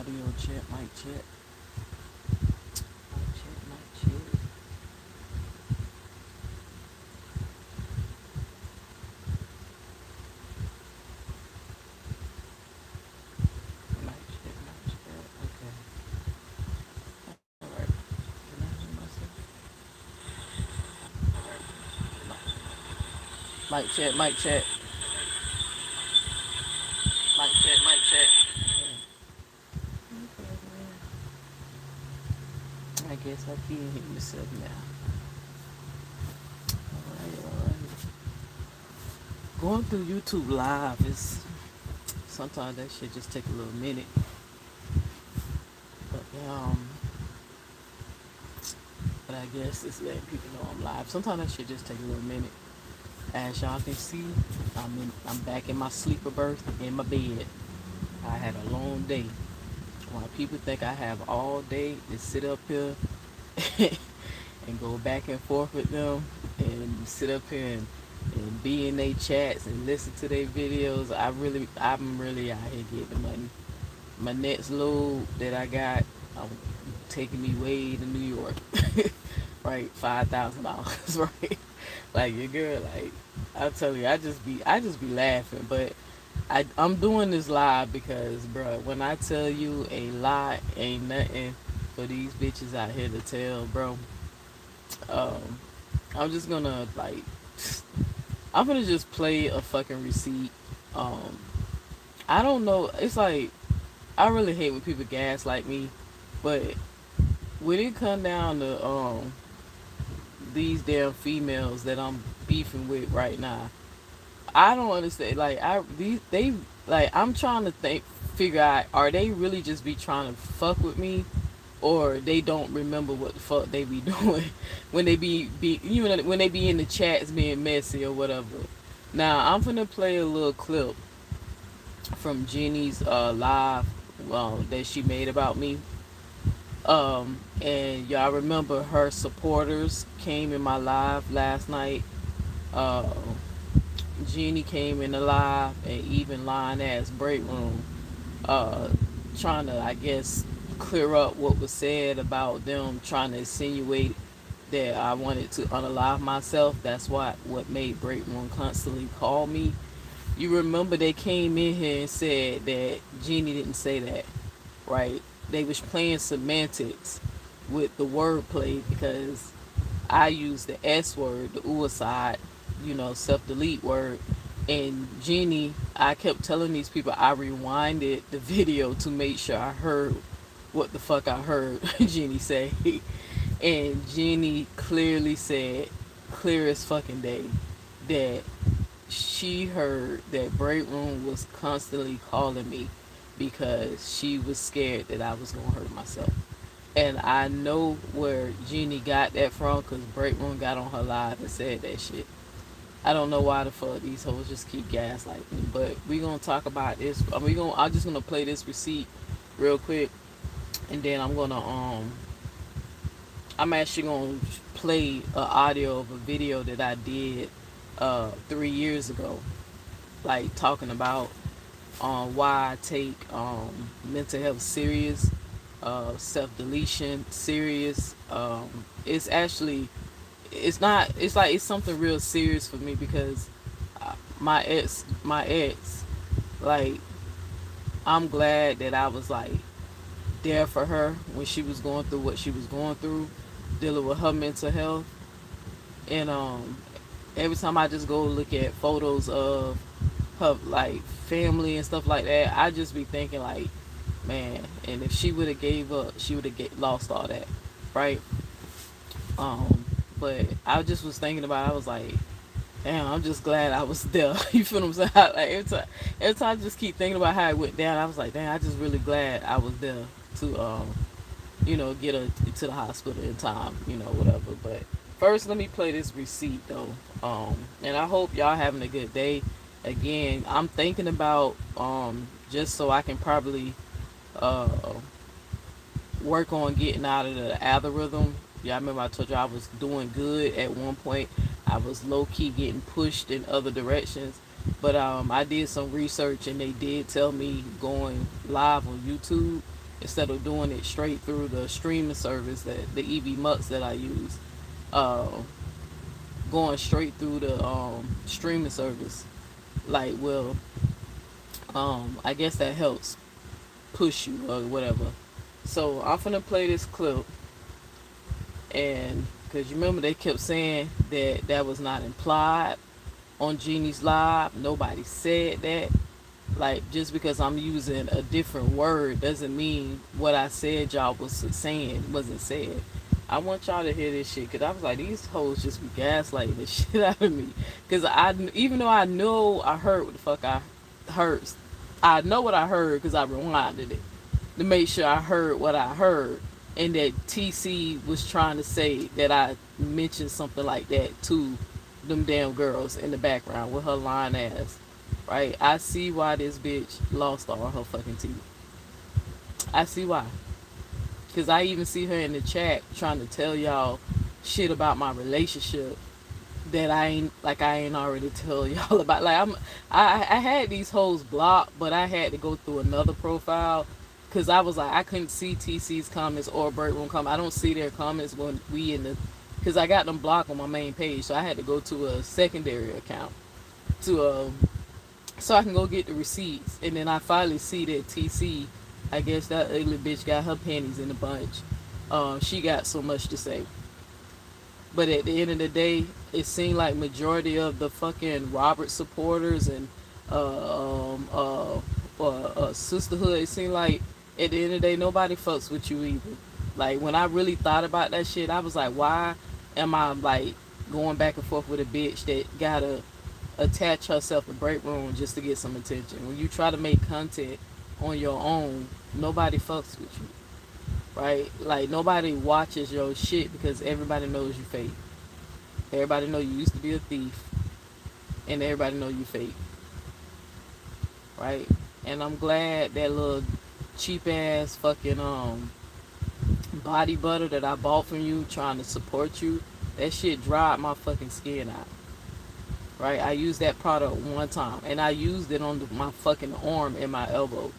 Audio check, mic check, mic check, mic check, mic check, mic check. Okay. All right. Can I hear myself? Mic check, mic check, mic check, mic check. Okay, man. I guess I can hear myself now. All right, all right. Going through YouTube Live is sometimes that shit just take a little minute. But but I guess it's letting people know I'm live. Sometimes that shit just take a little minute. As y'all can see, I'm back in my sleeper berth in my bed. I had a long day. While people think I have all day to sit up here and go back and forth with them and sit up here and be in their chats and listen to their videos, I'm really out here getting money. My next load that I got, I'm taking me way to New York. Right, $5,000, right? Like your girl, like I tell you, I just be laughing. But I'm doing this live because, bro, when I tell you a lie ain't nothing for these bitches out here to tell, bro. Um, I'm just gonna like, I'm gonna just play a fucking receipt. Um, I don't know. It's like I really hate when people gaslight me, but when it come down to these damn females that I'm beefing with right now, I don't understand. Like I'm trying to figure out, are they really just be trying to fuck with me, or they don't remember what the fuck they be doing when they when they be in the chats being messy or whatever. Now I'm gonna play a little clip from Jenny's live that she made about me. And y'all remember her supporters came in my live last night. Uh, Jeannie came in the live, and even Line Ass Break Room, uh, trying to, I guess, clear up what was said about them trying to insinuate that I wanted to unalive myself. That's what made Break Room constantly call me. You remember they came in here and said that Jeannie didn't say that, right? They was playing semantics with the wordplay because I used the S word, the suicide, self delete word. And Jeannie, I kept telling these people I rewinded the video to make sure I heard what the fuck I heard Jeannie say. And Jeannie clearly said, clear as fucking day, that she heard that Break Room was constantly calling me because she was scared that I was gonna hurt myself. And I know where Jeannie got that from because Break Room got on her live and said that shit. I don't know why the fuck these hoes just keep gaslighting me, but we gonna talk about this. I'm just gonna play this receipt real quick, and then I'm actually gonna play a audio of a video that I did 3 years ago, like talking about why I take mental health serious, self deletion serious. It's actually, it's not. It's like it's something real serious for me because my ex, like I'm glad that I was like there for her when she was going through what she was going through, dealing with her mental health, and every time I just go look at photos of her like family and stuff like that, I just be thinking like, man, and if she would have gave up, she would have lost all that, right? Um, but I just was thinking about it, I was like, damn, I'm just glad I was there. You feel what I'm saying? Like every time I just keep thinking about how it went down, I was like, damn, I just really glad I was there to get her to the hospital in time, whatever. But first, let me play this receipt though. And I hope y'all having a good day. Again, I'm thinking about just so I can probably uh work on getting out of the algorithm. Yeah, I remember I told you I was doing good at one point. I was low key getting pushed in other directions, but I did some research and they did tell me going live on YouTube instead of doing it straight through the streaming service, that the EV Mux that I use. Uh, Going straight through the streaming service. Like, well, I guess that helps push you or whatever. So I'm gonna play this clip, and because you remember they kept saying that that was not implied on Genie's live. Nobody said that. Like, just because I'm using a different word doesn't mean what I said y'all was saying wasn't said. I want y'all to hear this shit because I was like, these hoes just be gaslighting the shit out of me. Because even though I know I heard what the fuck I heard, I know what I heard because I rewinded it to make sure I heard what I heard, and that TC was trying to say that I mentioned something like that to them damn girls in the background with her lying ass. Right? I see why this bitch lost all her fucking teeth. I see why. Cause I even see her in the chat trying to tell y'all shit about my relationship that I ain't already tell y'all about. Like I had these hoes blocked, but I had to go through another profile because I was like I couldn't see TC's comments or Break Room comments. I don't see their comments when we in the because I got them blocked on my main page, so I had to go to a secondary account to so I can go get the receipts. And then I finally see that TC, I guess that ugly bitch got her panties in a bunch. She got so much to say. But at the end of the day, it seemed like majority of the fucking Robert supporters and sisterhood, it seemed like at the end of the day, nobody fucks with you either. Like, when I really thought about that shit, I was like, why am I, like, going back and forth with a bitch that gotta attach herself to Break Room just to get some attention? When you try to make content on your own, nobody fucks with you, right? Like, nobody watches your shit because everybody knows you fake. Everybody know you used to be a thief, and everybody know you fake, right? And I'm glad that little cheap ass fucking body butter that I bought from you trying to support you, that shit dried my fucking skin out. Right? I used that product one time, and I used it on my fucking arm and my elbow.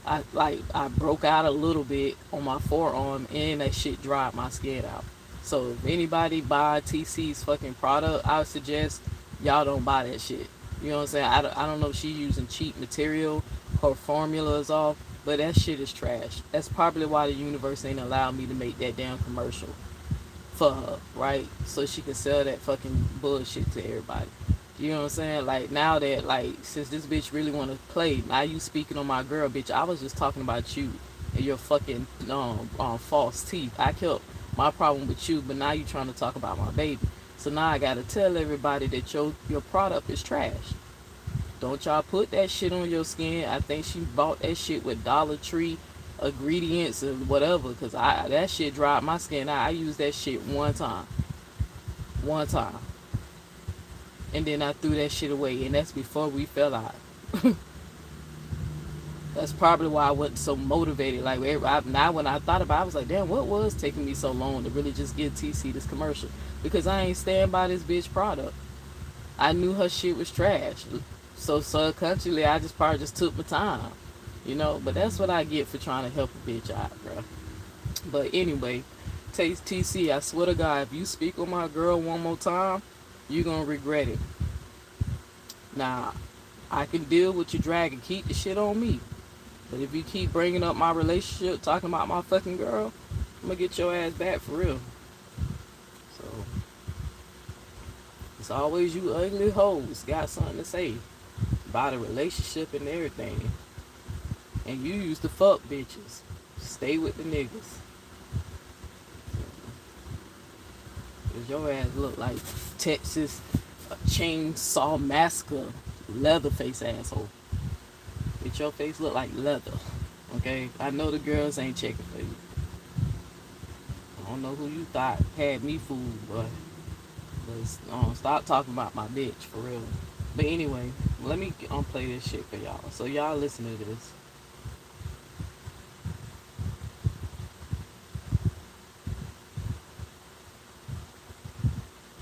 I broke out a little bit on my forearm, and that shit dried my skin out. So if anybody buy TC's fucking product, I would suggest y'all don't buy that shit. You know what I'm saying? I don't know if she's using cheap material, her formula is off, but that shit is trash. That's probably why the universe ain't allowed me to make that damn commercial for her, right? So she can sell that fucking bullshit to everybody. You know what I'm saying? Like, now that, like, since this bitch really want to play, now you speaking on my girl, bitch. I was just talking about you and your fucking false teeth. I kept my problem with you, but now you trying to talk about my baby. So now I gotta tell everybody that your product is trash. Don't y'all put that shit on your skin. I think she bought that shit with Dollar Tree ingredients and whatever, cause that shit dried my skin out. I used that shit one time, and then I threw that shit away, and that's before we fell out. That's probably why I wasn't so motivated. Like, now when I thought about it, I was like, damn, what was taking me so long to really just give TC this commercial? Because I ain't stand by this bitch product. I knew her shit was trash. So subconsciously, I just probably just took my time. You know, but that's what I get for trying to help a bitch out, bro. But anyway, TC, I swear to God, if you speak with my girl one more time, you're going to regret it. Now, I can deal with you dragging, keep the shit on me. But if you keep bringing up my relationship, talking about my fucking girl, I'm going to get your ass back for real. So, it's always you ugly hoes got something to say about a relationship and everything. And you used to fuck bitches. Stay with the niggas. Cause your ass look like Texas Chainsaw Massacre Leatherface asshole. Bitch, your face look like leather. Okay? I know the girls ain't checking for you. I don't know who you thought had me fooled, but stop talking about my bitch for real. But anyway, let me play this shit for y'all. So y'all listen to this.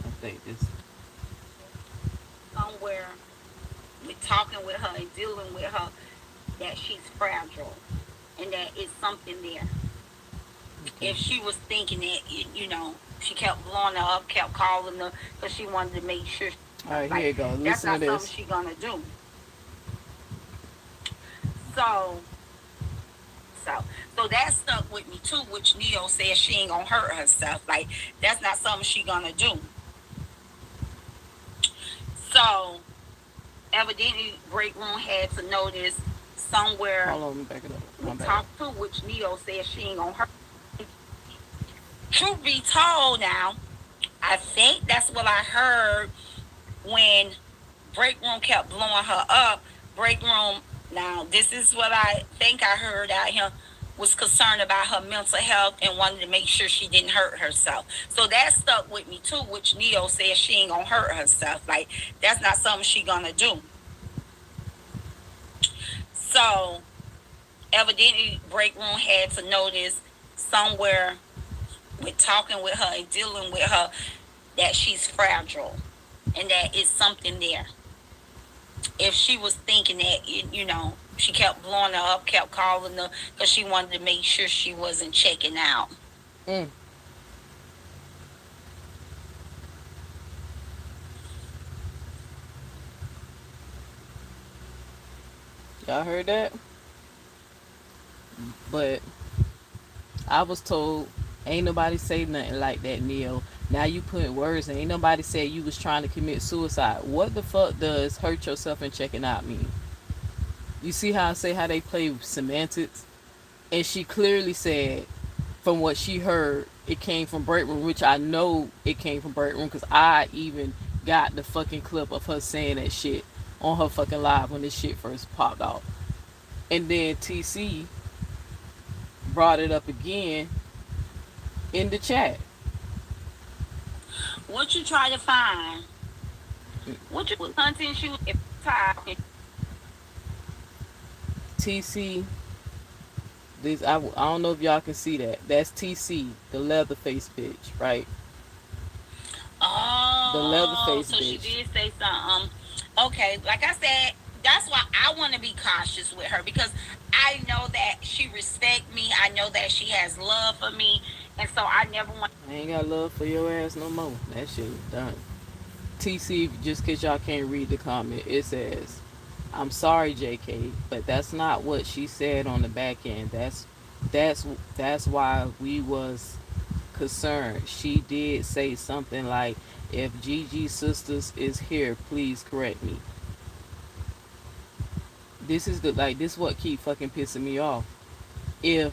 I think this. Somewhere with talking with her and dealing with her that she's fragile. and that it's something there. Okay. If she was thinking that, she kept blowing her up, kept calling her because she wanted to make sure, All right, here like, you go. that's Listen to not something this. she gonna do. So, so, so that stuck with me too, which Neo said she ain't gonna hurt herself. Like, that's not something she gonna do. So, evidently, Break Room had to notice somewhere Hold on, let me back it up. My with bad. Talk To, which Neo said she ain't gonna hurt. Truth be told, now I think that's what I heard when Break Room kept blowing her up. Break Room, now this is what I think I heard out here, was concerned about her mental health and wanted to make sure she didn't hurt herself. So that stuck with me too, which Neo said she ain't gonna hurt herself. Like, that's not something she gonna do. So evidently Break Room had to notice somewhere with talking with her and dealing with her that she's fragile and that it's something there. If she was thinking that, she kept blowing her up, kept calling her because she wanted to make sure she wasn't checking out. Mm. Y'all heard that? But I was told, ain't nobody say nothing like that, Neil. Now you put words and ain't nobody said you was trying to commit suicide. What the fuck does hurt yourself and checking out mean? You see how I say how they play semantics? And she clearly said, from what she heard, it came from Break Room, which I know it came from Break Room because I even got the fucking clip of her saying that shit on her fucking live when this shit first popped off. And then TC brought it up again in the chat. What you try to find? What you content she was talking? TC, this I don't know if y'all can see that. That's TC, the Leatherface bitch, right? The Oh, Leatherface so she bitch. did say something. Okay, like I said, that's why I want to be cautious with her because I know that she respect me. I know that she has love for me, and so I never want. I ain't got love for your ass no more. That shit is done. TC, just cause y'all can't read the comment, it says, "I'm sorry, JK, but that's not what she said on the back end. That's that's why we was concerned. She did say something like, if Gigi Sisters is here, please correct me." This is the like this what keep fucking pissing me off. If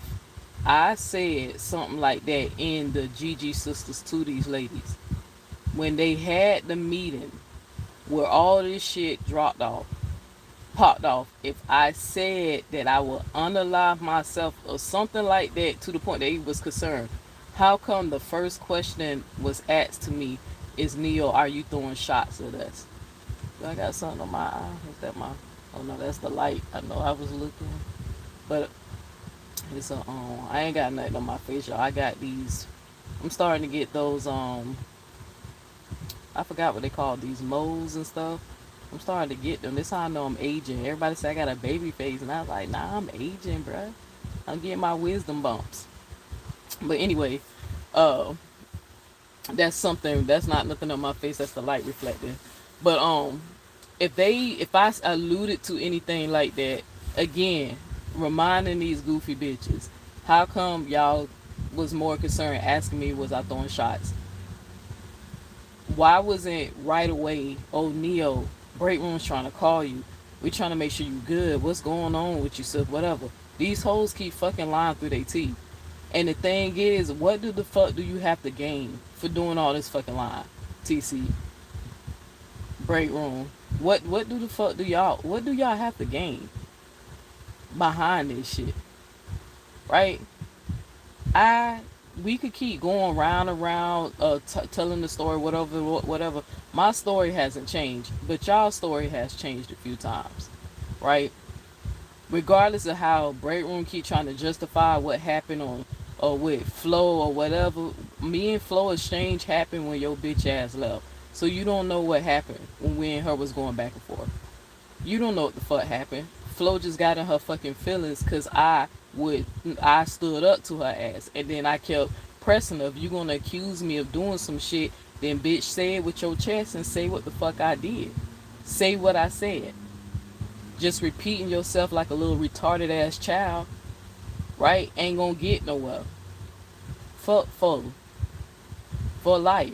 I said something like that in the Gigi Sisters to these ladies when they had the meeting where all this shit dropped off, popped off, if I said that I will unalive myself or something like that to the point that he was concerned, how come the first question was asked to me is, Neo, are you throwing shots at us? Do I got something on my eye? Is that my, oh no, that's the light. I know I was looking. But it's a I ain't got nothing on my face, y'all. I got these, I'm starting to get those I forgot what they call these moles and stuff. I'm starting to get them. This how I know I'm aging. Everybody say I got a baby face, and I was like, nah, I'm aging, bruh. I'm getting my wisdom bumps. But anyway, uh, that's something. That's not nothing on my face. That's the light reflecting. But if I alluded to anything like that, again, reminding these goofy bitches, how come y'all was more concerned asking me was I throwing shots? Why wasn't right away, oh Neo, break room's trying to call you. We trying to make sure you good. What's going on with you, sis? Whatever. These hoes keep fucking lying through their teeth. And the thing is, what do the fuck do you have to gain for doing all this fucking lying? TC, break room. What do the fuck do y'all what do y'all have to gain behind this shit? Right? I we could keep going round and round, telling the story, whatever, whatever. My story hasn't changed, but y'all's story has changed a few times, right? Regardless of how Break Room keep trying to justify what happened on or with Flo or whatever, me and Flo exchange happened when your bitch ass left. So you don't know what happened when we and her was going back and forth. You don't know what the fuck happened. Flo just got in her fucking feelings because I would I stood up to her ass, and then I kept pressing her. If you gonna accuse me of doing some shit, then bitch, say it with your chest and say what the fuck I did. Say what I said. Just repeating yourself like a little retarded ass child, right? Ain't gonna get nowhere. Fuck for life,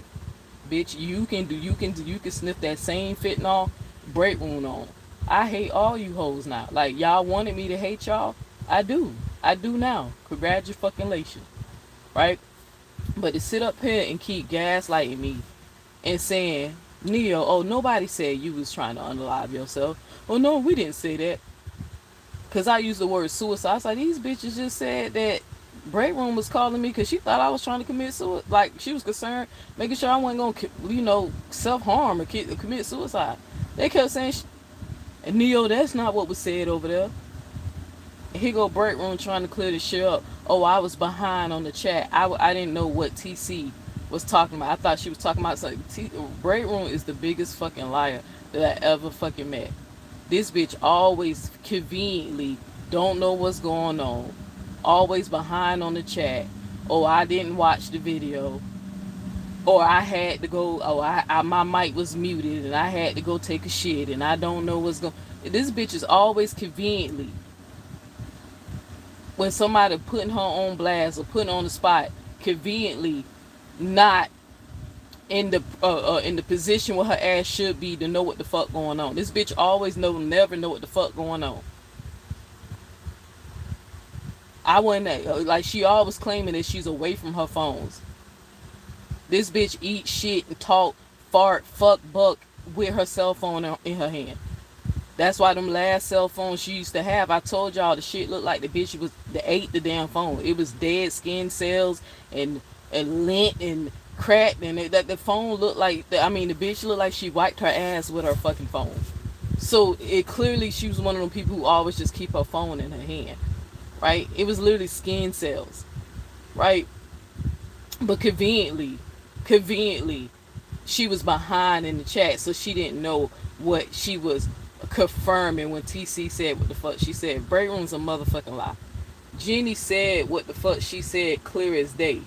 bitch. You can sniff that same fentanyl break wound on. I hate all you hoes now. Like y'all wanted me to hate y'all. I do. I do now. Congratulations, right? But to sit up here and keep gaslighting me and saying, Neo, oh, nobody said you was trying to unalive yourself. Oh, no, we didn't say that. Because I used the word suicide. I was like, these bitches just said that Break Room was calling me because she thought I was trying to commit suicide. Like, she was concerned, making sure I wasn't going to, self-harm or commit suicide. They kept saying, and Neo, that's not what was said over there. And here go Break Room trying to clear the shit up. Oh, I was behind on the chat. I didn't know what TC was talking about. I thought she was talking about something. Break Room is the biggest fucking liar that I ever fucking met. This bitch always conveniently don't know what's going on. Always behind on the chat. Oh, I didn't watch the video. Or I had to go. Oh, my mic was muted and I had to go take a shit and I don't know what's going. This bitch is always conveniently, when somebody putting her on blast or putting on the spot, conveniently not in the position where her ass should be to know what the fuck going on. This bitch always never know what the fuck going on. I wasn't like, she always claiming that she's away from her phones. This bitch eat shit and talk, fart, fuck, buck with her cell phone in her hand. That's why them last cell phones she used to have, I told y'all the shit looked like the bitch was ate the damn phone. It was dead skin cells and lint and cracked, and that the phone looked like the bitch looked like she wiped her ass with her fucking phone. So it clearly she was one of them people who always just keep her phone in her hand, right? It was literally skin cells, right? But conveniently, she was behind in the chat, so she didn't know what she was confirming when TC said what the fuck she said. Break Room's a motherfucking lie. Jenny said what the fuck she said, clear as day.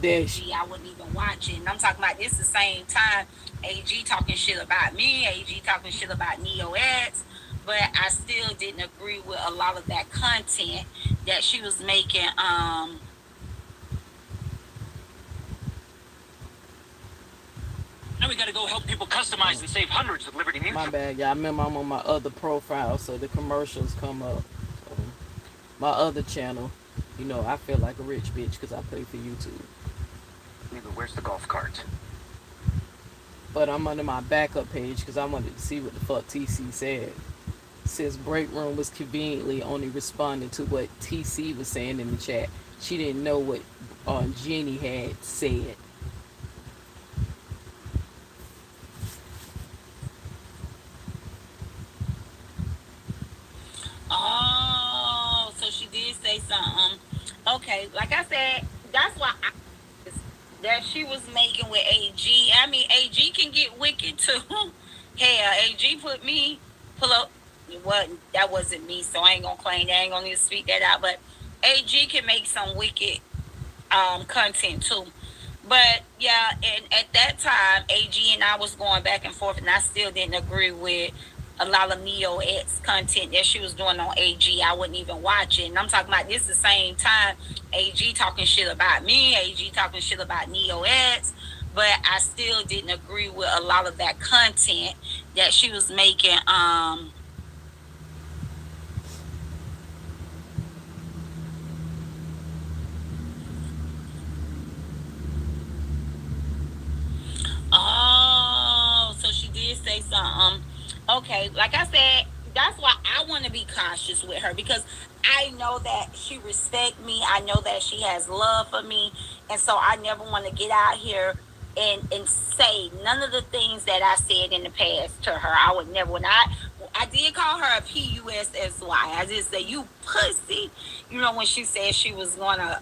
I wouldn't even watch it. And I'm talking about this the same time AG talking shit about me, AG talking shit about Neo X, but I still didn't agree with a lot of that content that she was making. Now we gotta go help people customize and save hundreds with Liberty Mutual. My bad, y'all. I remember I'm on my other profile, so the commercials come up. So my other channel, I feel like a rich bitch because I play for YouTube. Where's the golf cart? But I'm under my backup page because I wanted to see what the fuck TC said. Since Break Room was conveniently only responding to what TC was saying in the chat, she didn't know what Jenny had said. Oh, so she did say something. Okay, like I said, that's why that she was making with AG. I mean, AG can get wicked too. Hell, AG pull up. What? That wasn't me, so I ain't gonna claim that. I ain't gonna need to speak that out. But AG can make some wicked content too. But yeah, and at that time, AG and I was going back and forth, and I still didn't agree with a lot of Neo X content that she was doing on AG. I wouldn't even watch it. And I'm talking about this the same time AG talking shit about me, AG talking shit about Neo X, but I still didn't agree with a lot of that content that she was making. Oh, so she did say something. Okay, like I said, that's why I want to be cautious with her, because I know that she respects me. I know that she has love for me. And so I never want to get out here and say none of the things that I said in the past to her. I would never. When I did call her a PUSSY. I just said, you pussy. When she said she was going to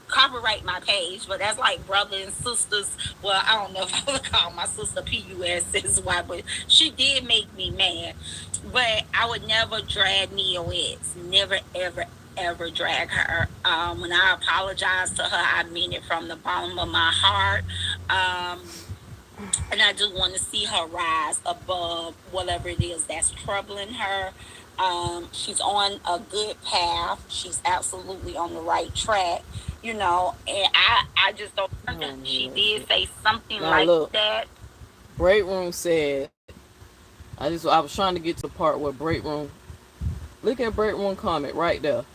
copyright my page, but that's like brother and sisters. Well, I don't know if I would call my sister PUSSY, but she did make me mad. But I would never drag Neo X. Never, ever, ever drag her. When I apologize to her, I mean it from the bottom of my heart. Um, and I do want to see her rise above whatever it is that's troubling her. She's on a good path. She's absolutely on the right track, And I just don't. She did say something Now like look, that. Break Room said, I was trying to get to the part where Break Room. Look at Break Room comment right there.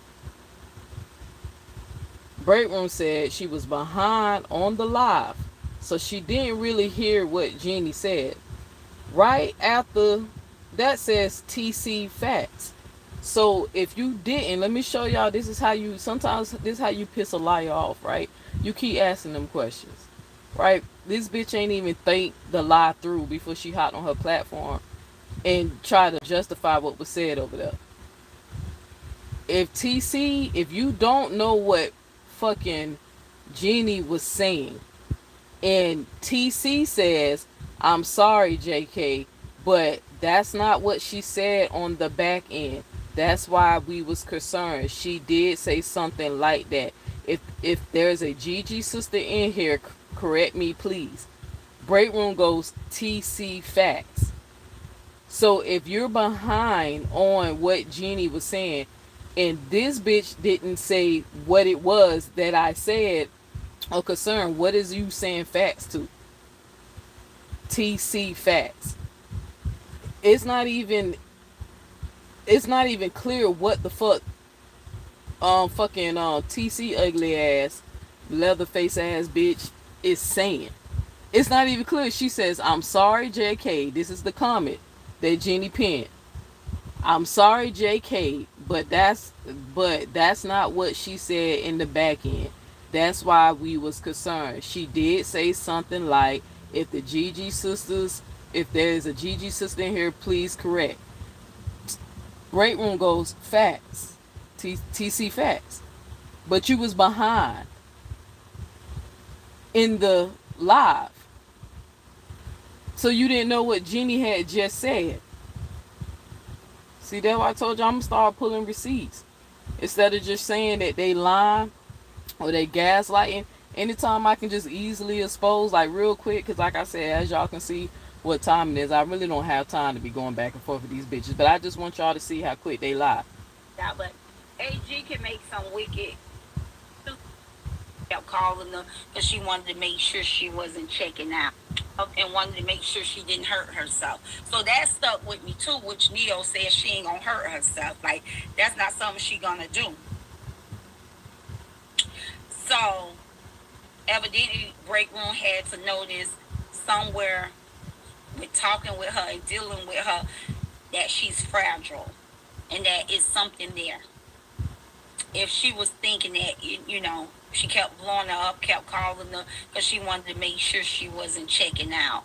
Break Room said she was behind on the live, so she didn't really hear what Jeannie said. Right after that says TC facts. So if you didn't, let me show y'all. This is how you piss a liar off, right? You keep asking them questions, right? This bitch ain't even think the lie through before she hopped on her platform and try to justify what was said over there. If you don't know what fucking Jeannie was saying, and TC says, I'm sorry, JK, but that's not what she said on the back end. That's why we was concerned. She did say something like that. If there's a Gigi sister in here, correct me, please. Break Room goes TC facts. So if you're behind on what Jeannie was saying, and this bitch didn't say what it was that I said or concern, what is you saying facts to? TC facts. It's not even clear what the fuck fucking TC ugly ass leatherface ass bitch is saying. It's not even clear. She says, I'm sorry, JK. This is the comment that Jeannie penned. I'm sorry, JK, but that's not what she said in the back end. That's why we was concerned. She did say something like, if there's a Gigi sister in here, please correct. Break Room goes facts. TC facts. But you was behind in the live. So you didn't know what Jeannie had just said. See, that's why I told you I'm gonna start pulling receipts. Instead of just saying that they lying or they gaslighting. Anytime I can just easily expose, like real quick, because like I said, as y'all can see what time it is, I really don't have time to be going back and forth with these bitches. But I just want y'all to see how quick they lie. Yeah, but AG can make some wicked. Kept calling them because she wanted to make sure she wasn't checking out and wanted to make sure she didn't hurt herself. So that stuck with me too, which Neo says she ain't gonna hurt herself. Like, that's not something she gonna do. So evidently Break Room had to notice somewhere with talking with her and dealing with her that she's fragile and that is something there. If she was thinking that, she kept blowing her up, kept calling her because she wanted to make sure she wasn't checking out.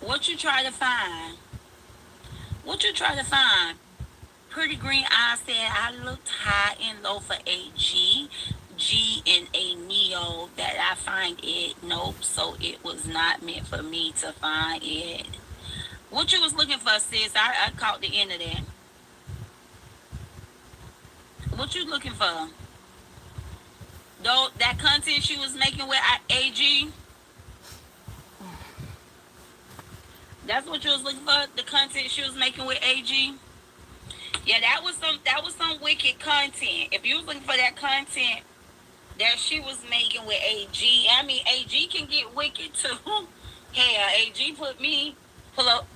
What you try to find? Pretty Green Eye said, I looked high and low for a G and a Neo that I find it. Nope, so it was not meant for me to find it. What you was looking for, sis? I caught the end of that. What you looking for? Though that content she was making with AG. That's what you was looking for? The content she was making with AG? Yeah, that was some wicked content. If you was looking for that content that she was making with AG, I mean AG can get wicked too. Hell, AG pull up.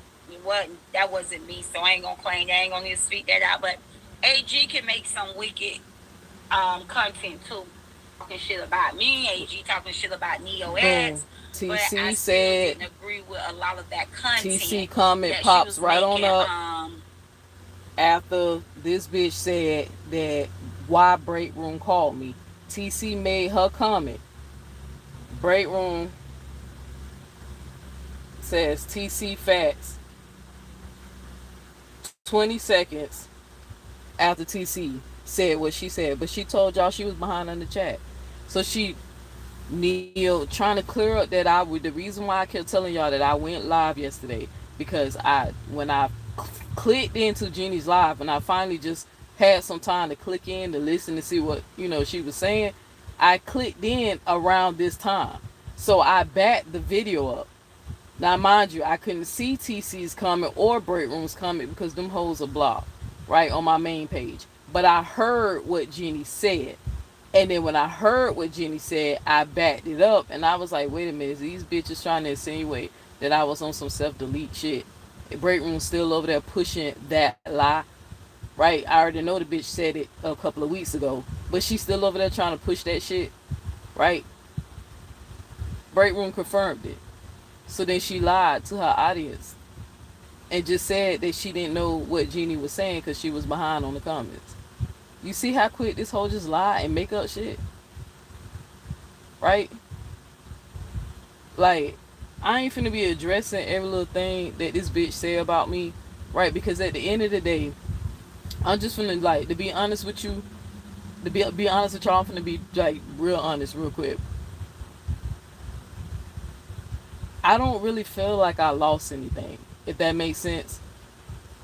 What? That wasn't me, so I ain't gonna claim that. I ain't gonna need to speak that out. But AG can make some wicked content too. Talking shit about me, AG talking shit about Neo X. TC but I said didn't agree with a lot of that content. TC comment pops right making, on up after this bitch said that why Break Room called me. TC made her comment. Break Room says TC facts. 20 seconds after TC said what she said, but she told y'all she was behind on the chat. So she Neil trying to clear up that I would the reason why I kept telling y'all that I went live yesterday because I when I clicked into Jeannie's live and I finally just had some time to click in to listen to see what she was saying. I clicked in around this time, so I backed the video up. Now, mind you, I couldn't see TC's comment or Break Room's comment because them hoes are blocked, right, on my main page. But I heard what Jenny said. And then when I heard what Jenny said, I backed it up. And I was like, wait a minute, these bitches trying to insinuate that I was on some self-delete shit. Break Room's still over there pushing that lie, right? I already know the bitch said it a couple of weeks ago. But she's still over there trying to push that shit, right? Break Room confirmed it. So then she lied to her audience and just said that she didn't know what Jeannie was saying because she was behind on the comments. You see how quick this whole just lie and make up shit? Right? Like, I ain't finna be addressing every little thing that this bitch say about me, right? Because at the end of the day, I'm just finna, like, to be honest with you, to be honest with y'all, I'm finna be, like, real honest real quick. I don't really feel like I lost anything, if that makes sense.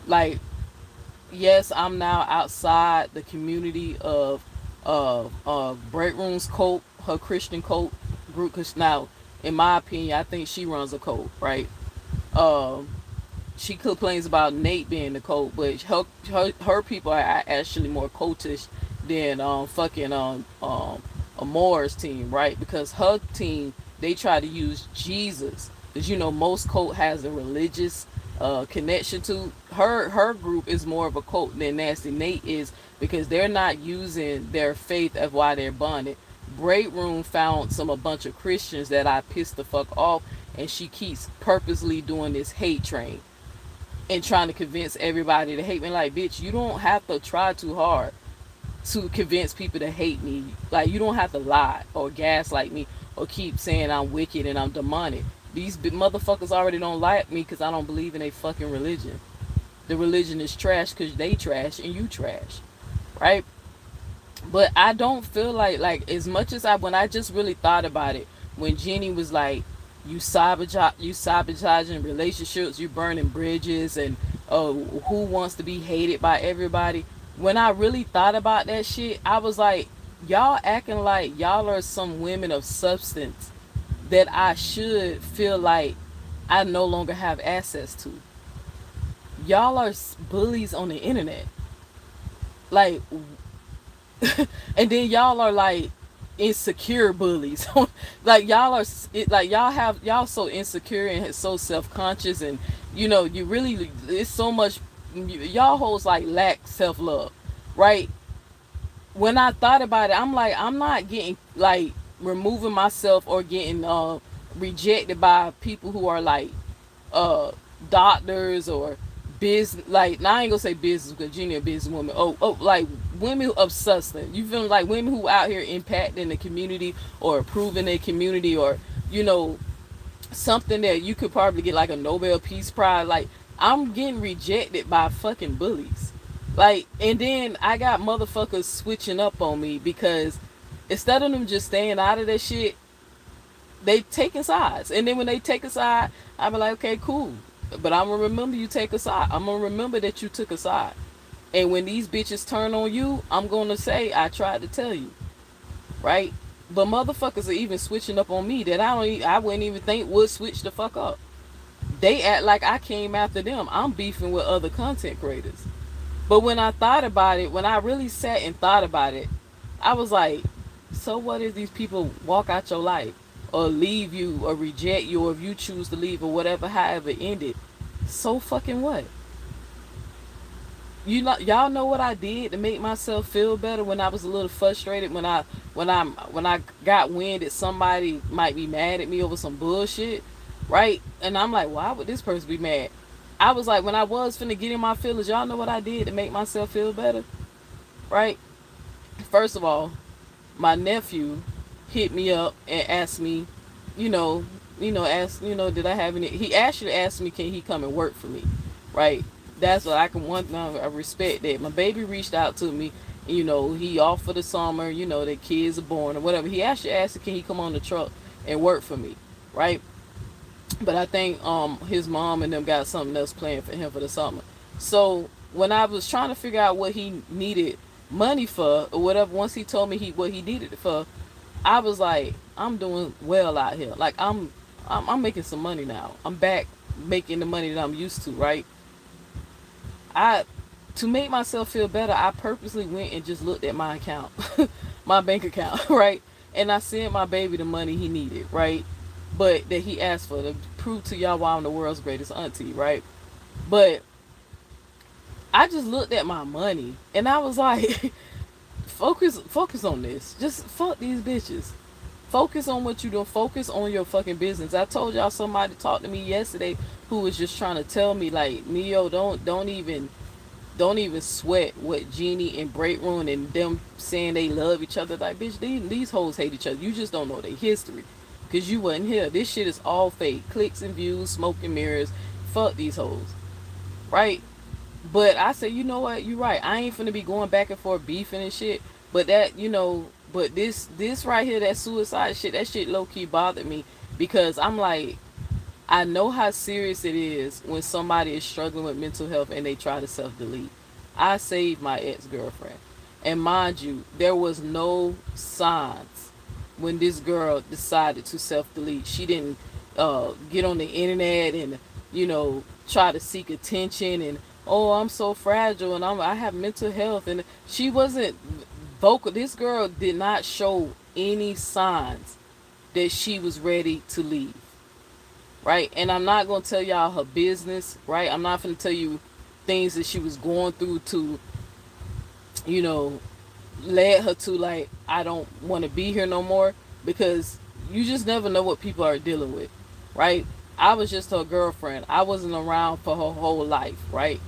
Like, yes, I'm now outside the community of Break Room's cult, her Christian cult group. Cause now, in my opinion, I think she runs a cult, right? Um, she complains about Nate being the cult, but her people are actually more cultish than fucking Amore's team, right? Because her team, they try to use Jesus, because most cult has a religious connection to her group is more of a cult than Nasty Nate is, because they're not using their faith as why they're bonded. Break Room found a bunch of Christians that I pissed the fuck off, and she keeps purposely doing this hate train and trying to convince everybody to hate me. Like, bitch, you don't have to try too hard to convince people to hate me. Like, you don't have to lie or gaslight me or keep saying I'm wicked and I'm demonic. These motherfuckers already don't like me because I don't believe in a fucking religion. The religion is trash because they trash and you trash, right? But I don't feel like as much as when I just really thought about it, when Jenny was like, you sabotaging relationships, you burning bridges, and who wants to be hated by everybody. When I really thought about that shit, I was like, y'all acting like y'all are some women of substance that I should feel like I no longer have access to. Y'all are bullies on the internet. Like, and then y'all are like insecure bullies. Like, y'all so insecure and so self-conscious, and you really, it's so much, y'all hoes like lack self-love, right? When I thought about it, I'm like, I'm not getting like removing myself or getting rejected by people who are like uh doctors or business. Like, now I ain't gonna say business because Jenny a businesswoman. Oh, like women of substance. You feel like women who out here impacting the community or improving their community, or something that you could probably get like a Nobel Peace Prize. Like, I'm getting rejected by fucking bullies. Like, and then I got motherfuckers switching up on me because instead of them just staying out of that shit, they taking sides. And then when they take a side, I be like, okay, cool. But I'm gonna remember you take a side. I'm gonna remember that you took a side. And when these bitches turn on you, I'm gonna say I tried to tell you, right? But motherfuckers are even switching up on me that I wouldn't even think would switch the fuck up. They act like I came after them. I'm beefing with other content creators. But when I thought about it, when I really sat and thought about it, I was like, so what if these people walk out your life or leave you or reject you, or if you choose to leave or whatever, however it ended? So fucking what? Y'all know what I did to make myself feel better when I was a little frustrated, when I got wind that somebody might be mad at me over some bullshit, right? And I'm like, why would this person be mad? I was like, when I was finna get in my feelings, y'all know what I did to make myself feel better, right? First of all, my nephew hit me up and asked me, did I have any? He actually asked me, can he come and work for me, right? That's what I can want. I respect that. My baby reached out to me He off for the summer, the kids are born or whatever. He actually asked, can he come on the truck and work for me, right? But I think his mom and them got something else planned for him for the summer. So when I was trying to figure out what he needed money for or whatever, once he told me what he needed it for, I was like, I'm doing well out here. Like I'm making some money now. I'm back making the money that I'm used to, right? I To make myself feel better, I purposely went and just looked at my account, my bank account, right? And I sent my baby the money he needed, right? But that he asked for to prove to y'all why I'm the world's greatest auntie, right? But I just looked at my money and I was like, focus on this. Just fuck these bitches. Focus on what you doing. Focus on your fucking business. I told y'all somebody talked to me yesterday who was just trying to tell me like, Neo, don't even sweat what Jeannie and Break Room and them saying they love each other. Like, bitch, these hoes hate each other. You just don't know their history. Because you wasn't here. This shit is all fake. Clicks and views, smoke and mirrors. Fuck these hoes. Right? But I said, you know what? You're right. I ain't finna be going back and forth beefing and shit. But but this right here, that suicide shit, that shit low key bothered me. Because I'm like, I know how serious it is when somebody is struggling with mental health and they try to self delete. I saved my ex girlfriend. And mind you, there was no signs when this girl decided to self delete. She didn't get on the internet and, try to seek attention and, oh, I'm so fragile and I have mental health. And she wasn't vocal. This girl did not show any signs that she was ready to leave, right? And I'm not gonna tell y'all her business, right? I'm not gonna tell you things that she was going through to, you know, led her to like, I don't want to be here no more, because you just never know what people are dealing with, right? I was just her girlfriend. I wasn't around for her whole life, right?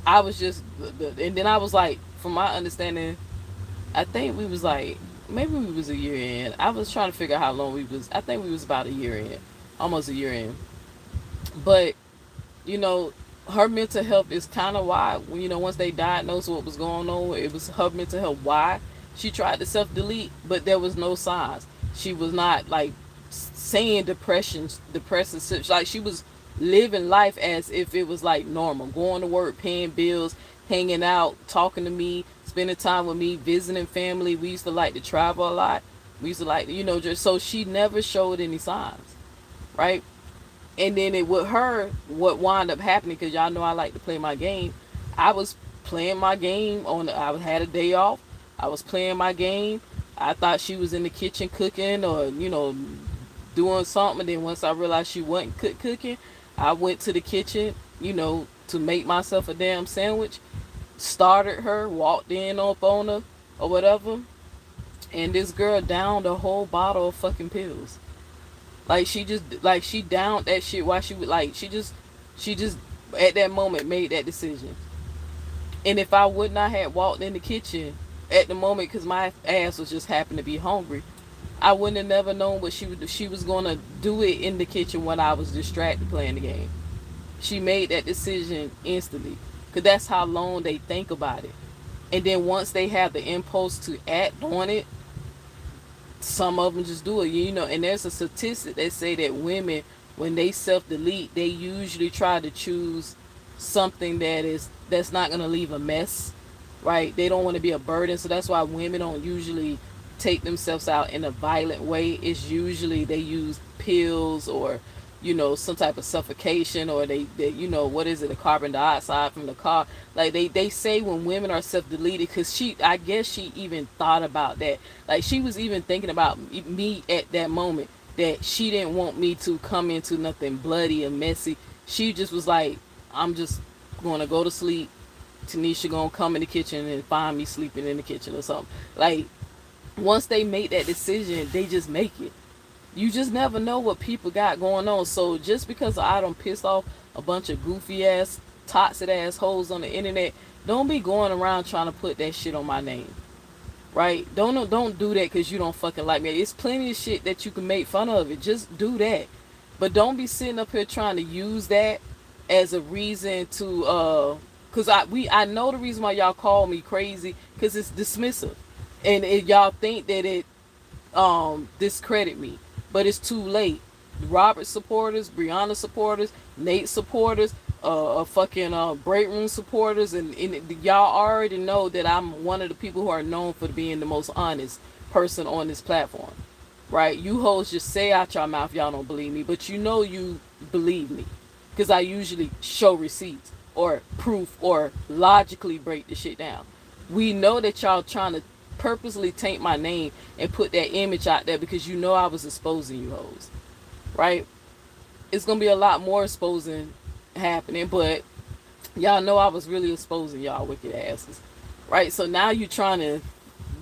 I was just, and then I was like, from my understanding, I think we was like, maybe we was a year in. I was trying to figure out how long we was. I think we was about a year in, almost a year in. But you know, her mental health is kind of why, once they diagnosed what was going on, it was her mental health. Why she tried to self delete, but there was no signs. She was not like saying depressive, like she was living life as if it was like normal, going to work, paying bills, hanging out, talking to me, spending time with me, visiting family. We used to like to travel a lot. We used to like, just so she never showed any signs, right? And then with her, what wound up happening, because y'all know I like to play my game. I was playing my game I had a day off. I was playing my game. I thought she was in the kitchen cooking or doing something. And then once I realized she wasn't cooking, I went to the kitchen, to make myself a damn sandwich. Started her, walked in up on her or whatever, and this girl downed a whole bottle of fucking pills. Like she downed that shit while she would like she just at that moment made that decision. And if I would not have walked in the kitchen at the moment, because my ass was just happened to be hungry, I wouldn't have never known what she was gonna do it in the kitchen when I was distracted playing the game. She made that decision instantly, because that's how long they think about it. And then once they have the impulse to act on it, some of them just do it, and there's a statistic that say that women, when they self delete, they usually try to choose something that's not going to leave a mess, right? They don't want to be a burden. So that's why women don't usually take themselves out in a violent way. It's usually they use pills or some type of suffocation, or they what is it, the carbon dioxide from the car. Like they say when women are self-deleted, because I guess she even thought about that. Like she was even thinking about me at that moment, that she didn't want me to come into nothing bloody and messy. She just was like, I'm just gonna go to sleep. Tanisha gonna come in the kitchen and find me sleeping in the kitchen or something. Like once they make that decision, they just make it. You just never know what people got going on. So just because I done pissed off a bunch of goofy ass, toxic ass hoes on the internet, don't be going around trying to put that shit on my name, right? Don't do that because you don't fucking like me. It's plenty of shit that you can make fun of it. Just do that, but don't be sitting up here trying to use that as a reason to Cause I know the reason why y'all call me crazy, cause it's dismissive, and y'all think that it discredit me, but it's too late. Robert supporters, Brianna supporters, Nate supporters, fucking break room supporters, and y'all already know that I'm one of the people who are known for being the most honest person on this platform, right? You hoes just say out your mouth y'all don't believe me, but you know you believe me, because I usually show receipts or proof or logically break the shit down. We know that y'all trying to purposely taint my name and put that image out there because you know I was exposing you hoes, right? It's gonna be a lot more exposing happening, but y'all know I was really exposing y'all wicked asses, right? So now you trying to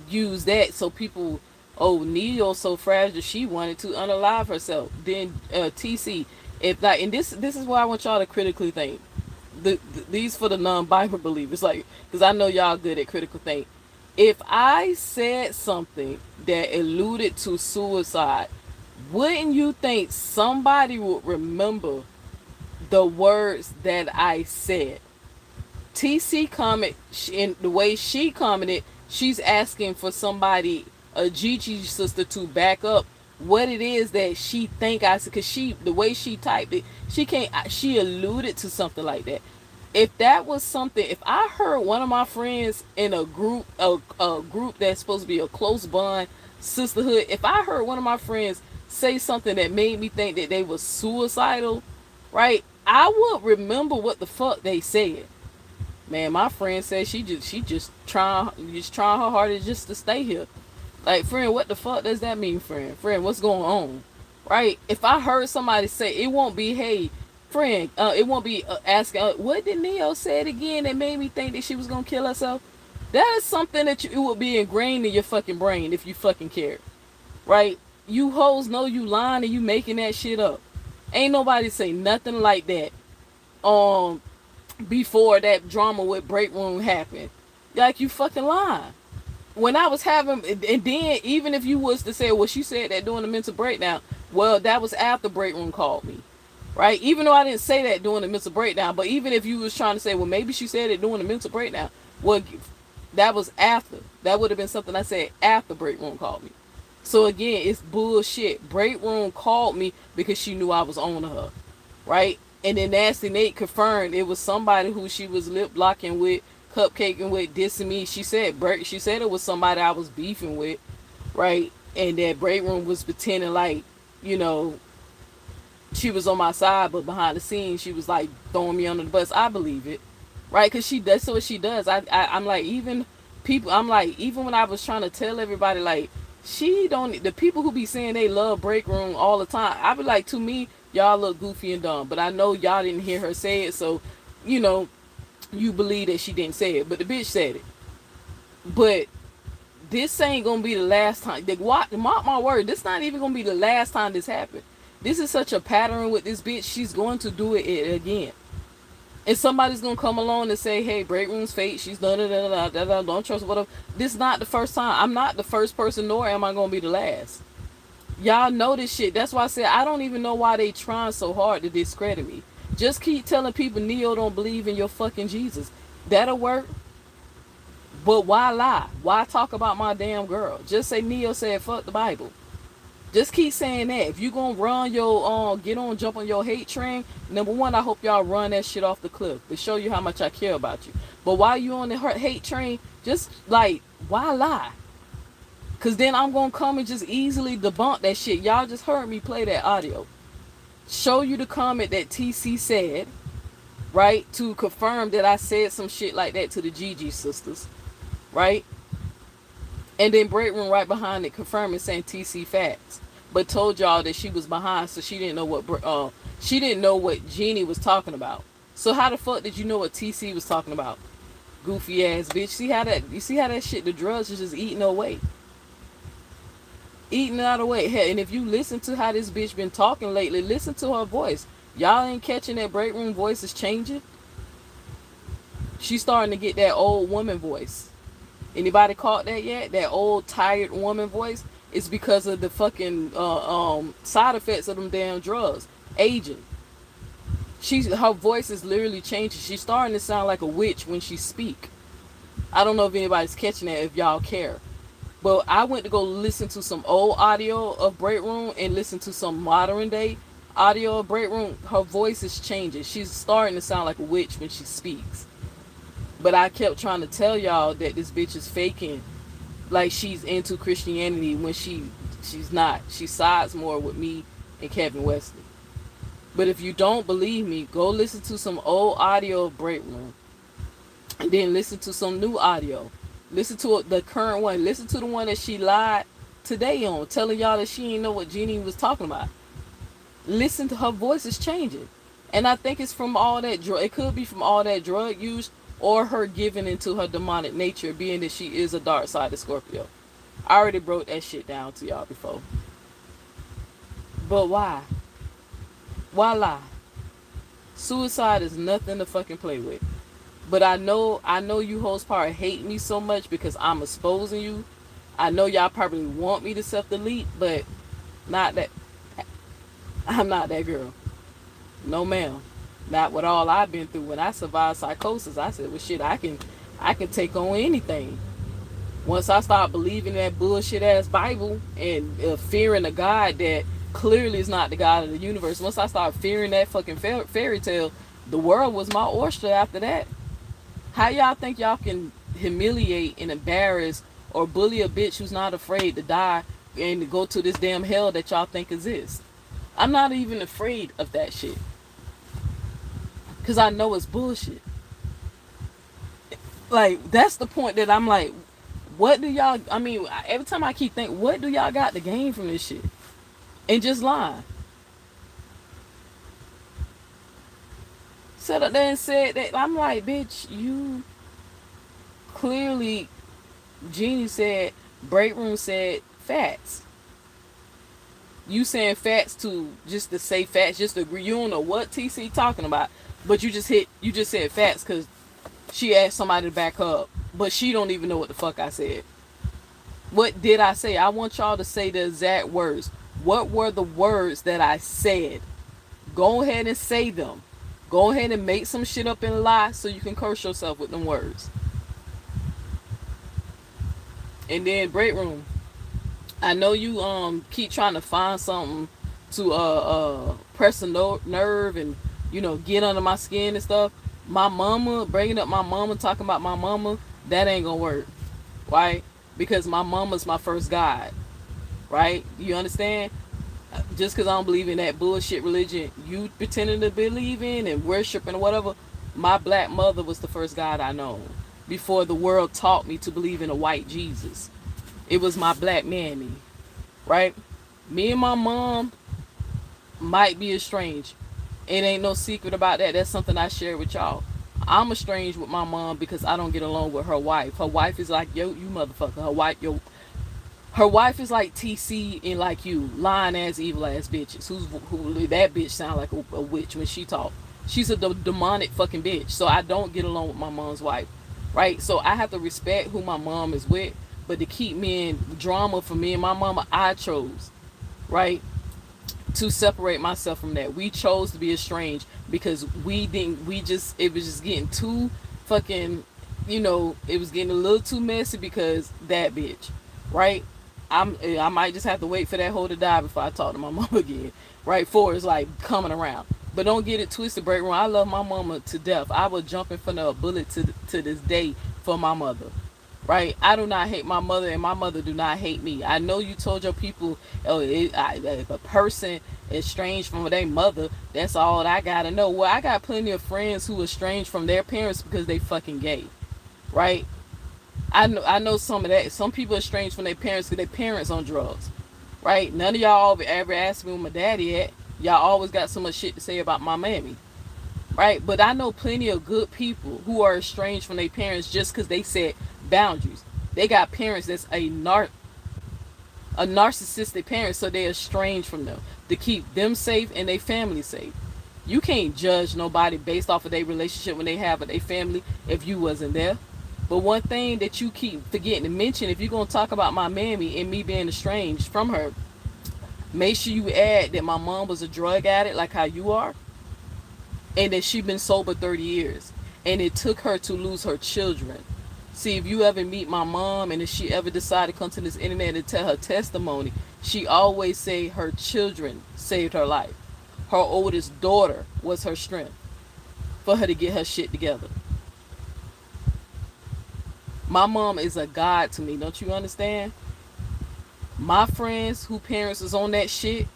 use that so people, oh, Neo so fragile she wanted to unalive herself. Then TC, if like, and this is why I want y'all to critically think. These for the non-Bible believers, like, because I know y'all good at critical think. If I said something that alluded to suicide, wouldn't you think somebody would remember the words that I said? TC comment in the way she commented, she's asking for somebody, a Gigi sister, to back up what it is that she think I said, because she, the way she typed it, she can't, she alluded to something like that. If that was something, if I heard one of my friends in a group that's supposed to be a close bond sisterhood, if I heard one of my friends say something that made me think that they were suicidal, right, I would remember what the fuck they said. Man, my friend said she just trying her hardest just to stay here. Like, friend, what the fuck does that mean, friend? Friend, what's going on? Right? If I heard somebody say, it won't be, hey, friend, it won't be asking, what did Neo say it again that made me think that she was gonna kill herself? That is something that it would be ingrained in your fucking brain if you fucking cared. Right? You hoes know you lying and you making that shit up. Ain't nobody say nothing like that before that drama with Break Room happened. Like, you fucking lying. When I was having, and then even if you was to say, well, she said that during the mental breakdown, well, that was after Break Room called me, right? Even though I didn't say that during the mental breakdown, but even if you was trying to say, well, maybe she said it during the mental breakdown, well, that was after. That would have been something I said after Break Room called me. So again, it's bullshit. Break Room called me because she knew I was on her, right? And then Nasty Nate confirmed it was somebody who she was lip blocking with, cupcaking with, dissing me. She said it was somebody I was beefing with, right? And that Break Room was pretending like, you know, she was on my side, but behind the scenes she was like throwing me under the bus. I believe it, right? Because that's what she does. I'm like, even people, I'm like, even when I was trying to tell everybody, like, she don't, the people who be saying they love Break Room all the time, I be like, to me, y'all look goofy and dumb. But I know y'all didn't hear her say it, so, you know, you believe that she didn't say it. But the bitch said it. But this ain't gonna be the last time. Mark my word, this not even gonna be the last time this happened. This is such a pattern with this bitch. She's going to do it again. And somebody's gonna come along and say, hey, Break Room's fake. She's don't trust whatever. This is not the first time. I'm not the first person, nor am I gonna be the last. Y'all know this shit. That's why I said I don't even know why they trying so hard to discredit me. Just keep telling people Neo don't believe in your fucking Jesus. That'll work. But why lie? Why talk about my damn girl? Just say Neo said fuck the Bible. Just keep saying that. If you gonna run your jump on your hate train, number one, I hope y'all run that shit off the cliff to show you how much I care about you. But while you on the hate train, just like, why lie? Cause then I'm gonna come and just easily debunk that shit. Y'all just heard me play that audio. Show you the comment that TC said, right? To confirm that I said some shit like that to the Gigi sisters, right? And then Break Room right behind it confirming saying TC facts, but told y'all that she was behind, so she didn't know what Jeannie was talking about. So how the fuck did you know what TC was talking about? Goofy ass bitch. You see how that shit, the drugs is just eating away. Eating out of way. And if you listen to how this bitch been talking lately, listen to her voice. Y'all ain't catching that Break Room voice is changing. She's starting to get that old woman voice. Anybody caught that yet? That old tired woman voice? It's because of the fucking side effects of them damn drugs. Aging. Her voice is literally changing. She's starting to sound like a witch when she speak. I don't know if anybody's catching that, if y'all care. But I went to go listen to some old audio of Break Room and listen to some modern day audio of Break Room. Her voice is changing. She's starting to sound like a witch when she speaks. But I kept trying to tell y'all that this bitch is faking, like she's into Christianity when she's not. She sides more with me and Kevin Wesley. But if you don't believe me, go listen to some old audio of Break Room, and then listen to some new audio. Listen to the current one. Listen to the one that she lied today on, telling y'all that she didn't know what Jeannie was talking about. Listen to her voice is changing, and I think it's from all that drug. It could be from all that drug use or her giving into her demonic nature, being that she is a dark side of Scorpio. I already broke that shit down to y'all before. But why? Why lie? Suicide is nothing to fucking play with. But I know you host part hate me so much because I'm exposing you. I know y'all probably want me to self-delete, but not that. I'm not that girl. No ma'am. Not with all I've been through. When I survived psychosis, I said, well shit, I can take on anything. Once I start believing that bullshit ass Bible and fearing a God that clearly is not the God of the universe, once I start fearing that fucking fairy tale, the world was my oyster after that. How y'all think y'all can humiliate and embarrass or bully a bitch who's not afraid to die and to go to this damn hell that y'all think exists? I'm not even afraid of that shit. Because I know it's bullshit. Like, that's the point that I'm like, what do y'all, I mean, every time I keep thinking, what do y'all got to gain from this shit? And just lie. Sat up there and said that. I'm like, bitch, you clearly, Jeannie said, Break Room said facts. You saying facts to say facts, just to agree. You don't know what TC talking about, but you just said facts because she asked somebody to back her up, but she don't even know what the fuck I said. What did I say? I want y'all to say the exact words. What were the words that I said? Go ahead and say them. Go ahead and make some shit up and lie so you can curse yourself with them words. And then Break Room, I know you keep trying to find something to press a nerve and get under my skin and stuff. My mama, bringing up my mama, talking about my mama, that ain't gonna work, right? Because my mama's my first God, right? You understand? Just because I don't believe in that bullshit religion you pretending to believe in and worshiping or whatever, my black mother was the first God I know before the world taught me to believe in a white Jesus. It was my black mammy, right? Me and my mom might be estranged. It ain't no secret about that. That's something I share with y'all. I'm estranged with my mom because I don't get along with her wife. Her wife is like, yo, you motherfucker. Her wife is like TC and like you, lying ass, evil ass bitches. Who that bitch sound like a witch when she talk. She's a demonic fucking bitch. So I don't get along with my mom's wife, right? So I have to respect who my mom is with, but to keep me in drama for me and my mama, I chose, right, to separate myself from that. We chose to be estranged because it was just getting too fucking, it was getting a little too messy because that bitch, right? I might just have to wait for that hoe to die before I talk to my mom again, right? For it's like coming around. But don't get it twisted, Break Room. I love my mama to death. I would jump in front of a bullet to this day for my mother, right? I do not hate my mother, and my mother do not hate me. I know you told your people, if a person is estranged from their mother, that's all I gotta know. Well, I got plenty of friends who are estranged from their parents because they fucking gay, right? I know some of that. Some people are estranged from their parents because their parents on drugs, right? None of y'all ever asked me where my daddy at. Y'all always got so much shit to say about my mammy, right? But I know plenty of good people who are estranged from their parents just because they set boundaries. They got parents that's a narcissistic parent, so they're estranged from them to keep them safe and their family safe. You can't judge nobody based off of their relationship when they have with their family if you wasn't there. But one thing that you keep forgetting to mention, if you're going to talk about my mammy and me being estranged from her, make sure you add that my mom was a drug addict like how you are. and that she been sober 30 years, and it took her to lose her children. See, if you ever meet my mom, and if she ever decided to come to this internet and tell her testimony, she always say her children saved her life. Her oldest daughter was her strength for her to get her shit together. My mom is a god to me, don't you understand? My friends who parents is on that shit,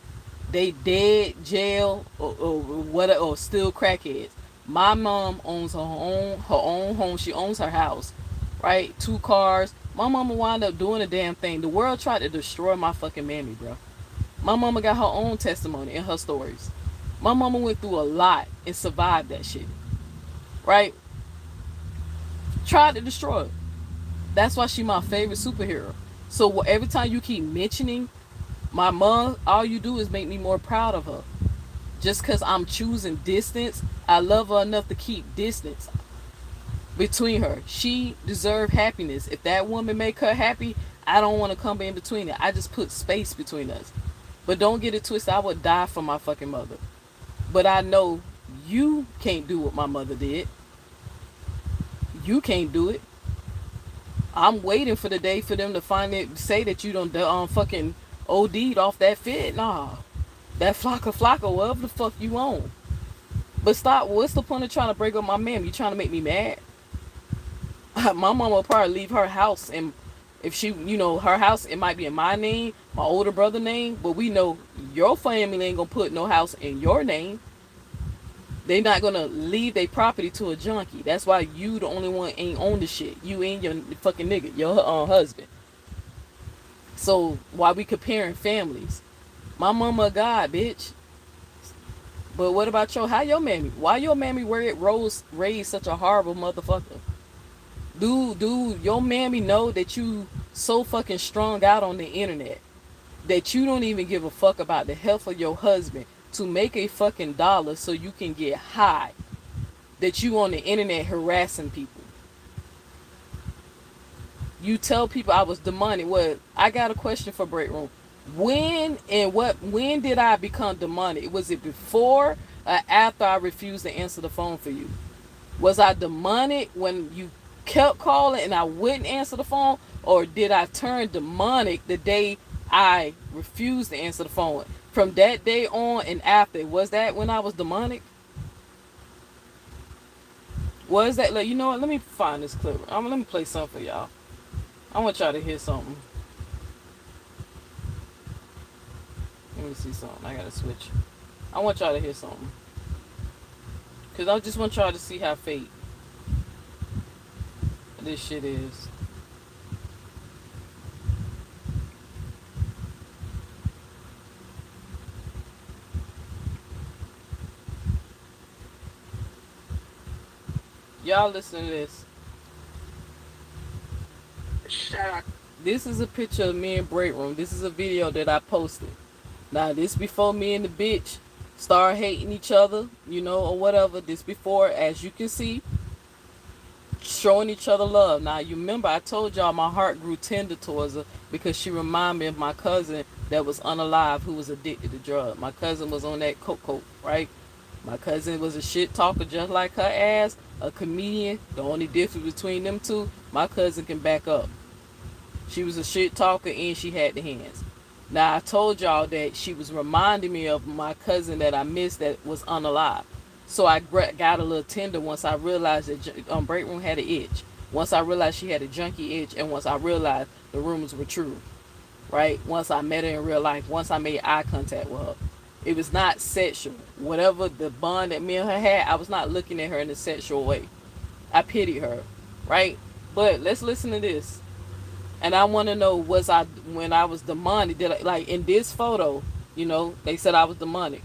they dead, jail, or what, or still crackheads. My mom owns her own home. She owns her house, right? 2 cars. My mama wound up doing a damn thing. The world tried to destroy my fucking mammy, bro. My mama got her own testimony and her stories. My mama went through a lot and survived that shit, right? Tried to destroy it. That's why she my favorite superhero. So every time you keep mentioning my mom, all you do is make me more proud of her. Just because I'm choosing distance, I love her enough to keep distance between her. She deserves happiness. If that woman make her happy, I don't want to come in between it. I just put space between us. But don't get it twisted. I would die for my fucking mother. But I know you can't do what my mother did. You can't do it. I'm waiting for the day for them to finally say that you don't fucking OD'd off that fit. Nah, that flocka, whatever the fuck you on. But stop. What's the point of trying to break up my man? You trying to make me mad? My mom will probably leave her house, and if she, her house, it might be in my name, my older brother name, but we know your family ain't gonna put no house in your name. They not gonna leave their property to a junkie. That's why you the only one ain't own the shit. You and your fucking nigga, your husband. So why we comparing families? My mama a god, bitch. But what about how your mammy? Why your mammy raised such a horrible motherfucker? Dude, your mammy know that you so fucking strung out on the internet that you don't even give a fuck about the health of your husband to make a fucking dollar so you can get high. That you on the internet harassing people. You tell people I was demonic. Well, I got a question for Break Room. When did I become demonic? Was it before or after I refused to answer the phone for you? Was I demonic when you kept calling and I wouldn't answer the phone? Or did I turn demonic the day I refused to answer the phone? From that day on and after, was that when I was demonic? Was that, like, you know what? Let me find this clip. Let me play something for y'all. I want y'all to hear something. Let me see something. I gotta switch. I want y'all to hear something. Because I just want y'all to see how fake this shit is. Y'all listen to this. This is a picture of me in Break Room. This is a video that I posted. Now, this before me and the bitch start hating each other, or whatever. This before, as you can see, showing each other love. Now, you remember I told y'all my heart grew tender towards her because she reminded me of my cousin that was unalive who was addicted to drugs. My cousin was on that coke, right? My cousin was a shit talker just like her ass, a comedian. The only difference between them two, my cousin can back up. She was a shit talker and she had the hands. Now, I told y'all that she was reminding me of my cousin that I missed that was unalive. So I got a little tender once I realized that Break Room had an itch. Once I realized she had a junkie itch, and once I realized the rumors were true. Right? Once I met her in real life, once I made eye contact with her. It was not sexual. Whatever the bond that me and her had, I was not looking at her in a sexual way. I pitied her. Right? But let's listen to this. And I want to know, when I was demonic, like in this photo, they said I was demonic.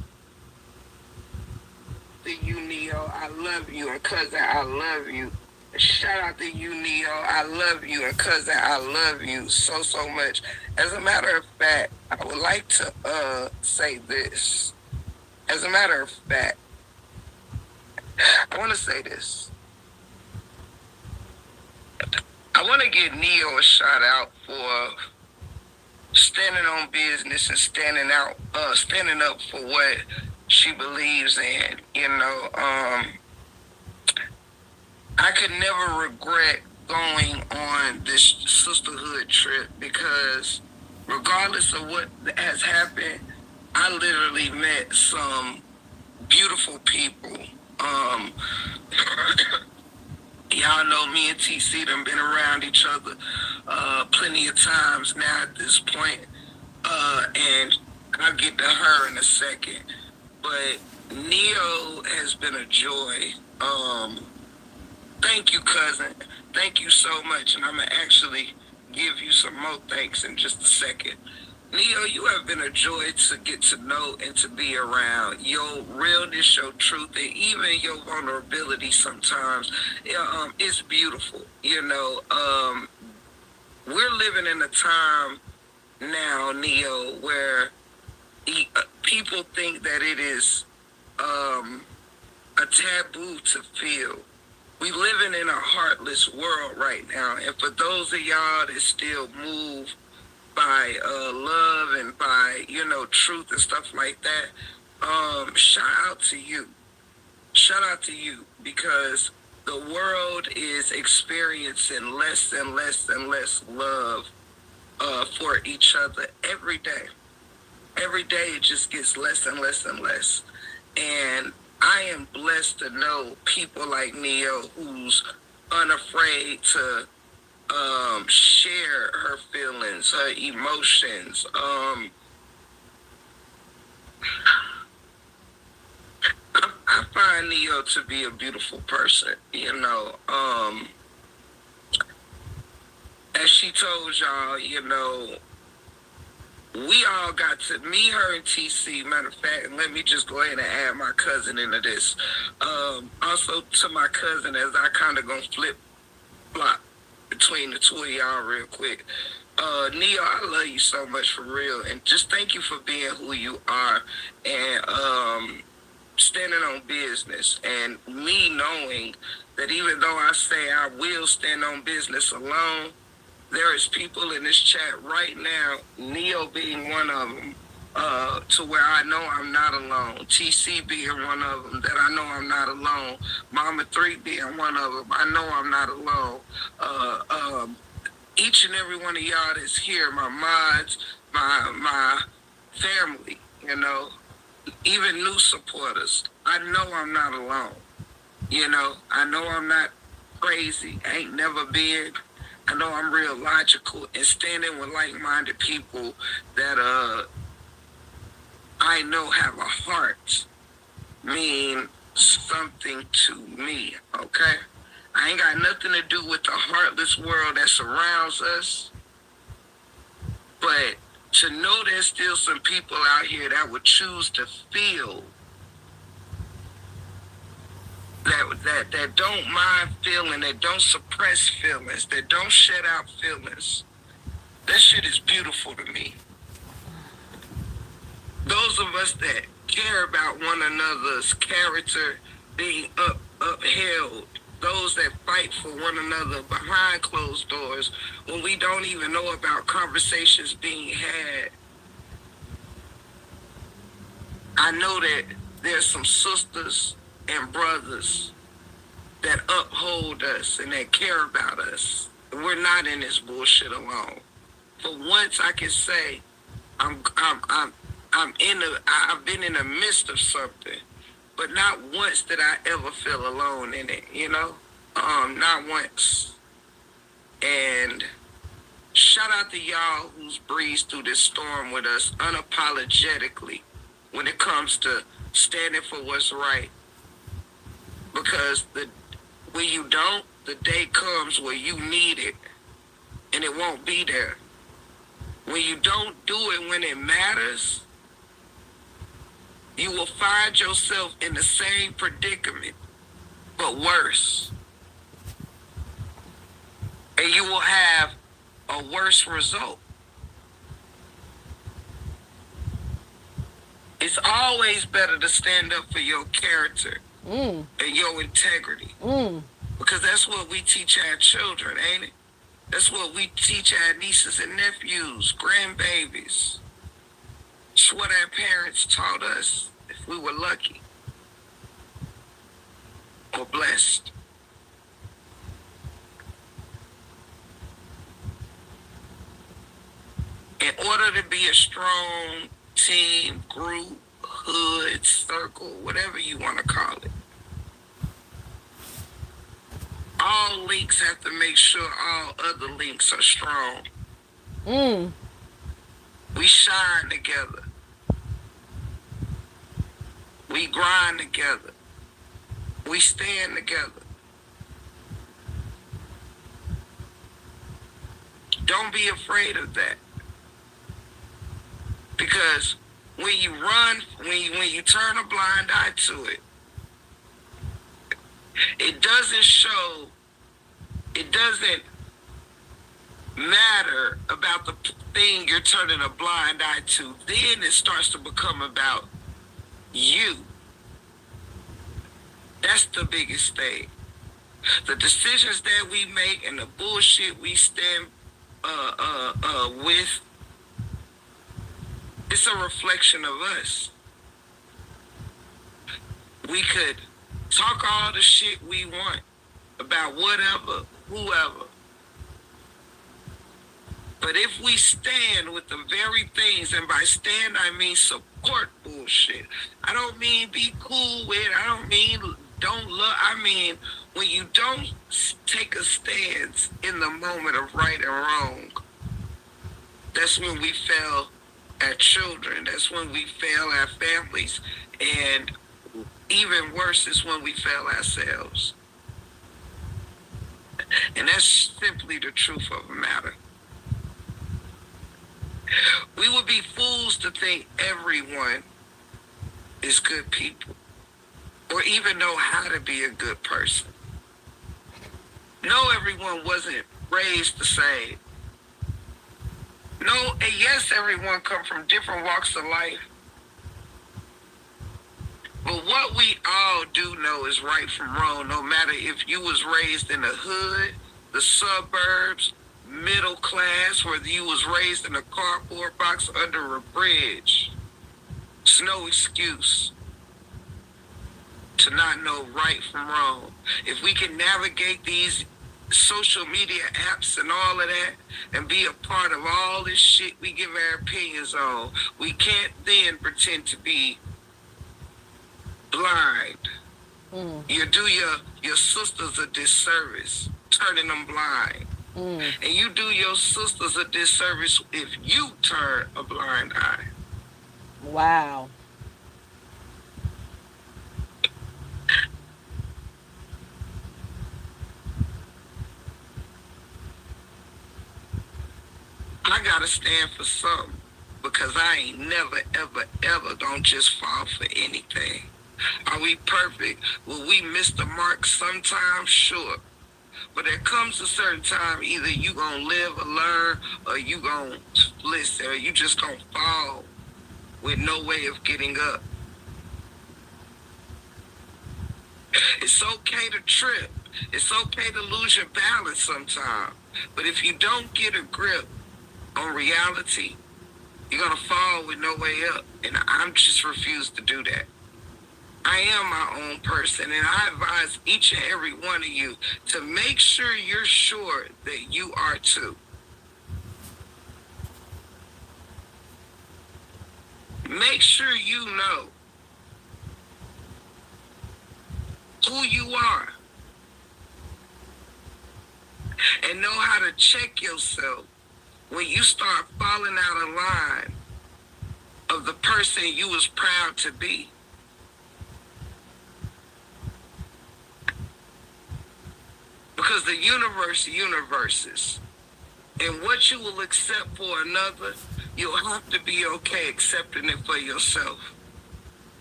To you, Neo, I love you, and cousin, I love you. Shout out to you, Neo, I love you, and cousin, I love you so much. As a matter of fact, I would like to say this. As a matter of fact, I want to say this. I want to give Neo a shout out for standing on business and standing up for what she believes in. I could never regret going on this sisterhood trip because regardless of what has happened, I literally met some beautiful people. Um, Y'all know me and TC done been around each other plenty of times now at this point. And I'll get to her in a second. But Neo has been a joy. Thank you, cousin. Thank you so much. And I'm going to actually give you some more thanks in just a second. Neo, you have been a joy to get to know and to be around. Your realness, your truth, and even your vulnerability sometimes is beautiful. We're living in a time now, Neo, where people think that it is a taboo to feel. We living in a heartless world right now, and for those of y'all that still move by love and by truth and stuff like that, shout out to you. Shout out to you because the world is experiencing less and less and less love for each other every day. Every day it just gets less and less and less. And I am blessed to know people like Neo who's unafraid to share her feelings, her emotions. I find Neo to be a beautiful person, as she told y'all, we all got to, me, her, and TC, matter of fact, and let me just go ahead and add my cousin into this. Also to my cousin, as I kind of gonna flip-flop between the two of y'all real quick. Neo, I love you so much for real, and just thank you for being who you are, and standing on business, and me knowing that even though I say I will stand on business alone, there is people in this chat right now, Neo being one of them, to where I know I'm not alone. TC being one of them, that I know I'm not alone. Mama 3 being one of them, I know I'm not alone. Each and every one of y'all that's here, my mods, my family, even new supporters, I know I'm not alone. I know I'm not crazy, ain't never been. I know I'm real logical and standing with like-minded people that I know have a heart mean something to me, okay? I ain't got nothing to do with the heartless world that surrounds us, but to know there's still some people out here that would choose to feel that don't mind feeling, that don't suppress feelings, that don't shut out feelings. That shit is beautiful to me. Those of us that care about one another's character being upheld, those that fight for one another behind closed doors when we don't even know about conversations being had. I know that there's some sisters and brothers that uphold us and that care about us. We're not in this bullshit alone. For once, I can say I've been in the midst of something, but not once did I ever feel alone in it. Not once. And shout out to y'all who's breezed through this storm with us unapologetically when it comes to standing for what's right. Because when you don't, the day comes where you need it, and it won't be there. When you don't do it when it matters, you will find yourself in the same predicament, but worse. And you will have a worse result. It's always better to stand up for your character and your integrity. Because that's what we teach our children, ain't it? That's what we teach our nieces and nephews, grandbabies. It's what our parents taught us. We were lucky or blessed. In order to be a strong team, group, hood, circle, whatever you want to call it, all links have to make sure all other links are strong. We shine together. We grind together. We stand together. Don't be afraid of that. Because when you run, when you turn a blind eye to it, it doesn't matter about the thing you're turning a blind eye to. Then it starts to become about you. That's the biggest thing. The decisions that we make and the bullshit we stand with, it's a reflection of us. We could talk all the shit we want about whatever, whoever. But if we stand with the very things, and by stand I mean support bullshit. I don't mean be cool with, I don't mean don't love, I mean when you don't take a stance in the moment of right and wrong, that's when we fail at children, that's when we fail at families, and even worse is when we fail ourselves. And that's simply the truth of the matter. We would be fools to think everyone is good people or even know how to be a good person. No, everyone wasn't raised the same. No, and yes, everyone come from different walks of life. But what we all do know is right from wrong, no matter if you was raised in the hood, the suburbs, middle class, whether you was raised in a cardboard box under a bridge. It's no excuse to not know right from wrong. If we can navigate these social media apps and all of that and be a part of all this shit we give our opinions on, we can't then pretend to be blind. You do your sisters a disservice turning them blind. And you do your sisters a disservice if you turn a blind eye. Wow. I gotta stand for something because I ain't never, ever, ever gonna just fall for anything. Are we perfect? Will we miss the mark sometimes? Sure. But there comes a certain time, either you gonna live or learn, or you gonna listen, or you just gonna fall with no way of getting up. It's okay to trip. It's okay to lose your balance sometimes. But if you don't get a grip on reality, you're gonna fall with no way up. And I'm just refused to do that. I am my own person, and I advise each and every one of you to make sure you're sure that you are too. Make sure you know who you are and know how to check yourself when you start falling out of line of the person you was proud to be. Because the universe universes. And what you will accept for another, you'll have to be okay accepting it for yourself.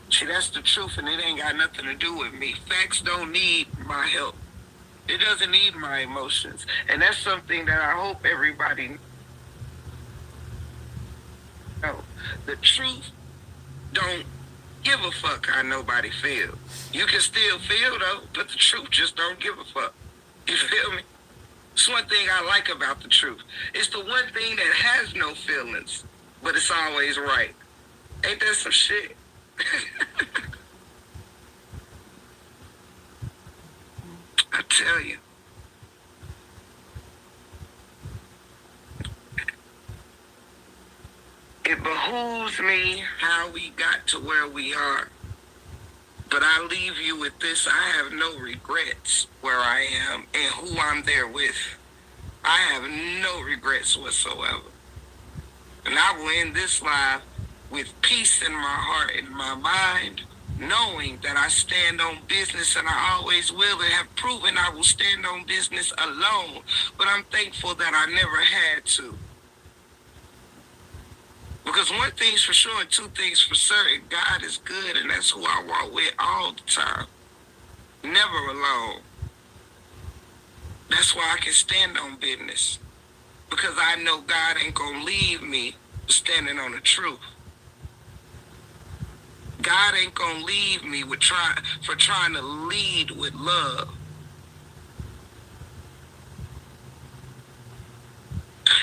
See, that's the truth, and it ain't got nothing to do with me. Facts don't need my help. It doesn't need my emotions. And that's something that I hope everybody knows. The truth don't give a fuck how nobody feels. You can still feel, though, but the truth just don't give a fuck. You feel me? It's one thing I like about the truth. It's the one thing that has no feelings, but it's always right. Ain't that some shit? I tell you. It behooves me how we got to where we are. But I leave you with this. I have no regrets where I am and who I'm there with. I have no regrets whatsoever. And I will end this live with peace in my heart and my mind, knowing that I stand on business and I always will and have proven I will stand on business alone. But I'm thankful that I never had to. Because one thing's for sure and two things for certain, God is good, and that's who I walk with all the time. Never alone. That's why I can stand on business. Because I know God ain't gonna leave me standing on the truth. God ain't gonna leave me with trying to lead with love.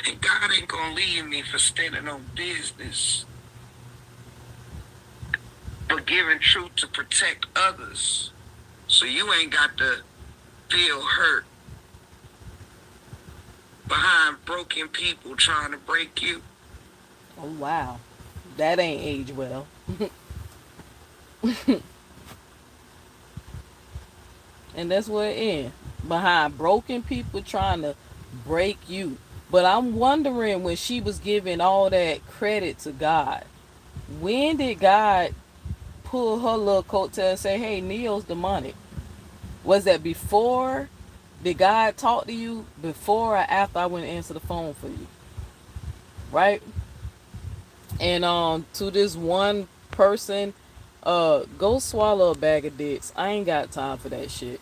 And God ain't gonna leave me for standing on business, but giving truth to protect others. So you ain't got to feel hurt behind broken people trying to break you. Oh wow, that ain't age well. And that's where it ends. Behind broken people trying to break you. But I'm wondering, when she was giving all that credit to God, when did God pull her little coattail and say, hey, Neo's demonic? Was that before? Did God talk to you before or after I went and answered the phone for you? Right? And to this one person, go swallow a bag of dicks. I ain't got time for that shit.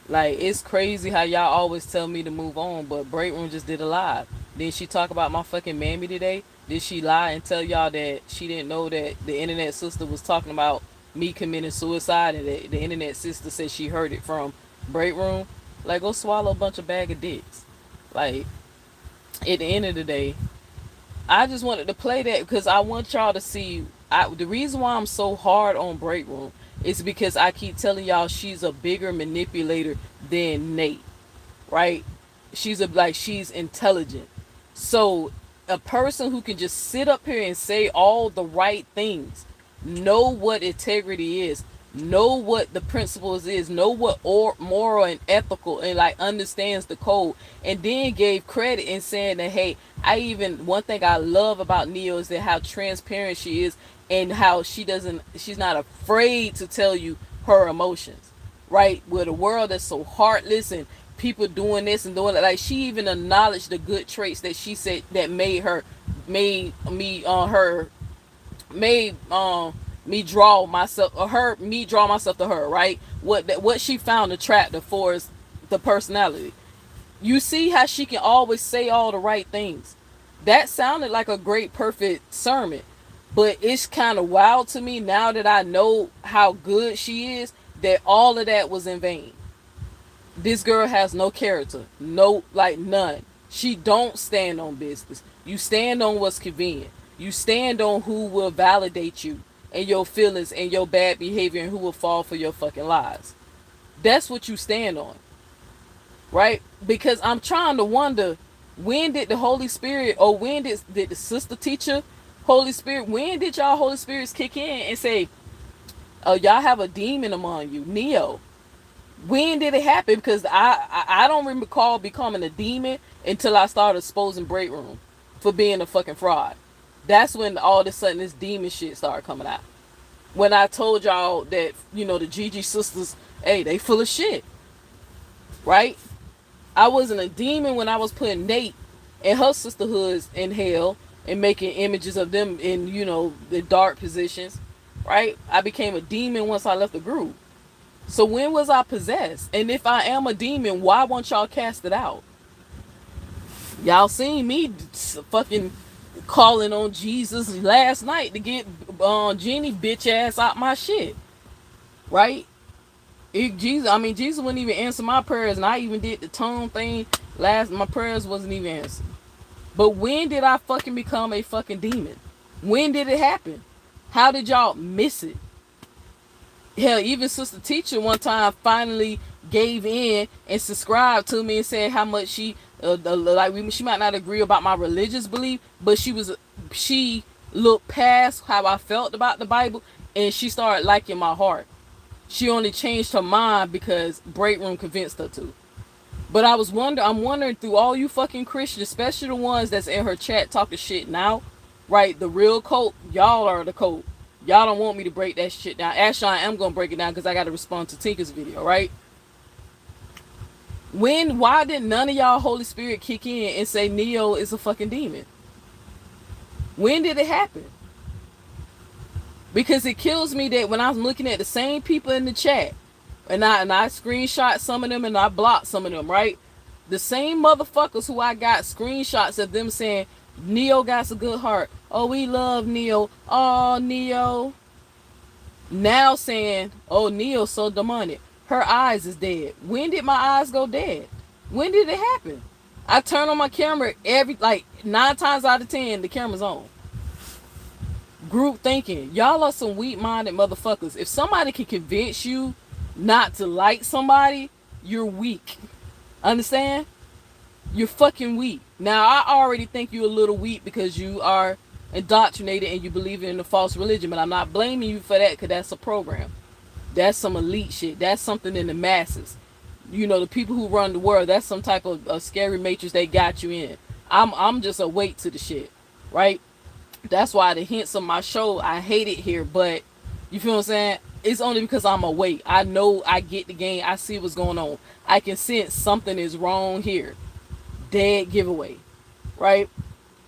Like, it's crazy how y'all always tell me to move on, but Break Room just did a live. Did she talk about my fucking mammy today? Did she lie and tell y'all that she didn't know that the internet sister was talking about me committing suicide, and the internet sister said she heard it from Break Room? Like, go swallow a bunch of bag of dicks. Like, at the end of the day, I just wanted to play that because I want y'all to see. The reason why I'm so hard on Break Room is because I keep telling y'all she's a bigger manipulator than Nate, right? She's intelligent. So a person who can just sit up here and say all the right things, know what integrity is, know what the principles is, know what moral and ethical, and like understands the code, and then gave credit in saying that, hey, one thing I love about Neo is that how transparent she is, and how she's not afraid to tell you her emotions, right? With a world that's so heartless and people doing this and doing that, like she even acknowledged the good traits that she said that made me draw myself, to her, right? What she found attractive for is the personality. You see how she can always say all the right things. That sounded like a great, perfect sermon. But it's kind of wild to me now that I know how good she is, that all of that was in vain. This girl has no character. No, like none. She don't stand on business. You stand on what's convenient. You stand on who will validate you and your feelings and your bad behavior, and who will fall for your fucking lies. That's what you stand on. Right? Because I'm trying to wonder, when did the Holy Spirit, or when did the sister teacher Holy Spirit, when did y'all Holy Spirits kick in and say, oh, y'all have a demon among you, Neo? When did it happen? Because I don't recall becoming a demon until I started exposing Break Room for being a fucking fraud. That's when all of a sudden this demon shit started coming out. When I told y'all that, the Gigi sisters, hey, they full of shit. Right? I wasn't a demon when I was putting Nate and her sisterhoods in hell and making images of them in, the dark positions. Right? I became a demon once I left the group. So when was I possessed? And if I am a demon, why won't y'all cast it out? Y'all seen me fucking calling on Jesus last night to get Jeannie bitch ass out my shit. Right? Jesus wouldn't even answer my prayers, and I even did the tongue thing my prayers wasn't even answered. But when did I fucking become a fucking demon? When did it happen? How did y'all miss it? Hell, even Sister Teacher one time finally gave in and subscribed to me and said how much she she might not agree about my religious belief, but she looked past how I felt about the Bible and she started liking my heart. She only changed her mind because Break Room convinced her to. But I'm wondering through all you fucking Christians, especially the ones that's in her chat talking shit now, right? The real cult, y'all are the cult. Y'all don't want me to break that shit down. Actually, I am gonna break it down because I gotta respond to Tinker's video, right? Why did none of y'all Holy Spirit kick in and say Neo is a fucking demon? When did it happen? Because it kills me that when I'm looking at the same people in the chat, and I screenshot some of them and I blocked some of them, right? The same motherfuckers who I got screenshots of them saying Neo got a good heart. Oh, we love Neo. Oh, Neo. Now saying, oh, Neo's so demonic. Her eyes is dead. When did my eyes go dead? When did it happen? I turn on my camera 9 times out of 10, the camera's on. Group thinking. Y'all are some weak-minded motherfuckers. If somebody can convince you not to like somebody, you're weak. Understand? You're fucking weak. Now, I already think you're a little weak because you are indoctrinated and you believe in a false religion, but I'm not blaming you for that because that's a program. That's some elite shit. That's something in the masses. You know, the people who run the world, that's some type of a scary matrix they got you in. I'm just a weight to the shit, right? That's why the hints of my show, I hate it here, but you feel what I'm saying? It's only because I'm awake. I know I get the game. I see what's going on. I can sense something is wrong here. Dead giveaway, right?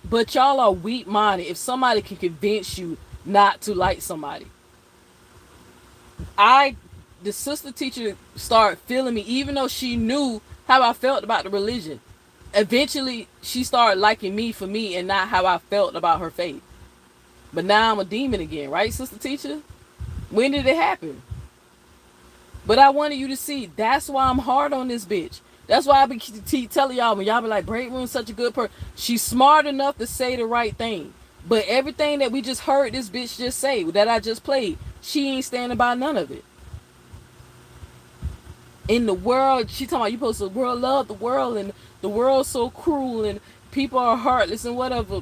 But y'all are weak-minded. If somebody can convince you not to like somebody, the sister teacher started feeling me, even though she knew how I felt about the religion. Eventually, she started liking me for me and not how I felt about her faith. But now I'm a demon again, right, sister teacher? When did it happen? But I wanted you to see, that's why I'm hard on this bitch. That's why I be telling y'all, when y'all be like, Break Room's such a good person. She's smart enough to say the right thing. But everything that we just heard this bitch just say, that I just played, she ain't standing by none of it. In the world, she talking about you supposed to world love the world and the world's so cruel and people are heartless and whatever.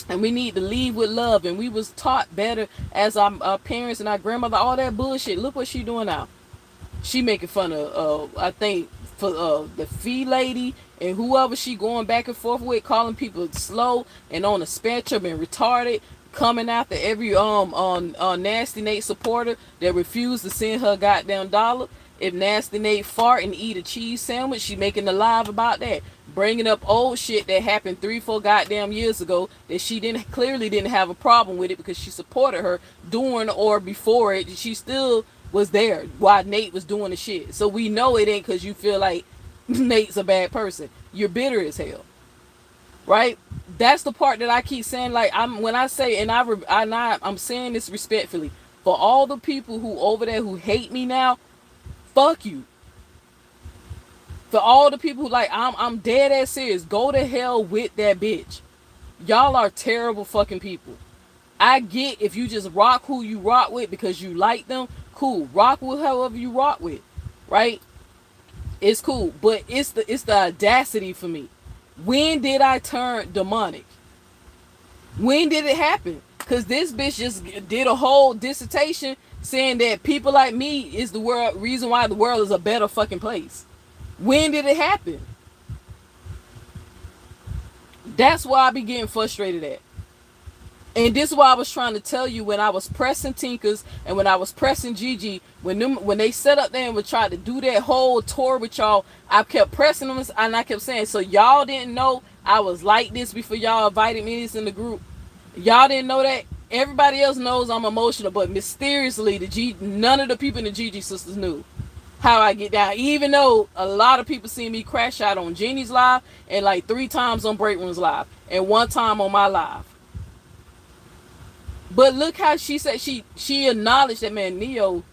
And we need to lead with love. And we was taught better as our parents and our grandmother, all that bullshit. Look what she doing now. She making fun of, I think, for the fee lady and whoever she going back and forth with, calling people slow and on a spectrum and retarded, coming after every Nasty Nate supporter that refused to send her goddamn dollar. If Nasty Nate fart and eat a cheese sandwich, she making a live about that. Bringing up old shit that happened 3-4 goddamn years ago that she clearly didn't have a problem with it because she supported her during or before it. She still was there while Nate was doing the shit. So we know it ain't because you feel like Nate's a bad person. You're bitter as hell, right? That's the part that I keep saying. Like I'm saying this respectfully for all the people who over there who hate me now. Fuck you. For all the people who like, I'm dead ass serious. Go to hell with that bitch. Y'all are terrible fucking people. I get if you just rock who you rock with because you like them, cool. Rock with whoever you rock with, right? It's cool, but it's the audacity for me. When did I turn demonic? When did it happen? Because this bitch just did a whole dissertation saying that people like me is the reason why the world is a better fucking place. When did it happen? That's why I be getting frustrated at. And this is why I was trying to tell you when I was pressing Tinkers and when I was pressing Gigi, when they set up there and would try to do that whole tour with y'all, I kept pressing them and I kept saying, so y'all didn't know I was like this before y'all invited me this in the group? Y'all didn't know that? Everybody else knows I'm emotional, but mysteriously, none of the people in the Gigi sisters knew how I get down. Even though a lot of people see me crash out on Jeannie's live and like 3 times on Break Room's live and 1 time on my live. But look how she said she acknowledged that, man, Neo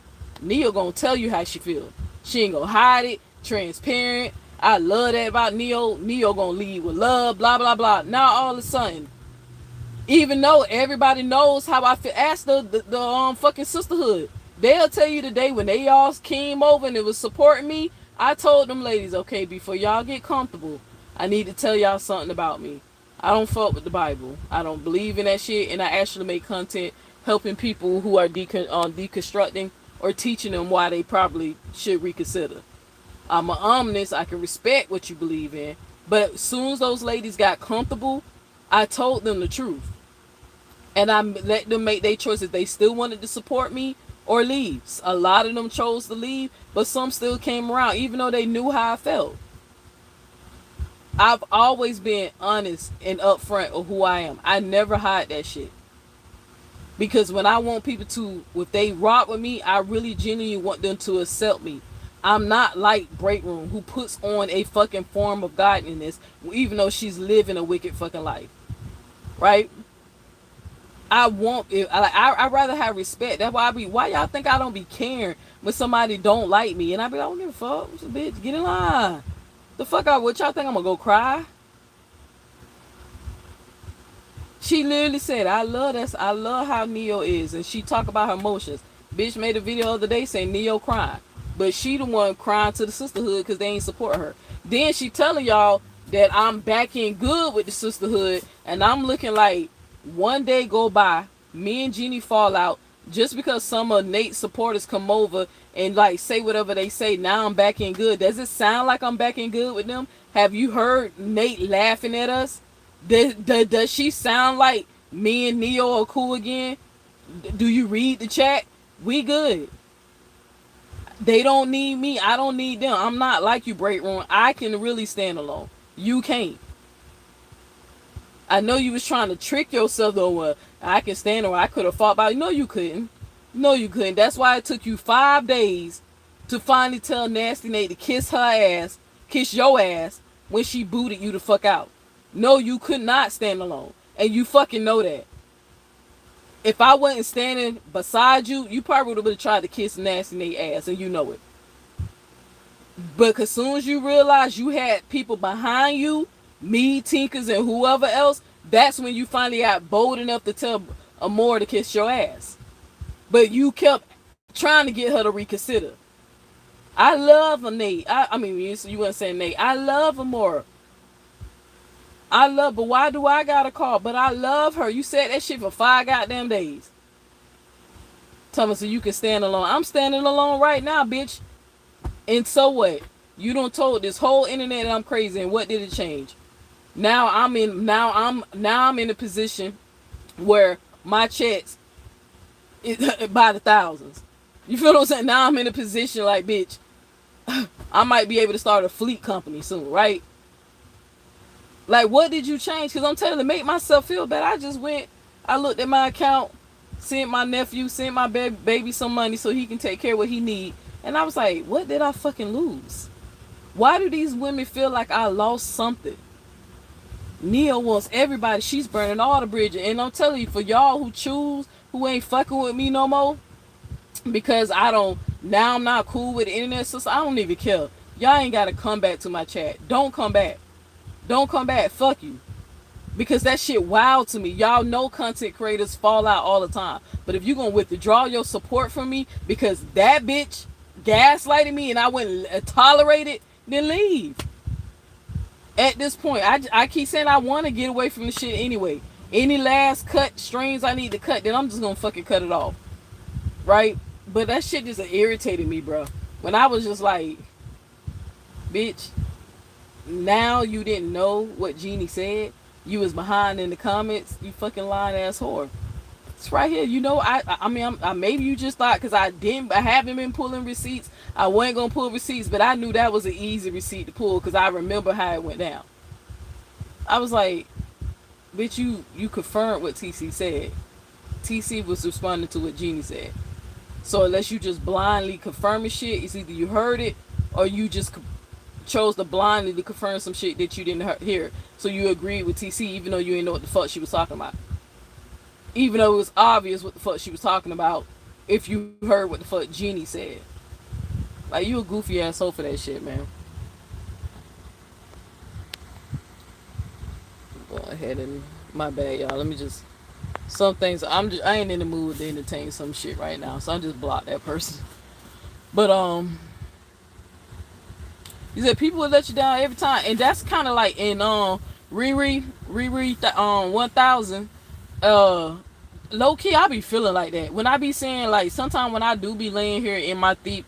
gonna tell you how she feel. She ain't gonna hide it. Transparent. I love that about Neo. Neo gonna lead with love. Blah blah blah. Now all of a sudden, Even though everybody knows how I feel. Ask the fucking sisterhood. They'll tell you today when they all came over and it was supporting me. I told them ladies, okay, before y'all get comfortable, I need to tell y'all something about me. I don't fuck with the Bible. I don't believe in that shit, and I actually make content helping people who are deconstructing or teaching them why they probably should reconsider. I'm an omnist. I can respect what you believe in, but as soon as those ladies got comfortable, I told them the truth. And I let them make their choices. They still wanted to support me or leave. A lot of them chose to leave, but some still came around, even though they knew how I felt. I've always been honest and upfront of who I am. I never hide that shit. Because when I want people to, if they rock with me, I really genuinely want them to accept me. I'm not like Break Room, who puts on a fucking form of godliness, even though she's living a wicked fucking life. Right? I want it. I'd rather have respect. That's why why y'all think I don't be caring when somebody don't like me? And I be like, I don't give a fuck. What's a bitch? Get in line. The fuck out. What y'all think I'm gonna go cry? She literally said, I love how Neo is. And she talk about her emotions. Bitch made a video the other day saying Neo crying. But she the one crying to the sisterhood because they ain't support her. Then she telling y'all that I'm back in good with the sisterhood. And I'm looking like, one day go by, me and Jeannie fall out just because some of Nate's supporters come over and like say whatever they say. Now I'm back in good. Does it sound like I'm back in good with them? Have you heard Nate laughing at us? Does she sound like me and Neo are cool again? Do you read the chat? We good. They don't need me. I don't need them. I'm not like you, Break Room. I can really stand alone. You can't. I know you was trying to trick yourself though. I can stand or I could have fought by. No, you couldn't. No, you couldn't. That's why it took you 5 days to finally tell Nasty Nate to kiss her ass, kiss your ass when she booted you the fuck out. No, you could not stand alone, and you fucking know that. If I wasn't standing beside you, you probably would have tried to kiss Nasty Nate ass, and you know it. But as soon as you realize you had people behind you, me, Tinkers, and whoever else, that's when you finally got bold enough to tell Amore to kiss your ass. But you kept trying to get her to reconsider. I love Nate. I mean, you weren't saying Nate. I love Amore. But why do I got a call? But I love her. You said that shit for 5 goddamn days. Tell me so you can stand alone. I'm standing alone right now, bitch. And so what? You done told this whole internet that I'm crazy, and what did it change? Now I'm in a position where my checks is by the thousands. You feel what I'm saying? Now I'm in a position like, bitch, I might be able to start a fleet company soon, right? Like, what did you change? Because I'm telling you, to make myself feel better, I looked at my account, sent my nephew, sent my baby some money so he can take care of what he need. And I was like, what did I fucking lose? Why do these women feel like I lost something? Neo wants everybody. She's burning all the bridges. And I'm telling you, for y'all who ain't fucking with me no more, because now I'm not cool with the internet sister, I don't even care. Y'all ain't got to come back to my chat. Don't come back. Don't come back. Fuck you. Because that shit wild to me. Y'all know content creators fall out all the time. But if you're going to withdraw your support from me because that bitch gaslighted me and I wouldn't tolerate it, then leave. At this point, I keep saying I want to get away from the shit anyway. Any last cut strings I need to cut, then I'm just going to fucking cut it off. Right? But that shit just irritated me, bro. When I was just like, bitch, now you didn't know what Jeannie said. You was behind in the comments. You fucking lying ass whore. It's right here. You know, I mean, maybe you just thought because I haven't been pulling receipts. I wasn't gonna pull receipts, but I knew that was an easy receipt to pull because I remember how it went down. I was like, bitch, you confirmed what TC said. TC was responding to what Jeannie said. So unless you just blindly confirming shit, it's either you heard it or you just chose to blindly to confirm some shit that you didn't hear. So you agreed with TC even though you didn't know what the fuck she was talking about. Even though it was obvious what the fuck she was talking about if you heard what the fuck Jeannie said. Like, you a goofy asshole for that shit, man. Go ahead and... My bad, y'all. Let me just Some things I ain't in the mood to entertain some shit right now, so I just block that person. But you said people will let you down every time, and that's kind of like in Riri 1000. Uh, Low key, I be feeling like that when I be saying like sometimes when I do be laying here in my deep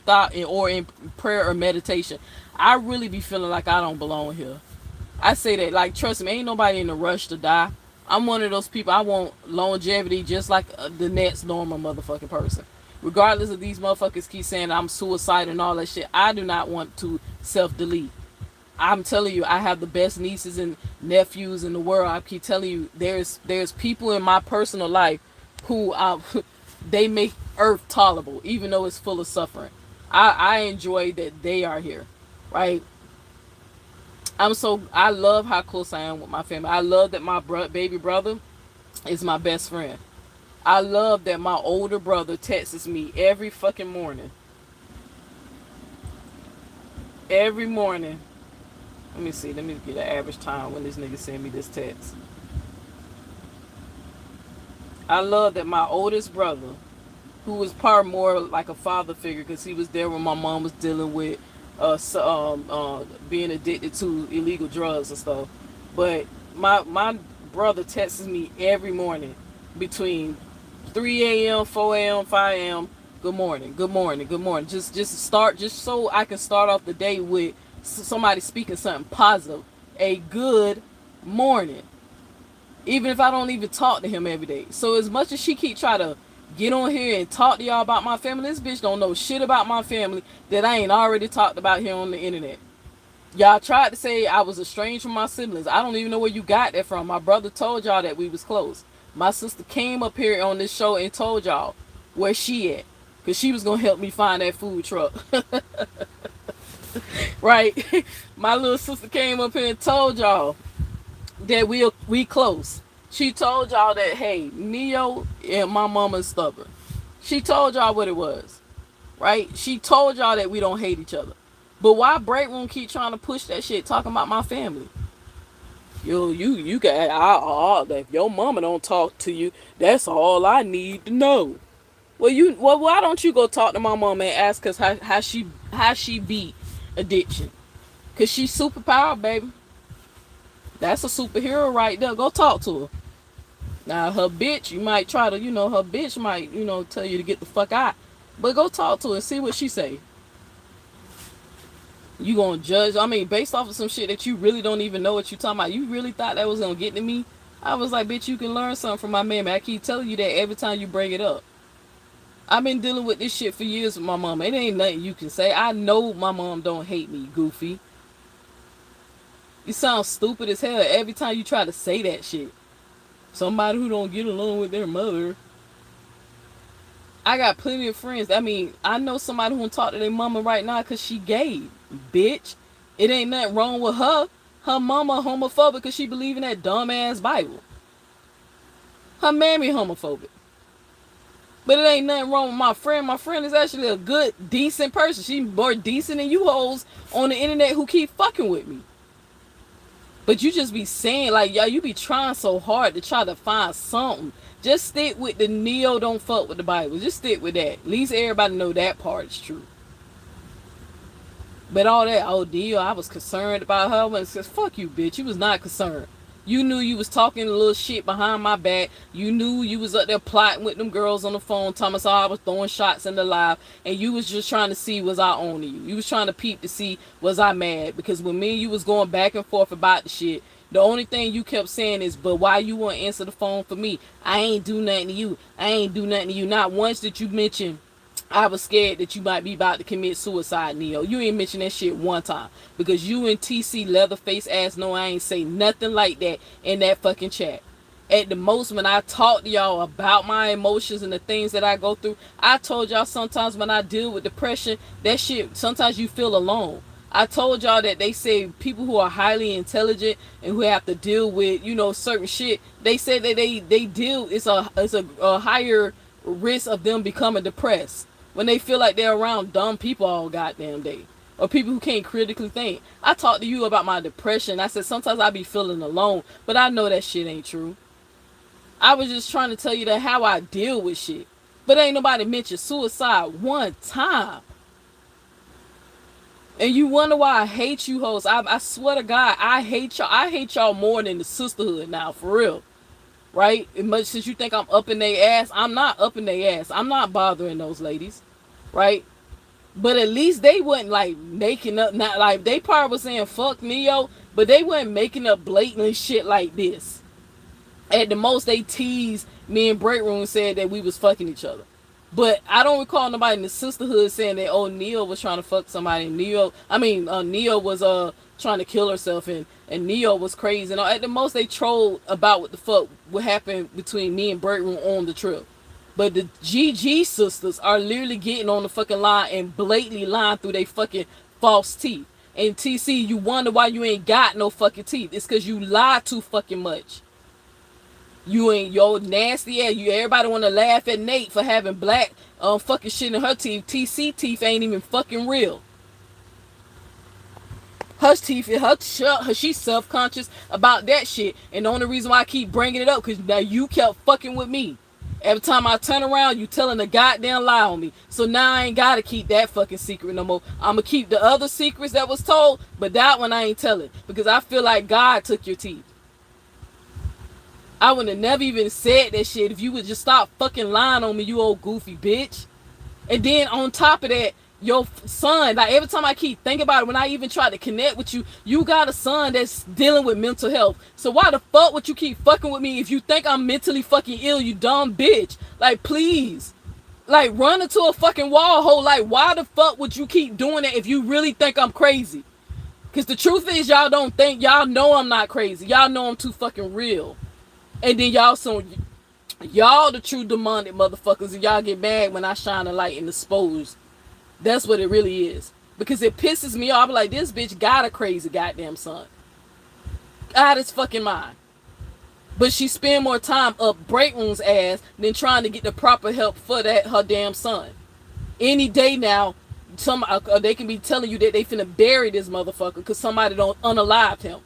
thought or in prayer or meditation, I really be feeling like I don't belong here. I say that like trust me, ain't nobody in a rush to die. I'm one of those people. I want longevity just like the next normal motherfucking person. Regardless of these motherfuckers keep saying I'm suicidal and all that shit, I do not want to self delete. I'm telling you, I have the best nieces and nephews in the world. I keep telling you, there's people in my personal life who they make Earth tolerable, even though it's full of suffering. I enjoy that they are here, right? I love how close I am with my family. I love that my baby brother is my best friend. I love that my older brother texts me every fucking morning. Every morning. Let me see. Let me get an average time when this nigga send me this text. I love that my oldest brother, who was part more like a father figure because he was there when my mom was dealing with being addicted to illegal drugs and stuff. But my brother texts me every morning between 3 a.m., 4 a.m., 5 a.m. Good morning, good morning, good morning. Just so I can start off the day with somebody speaking something positive. A good morning. Even if I don't even talk to him every day. So as much as she keep trying to get on here and talk to y'all about my family, this bitch don't know shit about my family that I ain't already talked about here on the internet. Y'all tried to say I was estranged from my siblings. I don't even know where you got that from. My brother told y'all that we was close. My sister came up here on this show and told y'all where she at. Because she was going to help me find that food truck. Right? My little sister came up here and told y'all that we close. She told y'all that, hey, Neo and my mama's stubborn. She told y'all what it was, right? She told y'all that we don't hate each other. But why Break Room keep trying to push that shit, talking about my family? Yo, you got if your mama don't talk to you, that's all I need to know. Well, why don't you go talk to my mama and ask us how she beat addiction? Cause she's superpowered, baby. That's a superhero right there. Go talk to her. Now her bitch, you might try to, her bitch might, tell you to get the fuck out. But go talk to her and see what she say. You gonna judge? I mean, based off of some shit that you really don't even know what you talking about. You really thought that was gonna get to me? I was like, bitch, you can learn something from my man. I keep telling you that every time you bring it up. I've been dealing with this shit for years with my mom. It ain't nothing you can say. I know my mom don't hate me, goofy. You sound stupid as hell every time you try to say that shit. Somebody who don't get along with their mother. I got plenty of friends. I mean, I know somebody who won't talk to their mama right now because she gay, bitch. It ain't nothing wrong with her. Her mama homophobic because she believe in that dumbass Bible. Her mammy homophobic. But it ain't nothing wrong with my friend. My friend is actually a good, decent person. She more decent than you hoes on the internet who keep fucking with me. But you just be saying, like, y'all, you be trying so hard to try to find something. Just stick with the Neo don't fuck with the Bible. Just stick with that. At least everybody know that part is true. But all that, oh, Neo, I was concerned about her. When it says, fuck you, bitch. You was not concerned. You knew you was talking a little shit behind my back. You knew you was up there plotting with them girls on the phone. Thomas, I was throwing shots in the live. And you was just trying to see, was I on you? You was trying to peep to see, was I mad? Because when me and you was going back and forth about the shit, the only thing you kept saying is, but why you won't answer the phone for me? I ain't do nothing to you. I ain't do nothing to you. Not once did you mention I was scared that you might be about to commit suicide, Neo. You ain't mention that shit one time. Because you and TC Leatherface ass know I ain't say nothing like that in that fucking chat. At the most, when I talk to y'all about my emotions and the things that I go through, I told y'all sometimes when I deal with depression, that shit, sometimes you feel alone. I told y'all that they say people who are highly intelligent and who have to deal with, certain shit, they say that they deal, it's a higher risk of them becoming depressed when they feel like they're around dumb people all goddamn day. Or people who can't critically think. I talked to you about my depression. I said sometimes I be feeling alone. But I know that shit ain't true. I was just trying to tell you that how I deal with shit. But ain't nobody mentioned suicide one time. And you wonder why I hate you hoes. I swear to God, I hate y'all. I hate y'all more than the sisterhood now, for real. Right? As much as you think I'm up in their ass, I'm not up in their ass. I'm not bothering those ladies. Right? But at least they wasn't like making up, not like they probably was saying fuck Neo, but they weren't making up blatantly shit like this. At the most, they teased me and Break Room, said that we was fucking each other. But I don't recall nobody in the sisterhood saying that Neo was trying to fuck somebody. Neo was trying to kill herself, and Neo was crazy. And at the most, they trolled about what the fuck would happen between me and Break Room on the trip. But the GG sisters are literally getting on the fucking line and blatantly lying through their fucking false teeth. And TC, you wonder why you ain't got no fucking teeth. It's because you lie too fucking much. You ain't your nasty ass. Everybody want to laugh at Nate for having black fucking shit in her teeth. TC teeth ain't even fucking real. Her teeth, she's self-conscious about that shit. And the only reason why I keep bringing it up, because now you kept fucking with me. Every time I turn around, you telling a goddamn lie on me. So now I ain't gotta keep that fucking secret no more. I'ma keep the other secrets that was told, but that one I ain't telling. Because I feel like God took your teeth. I would have never even said that shit if you would just stop fucking lying on me, you old goofy bitch. And then on top of that, your son, like every time I keep thinking about it, when I even try to connect with you, you got a son that's dealing with mental health. So why the fuck would you keep fucking with me if you think I'm mentally fucking ill, you dumb bitch? Like, please. Like, run into a fucking wall hole. Like, why the fuck would you keep doing that if you really think I'm crazy? Because the truth is, y'all don't think, y'all know I'm not crazy. Y'all know I'm too fucking real. And then y'all the true demonic motherfuckers, and y'all get mad when I shine a light and expose. That's what it really is. Because it pisses me off. I'm like, this bitch got a crazy goddamn son. Out his fucking mind. But she spend more time up Break Room's ass than trying to get the proper help for that her damn son. Any day now, they can be telling you that they finna bury this motherfucker because somebody don't unalive him.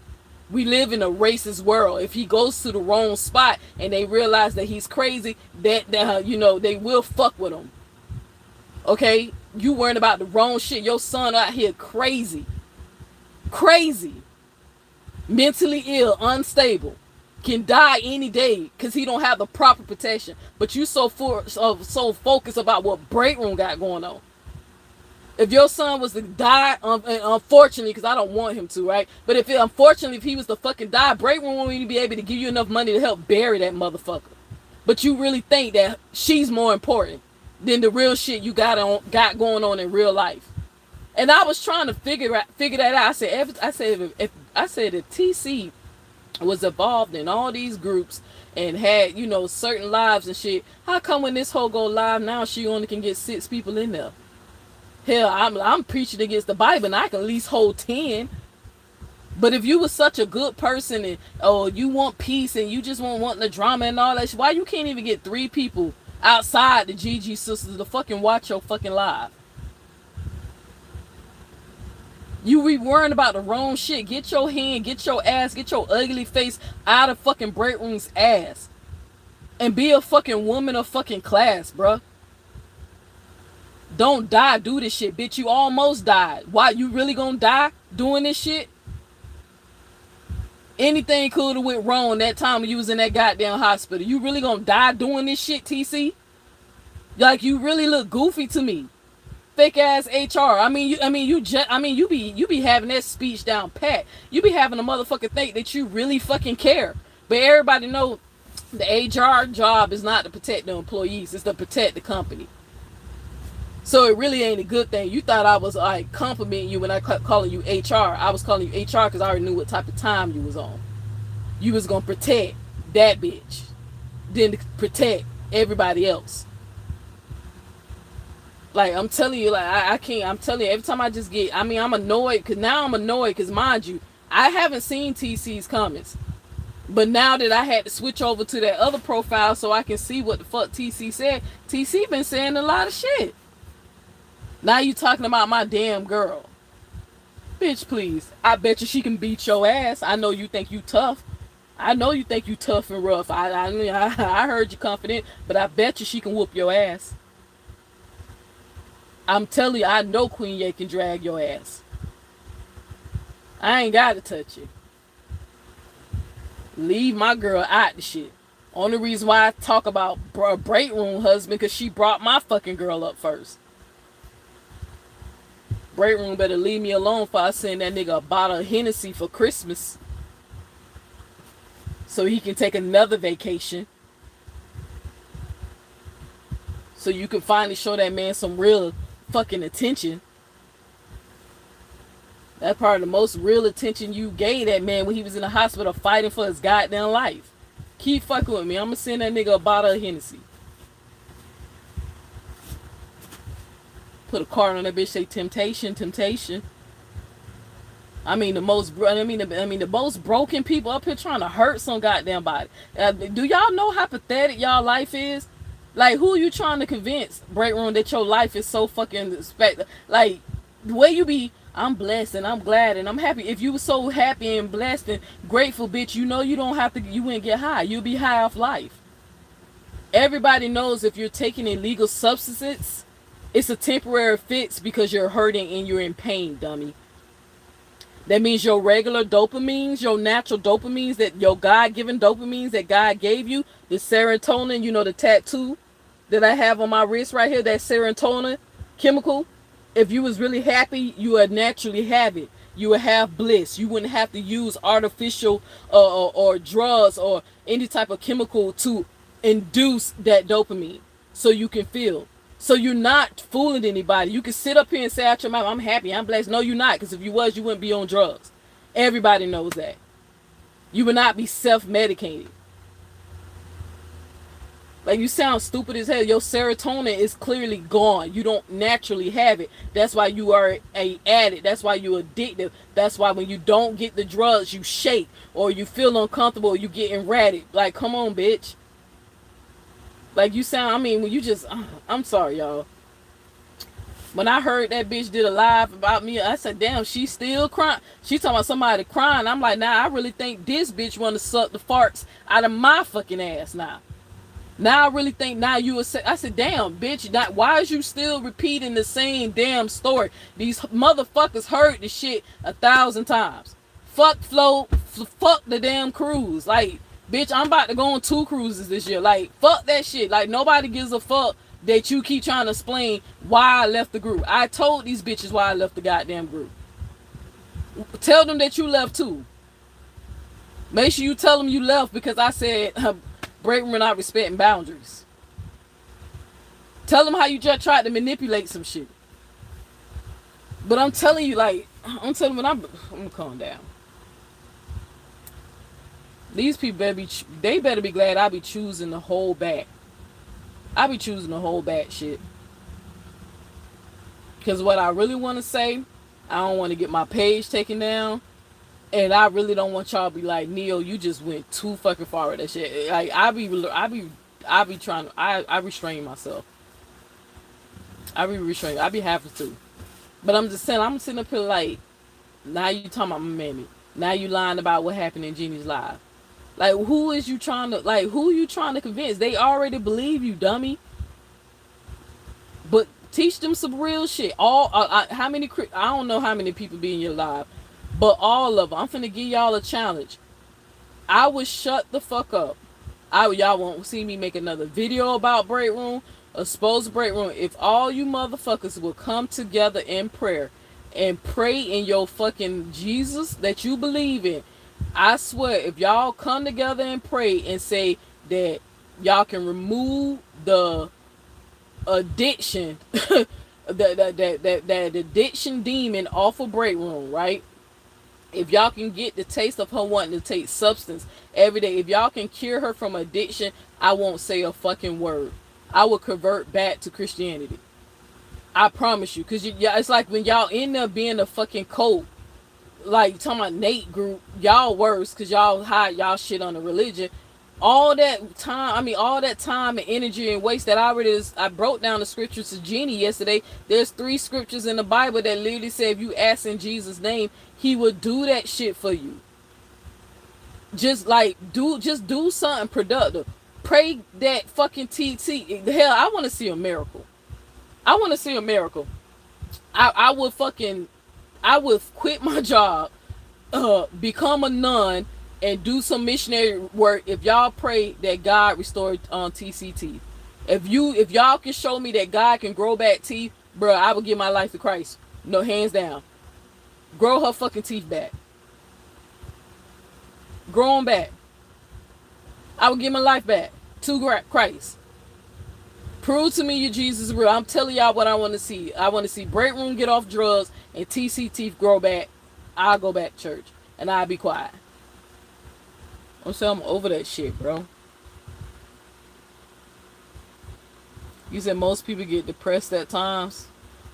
We live in a racist world. If he goes to the wrong spot and they realize that he's crazy, that they will fuck with him. Okay? You worrying about the wrong shit. Your son out here crazy. Crazy. Mentally ill, unstable. Can die any day because he don't have the proper protection. But you so focused about what Break Room got going on. If your son was to die, unfortunately, because I don't want him to, right? But if he was to fucking die, Break Room won't even be able to give you enough money to help bury that motherfucker. But you really think that she's more important than the real shit you got going on in real life. And I was trying to figure that out. I said if TC was involved in all these groups and had certain lives and shit, how come when this hoe go live now she only can get 6 people in there? Hell, I'm preaching against the Bible and I can at least hold 10. But if you was such a good person and you want peace and you just want the drama and all that shit, why you can't even get 3 people outside the GG sisters to fucking watch your fucking live? You be worrying about the wrong shit. Get your hand, get your ass, get your ugly face out of fucking Break Room's ass. And be a fucking woman of fucking class, bruh. Don't die, do this shit, bitch. You almost died. Why, you really gonna die doing this shit? Anything could have went wrong that time when you was in that goddamn hospital. You really gonna die doing this shit, TC? Like, you really look goofy to me. Fake ass HR. You be having that speech down pat. You be having a motherfucker think that you really fucking care. But everybody know the HR job is not to protect the employees, it's to protect the company. So it really ain't a good thing. You thought I was like complimenting you when I kept calling you HR. I was calling you HR because I already knew what type of time you was on. You was gonna protect that bitch, then to protect everybody else. Like, I'm telling you, like, I can't. I'm telling you, every time I just get, I'm annoyed because now I'm annoyed because, mind you, I haven't seen TC's comments. But now that I had to switch over to that other profile so I can see what the fuck TC said, TC been saying a lot of shit. Now you talking about my damn girl. Bitch, please. I bet you she can beat your ass. I know you think you tough. I know you think you tough and rough. I heard you confident, but I bet you she can whoop your ass. I'm telling you, I know Queen Ye can drag your ass. I ain't gotta touch you. Leave my girl out the shit. Only reason why I talk about break room husband, because she brought my fucking girl up first. Break room better leave me alone for I send that nigga a bottle of Hennessy for Christmas, so he can take another vacation. So you can finally show that man some real fucking attention. That's part of the most real attention you gave that man when he was in the hospital fighting for his goddamn life. Keep fucking with me. I'm gonna send that nigga a bottle of Hennessy. Put a card on that bitch, say temptation, temptation. I mean the most broken people up here trying to hurt some goddamn body. Do y'all know how pathetic y'all life is? Like, who are you trying to convince, break room, that your life is so fucking like the way you be? I'm blessed and I'm glad and I'm happy. If you were so happy and blessed and grateful, bitch, you know you don't have to. You wouldn't get high. You'll be high off life. Everybody knows if you're taking illegal substances, it's a temporary fix because you're hurting and you're in pain, dummy. That means your regular dopamines, your natural dopamines, that your God-given dopamines that God gave you, the serotonin, you know, the tattoo that I have on my wrist right here, that serotonin chemical. If you was really happy, you would naturally have it. You would have bliss. You wouldn't have to use artificial or drugs or any type of chemical to induce that dopamine so you can feel. So you're not fooling anybody. You can sit up here and say out your mouth, I'm happy, I'm blessed. No, you're not, because if you was, you wouldn't be on drugs. Everybody knows that. You would not be self-medicated. Like, you sound stupid as hell. Your serotonin is clearly gone. You don't naturally have it. That's why you are a addict. That's why you're addictive. That's why when you don't get the drugs, you shake or you feel uncomfortable or you get erratic. Like, come on, bitch. Like, you sound, I mean, when you just, I'm sorry, y'all. When I heard that bitch did a live about me, I said, damn, she still crying. She talking about somebody crying. I'm like, nah, I really think this bitch want to suck the farts out of my fucking ass now. Now I really think now you would say, I said, damn, bitch, why is you still repeating the same damn story? These motherfuckers heard the shit 1,000 times. Fuck Flo, fuck the damn cruise. Like, bitch, I'm about to go on 2 cruises this year. Like, fuck that shit. Like, nobody gives a fuck that you keep trying to explain why I left the group. I told these bitches why I left the goddamn group. Tell them that you left too. Make sure you tell them you left because I said, break room not respecting boundaries. Tell them how you just tried to manipulate some shit. But I'm telling you, like, I'm gonna calm down. These people better be glad I be choosing the whole back. I be choosing the whole back shit. Because what I really want to say, I don't want to get my page taken down. And I really don't want y'all to be like, Neo, you just went too fucking far with that shit. Like, I be trying to, I restrain myself. I be having to. But I'm just saying, I'm sitting up here like, now you talking about my mammy. Now you lying about what happened in Jeannie's live. Like, who are you trying to convince? They already believe you, dummy. But teach them some real shit. How many, I don't know how many people be in your live. But all of them. I'm finna give y'all a challenge. I would shut the fuck up. Y'all won't see me make another video about break room, exposed break room. If all you motherfuckers will come together in prayer and pray in your fucking Jesus that you believe in, I swear, if y'all come together and pray and say that y'all can remove the addiction, that addiction demon off of break room, right? If y'all can get the taste of her wanting to take substance every day, if y'all can cure her from addiction, I won't say a fucking word. I will convert back to Christianity. I promise you. Because it's like when y'all end up being a fucking cult, like talking about Nate group, y'all worse because y'all hide y'all shit on the religion. All that time and energy and waste that I broke down the scriptures to Jeannie yesterday. There's 3 scriptures in the Bible that literally say if you ask in Jesus' name, he would do that shit for you. Just like just do something productive. Pray that fucking TT. Hell, I want to see a miracle. I want to see a miracle. I would fucking, I would quit my job, become a nun, and do some missionary work. If y'all pray that God restored TCT, if y'all can show me that God can grow back teeth, bro, I would give my life to Christ. No, hands down. Grow her fucking teeth back. Grow them back. I would give my life back to Christ. Prove to me your Jesus is real. I'm telling y'all what I want to see. I want to see Break Room get off drugs and TC teeth grow back. I'll go back to church and I'll be quiet. I'm saying I'm over that shit, bro. You said most people get depressed at times.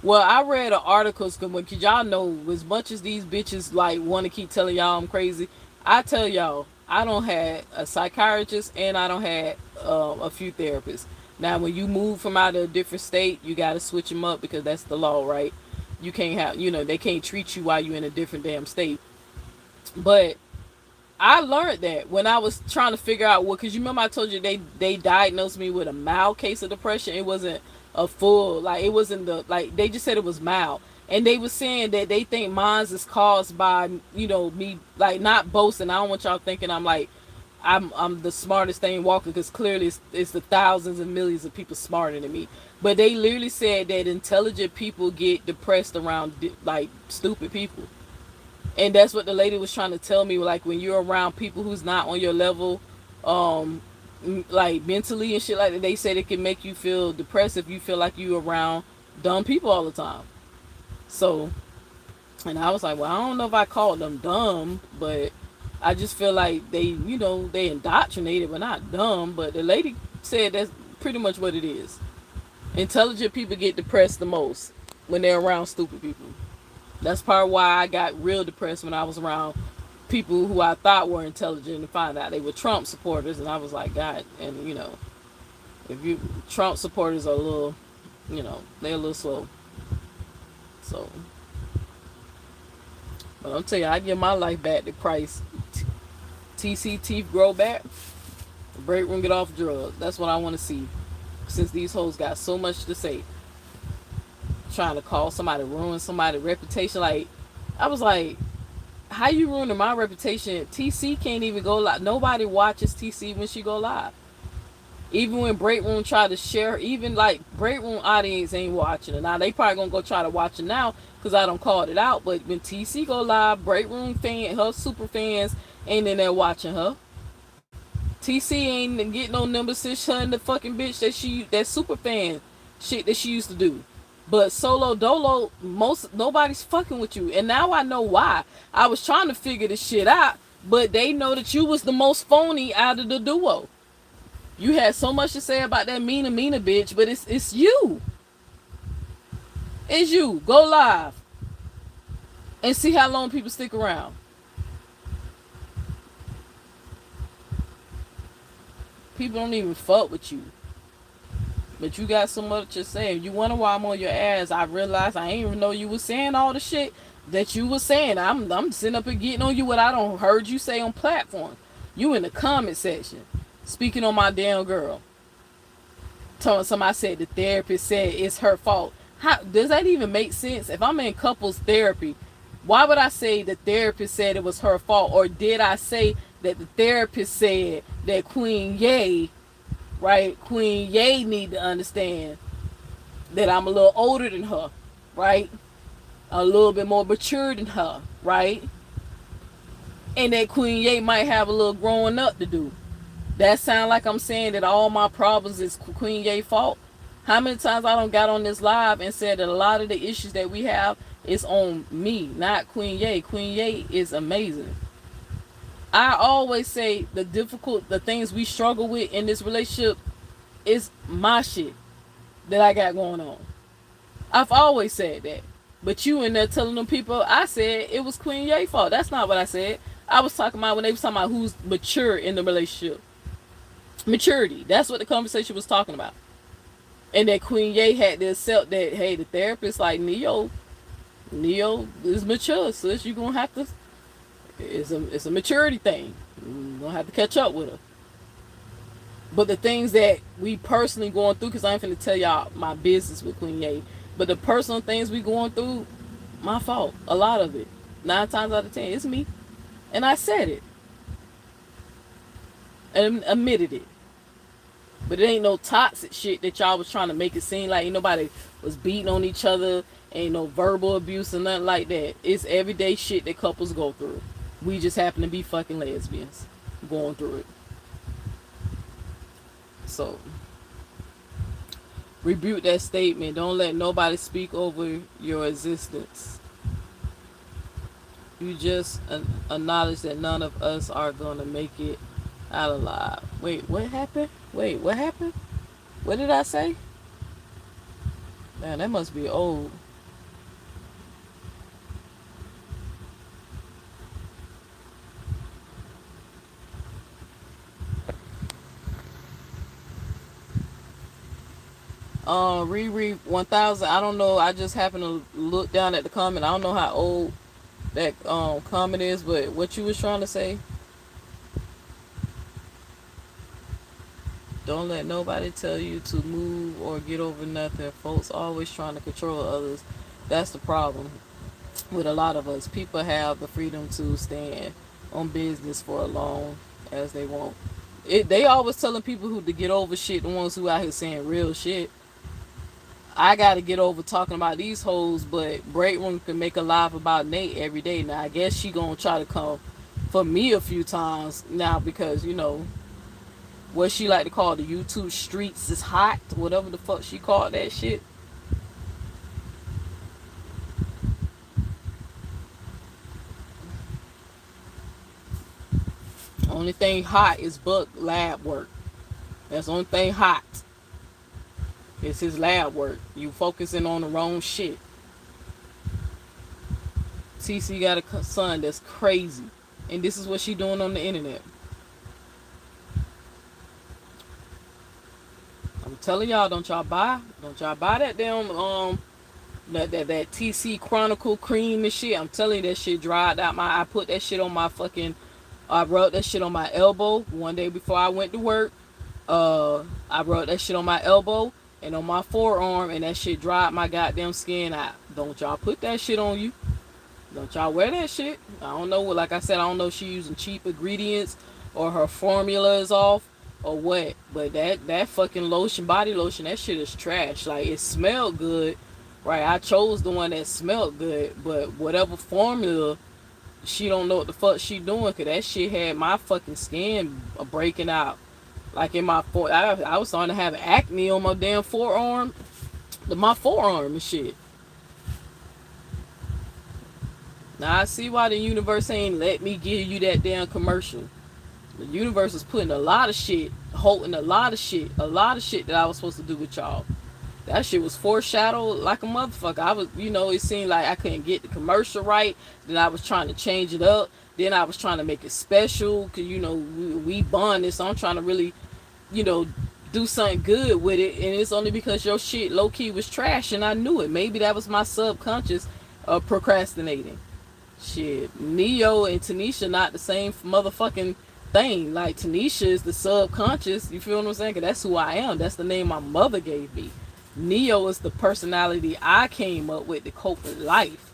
Well, I read an article because y'all know as much as these bitches like want to keep telling y'all I'm crazy, I tell y'all I don't have a psychiatrist and I don't have a few therapists. Now, when you move from out of a different state, you got to switch them up because that's the law, right? You can't have, they can't treat you while you're in a different damn state. But I learned that when I was trying to figure out what, because you remember I told you they diagnosed me with a mild case of depression. It wasn't a full, like, it wasn't they just said it was mild. And they were saying that they think mine's is caused by, me, like, not boasting. I don't want y'all thinking I'm like, I'm the smartest thing walking, because clearly it's the thousands and millions of people smarter than me. But they literally said that intelligent people get depressed around like stupid people. And that's what the lady was trying to tell me, like when you're around people who's not on your level, like mentally and shit like that, they said it can make you feel depressed if you feel like you around dumb people all the time. So, and I was like, well, I don't know if I called them dumb, but I just feel like they indoctrinated, but not dumb. But the lady said that's pretty much what it is. Intelligent people get depressed the most when they're around stupid people. That's part of why I got real depressed when I was around people who I thought were intelligent and find out they were Trump supporters. And I was like, God, and if Trump supporters are a little, they're a little slow. So, but I'll tell you, I give my life back to Christ. TC teeth grow back. Break Room get off drugs. That's what I want to see. Since these hoes got so much to say. Trying to call somebody, ruin somebody's reputation. Like, I was like, how you ruining my reputation? TC can't even go live. Nobody watches TC when she go live. Even when Break Room try to share, even like Break Room audience ain't watching it. Now they probably gonna go try to watch it now because I don't called it out. But when TC go live, Break Room fan, her super fans ain't in there watching her. TC ain't getting no numbers since her and the fucking bitch that super fan shit that she used to do. But Solo Dolo, nobody's fucking with you. And now I know why. I was trying to figure this shit out, but they know that you was the most phony out of the duo. You had so much to say about that Mina bitch, but it's you. It's you. Go live and see how long people stick around. People don't even fuck with you. But you got so much to say. If you wonder why I'm on your ass, I realized I ain't even know you was saying all the shit that you was saying. I'm sitting up and getting on you what I don't heard you say on platform. You in the comment section speaking on my damn girl. Telling somebody said the therapist said it's her fault. How does that even make sense? If I'm in couples therapy, why would I say the therapist said it was her fault? Or did I say that the therapist said that Queen Ye, right? Queen Ye need to understand that I'm a little older than her, right? A little bit more mature than her, right? And that Queen Ye might have a little growing up to do. That sound like I'm saying that all my problems is Queen Ye's fault? How many times I don't got on this live and said that a lot of the issues that we have is on me, not Queen Ye. Queen Ye is amazing. I always say the things we struggle with in this relationship is my shit that I got going on. I've always said that. But you in there telling them people, I said it was Queen Ye's fault. That's not what I said. I was talking about when they was talking about who's mature in the relationship. Maturity. That's what the conversation was talking about. And that Queen Ye had to accept that, hey, the therapist like Neo is mature, sis. You gonna have to It's a maturity thing. You're gonna have to catch up with her. But the things that we personally going through, because I ain't finna tell y'all my business with Queen Ye, but the personal things we going through, my fault. A lot of it. 9 times out of 10, it's me. And I said it. And admitted it. But it ain't no toxic shit that y'all was trying to make it seem like. Ain't nobody was beating on each other. Ain't no verbal abuse or nothing like that. It's everyday shit that couples go through. We just happen to be fucking lesbians going through it. So, rebuke that statement. Don't let nobody speak over your existence. You just acknowledge that none of us are going to make it out alive. Wait, what happened? Wait, what happened? What did I say? Man, that must be old. Riri 1000. I don't know. I just happened to look down at the comment. I don't know how old that comment is, but what you was trying to say? Don't let nobody tell you to move or get over nothing. Folks always trying to control others. That's the problem with a lot of us. People have the freedom to stand on business for as long as they want. They always telling people who to get over shit, the ones who out here saying real shit. I gotta get over talking about these hoes, but Break Room can make a live about Nate every day. Now I guess she gonna try to come for me a few times now because, you know, what she like to call the YouTube streets is hot, whatever the fuck she called that shit. Only thing hot is Buck lab work. That's the only thing hot. It's his lab work. You focusing on the wrong shit. TC got a son that's crazy, and this is what she doing on the internet. I'm telling y'all, don't y'all buy that damn that TC Chronicle cream and shit. I'm telling you, that shit dried out I put that shit on my fucking, I rubbed that shit on my elbow one day before I went to work. I rubbed that shit on my elbow and on my forearm, and that shit dried my goddamn skin out. Don't y'all put that shit on you. Don't y'all wear that shit. I don't know. Like I said, I don't know if she using cheap ingredients or her formula is off or what. But that fucking lotion, body lotion, that shit is trash. Like, it smelled good, right? I chose the one that smelled good, but whatever formula, she don't know what the fuck she doing, cause that shit had my fucking skin breaking out. Like in my I was starting to have acne on my damn forearm, my forearm and shit. Now I see why the universe ain't let me give you that damn commercial. The universe is putting a lot of shit, holding a lot of shit that I was supposed to do with y'all. That shit was foreshadowed like a motherfucker. I was, you know, it seemed like I couldn't get the commercial right. Then I was trying to change it up. Then I was trying to make it special, cause you know we bonded, so I'm trying to really, you know, do something good with it. And it's only because your shit low key was trash, and I knew it. Maybe that was my subconscious procrastinating. Shit, Neo and Tanisha not the same motherfucking thing. Like, Tanisha is the subconscious. You feel what I'm saying? Cause that's who I am. That's the name my mother gave me. Neo is the personality I came up with to cope with life.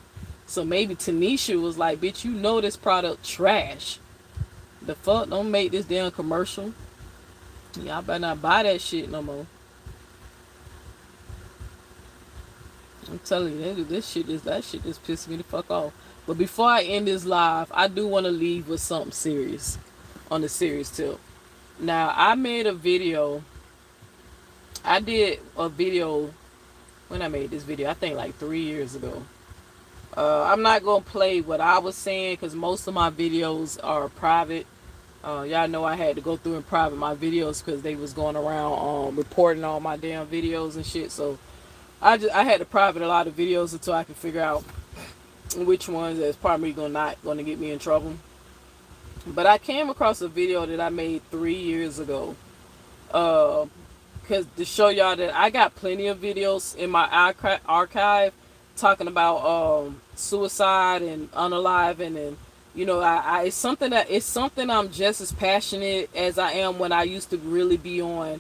So maybe Tanisha was like, bitch, you know this product trash. The fuck? Don't make this damn commercial. Y'all better not buy that shit no more. I'm telling you, that shit just pissed me the fuck off. But before I end this live, I do want to leave with something serious on the serious tip. Now, I made a video. I did a video when I made this video, I think like 3 years ago. I'm not going to play what I was saying because most of my videos are private. Y'all know I had to go through and private my videos because they was going around reporting all my damn videos and shit. So I had to private a lot of videos until I could figure out which ones that's probably not going to get me in trouble. But I came across a video that I made 3 years ago. Because to show y'all that I got plenty of videos in my archive talking about suicide and unaliving and, You know, it's something I'm just as passionate as I am when I used to really be on.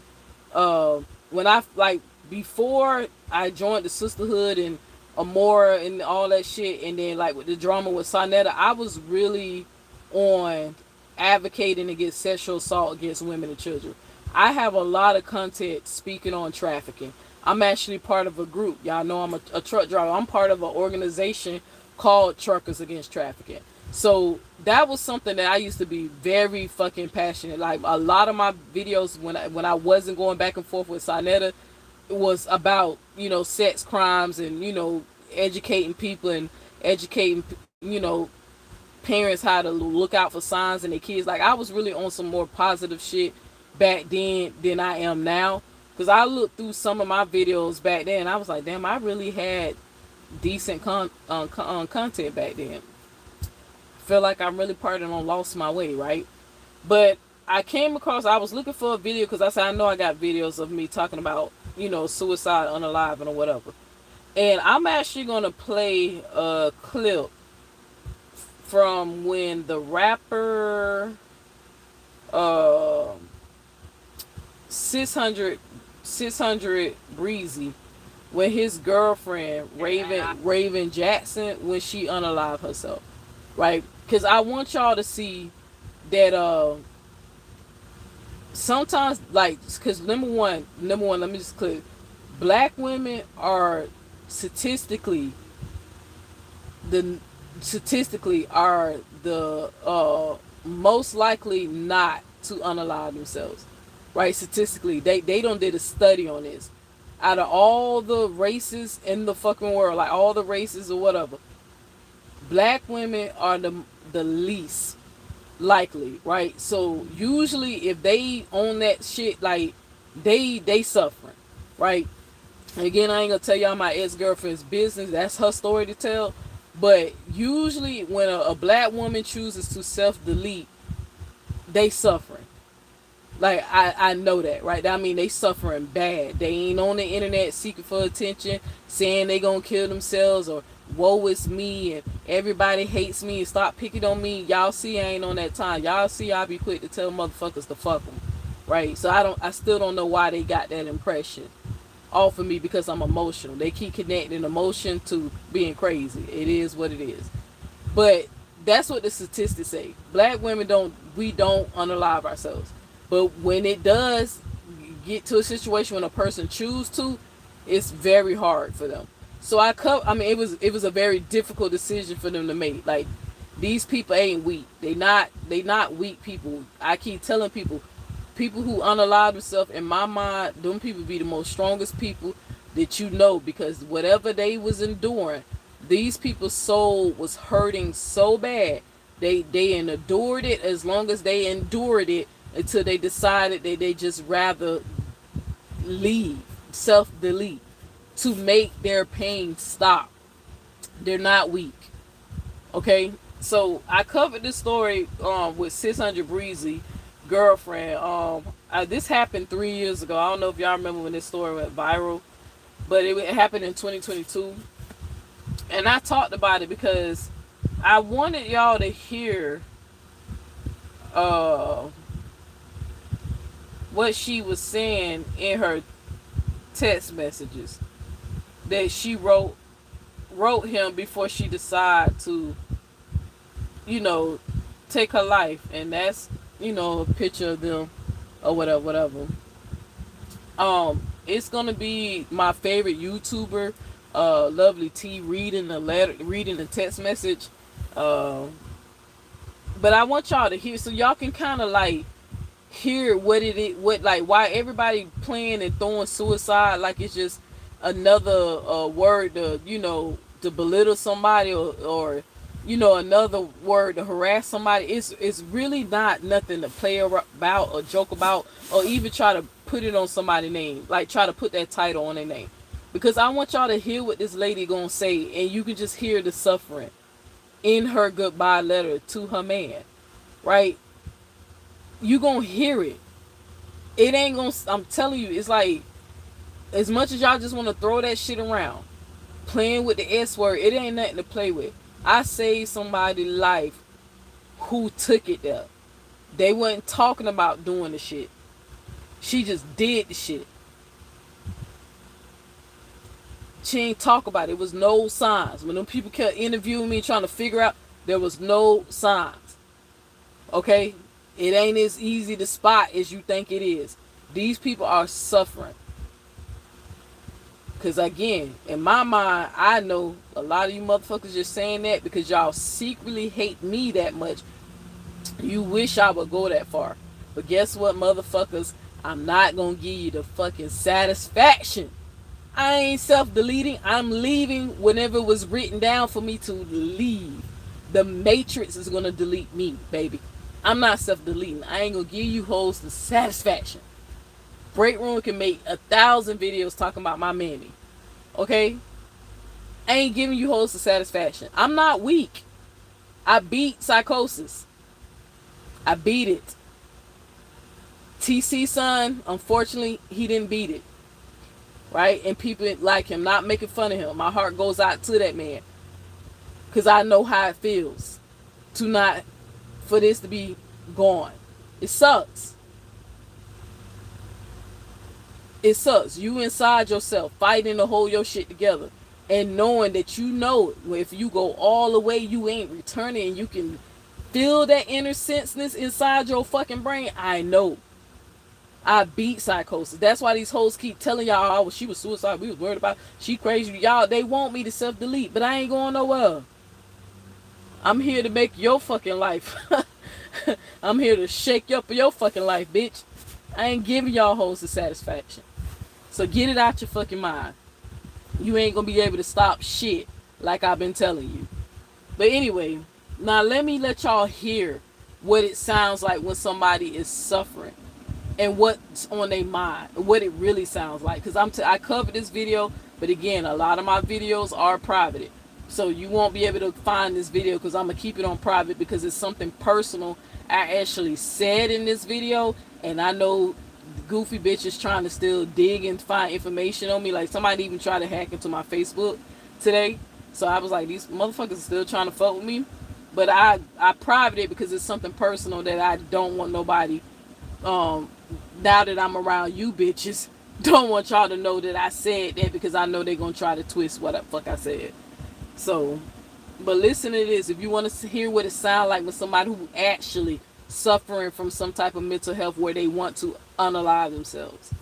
When I like before I joined the sisterhood and Amora and all that shit, and then like with the drama with Sonetta, I was really on advocating against sexual assault against women and children. I have a lot of content speaking on trafficking. I'm actually part of a group. Y'all know I'm a truck driver. I'm part of an organization called Truckers Against Trafficking. So that was something that I used to be very fucking passionate. Like a lot of my videos when I wasn't going back and forth with Sonetta, it was about, you know, sex crimes and, you know, educating people and educating, you know, parents how to look out for signs in their kids. Like I was really on some more positive shit back then than I am now. Cause I looked through some of my videos back then, I was like, damn, I really had decent content back then. Feel like I'm really partying on Lost My Way, right? But I came across, I was looking for a video because I said, I know I got videos of me talking about, you know, suicide, unalive, and whatever. And I'm actually going to play a clip from when the rapper 600 Breezy, when his girlfriend Raven Jackson, when she unalived herself, right? Because I want y'all to see that sometimes, like, because number one, let me just clear, black women are statistically are the most likely not to unalive themselves, right? Statistically, they don't did a study on this. Out of all the races in the fucking world, like all the races or whatever, black women are the least likely, right? So usually if they own that shit, like they suffering, right? Again, I ain't gonna tell y'all my ex-girlfriend's business. That's her story to tell. But usually when a black woman chooses to self-delete, they suffering. Like I know that, right? I mean, they suffering bad. They ain't on the internet seeking for attention, saying they gonna kill themselves or woe is me and everybody hates me and stop picking on me. Y'all see I ain't on that time. Y'all see I be quick to tell motherfuckers to fuck them, right? So I still don't know why they got that impression off of me, because I'm emotional. They keep connecting emotion to being crazy. It is what it is. But that's what the statistics say. Black women don't unalive ourselves. But when it does get to a situation when a person chooses to, it's very hard for them. So I mean, it was a very difficult decision for them to make. Like, these people ain't weak. They not weak people. I keep telling people who unalive themselves, in my mind, them people be the most strongest people that you know, because whatever they was enduring, these people's soul was hurting so bad. They endured it as long as they endured it until they decided that they just rather leave, self-delete, to make their pain stop. They're not weak. Okay? So I covered this story with 600 Breezy girlfriend. This happened 3 years ago. I don't know if y'all remember when this story went viral, but it happened in 2022. And I talked about it because I wanted y'all to hear what she was saying in her text messages that she wrote him before she decided to, you know, take her life. And that's, you know, a picture of them or whatever. It's gonna be my favorite YouTuber, Lovely T, reading the text message. But I want y'all to hear, so y'all can kind of like hear why everybody playing and throwing suicide like it's just another word to, you know, to belittle somebody, or you know, another word to harass somebody. It's really not nothing to play about or joke about, or even try to put it on somebody's name, like try to put that title on their name. Because I want y'all to hear what this lady gonna say, and you can just hear the suffering in her goodbye letter to her man, right? You gonna hear it. It ain't gonna, I'm telling you, it's like, as much as y'all just want to throw that shit around, playing with the S word, it ain't nothing to play with. I saved somebody's life who took it there. They wasn't talking about doing the shit. She just did the shit. She ain't talk about it. It was no signs. When them people kept interviewing me trying to figure out, there was no signs. Okay? It ain't as easy to spot as you think it is. These people are suffering. Because again, in my mind, I know a lot of you motherfuckers just saying that because y'all secretly hate me that much. You wish I would go that far. But guess what, motherfuckers? I'm not going to give you the fucking satisfaction. I ain't self-deleting. I'm leaving whenever it was written down for me to leave. The Matrix is going to delete me, baby. I'm not self-deleting. I ain't going to give you hoes the satisfaction. Break Room can make 1,000 videos talking about my mammy. Okay? I ain't giving you hoes the satisfaction. I'm not weak. I beat psychosis. I beat it. TC son, unfortunately, he didn't beat it. Right? And people like him, not making fun of him. My heart goes out to that man. Because I know how it feels to not, for this to be gone. It sucks. It sucks. You inside yourself fighting to hold your shit together. And knowing that you know if you go all the way, you ain't returning. And you can feel that inner senseness inside your fucking brain. I know. I beat psychosis. That's why these hoes keep telling y'all, oh, she was suicide. We was worried about she crazy. Y'all, they want me to self-delete, but I ain't going nowhere. I'm here to make your fucking life. I'm here to shake up your fucking life, bitch. I ain't giving y'all hoes the satisfaction. So get it out your fucking mind. You ain't gonna be able to stop shit like I've been telling you. But anyway, now let y'all hear what it sounds like when somebody is suffering. And what's on their mind, what it really sounds like. Because I covered this video, but again, a lot of my videos are private. So you won't be able to find this video because I'm going to keep it on private because it's something personal I actually said in this video. And I know goofy bitches trying to still dig and find information on me. Like somebody even tried to hack into my Facebook today. So I was like, these motherfuckers are still trying to fuck with me. But I private it because it's something personal that I don't want nobody now that I'm around you bitches, don't want y'all to know that I said that because I know they're going to try to twist what the fuck I said. So, but listen to this. If you want to hear what it sounds like with somebody who actually suffering from some type of mental health where they want to unalive themselves.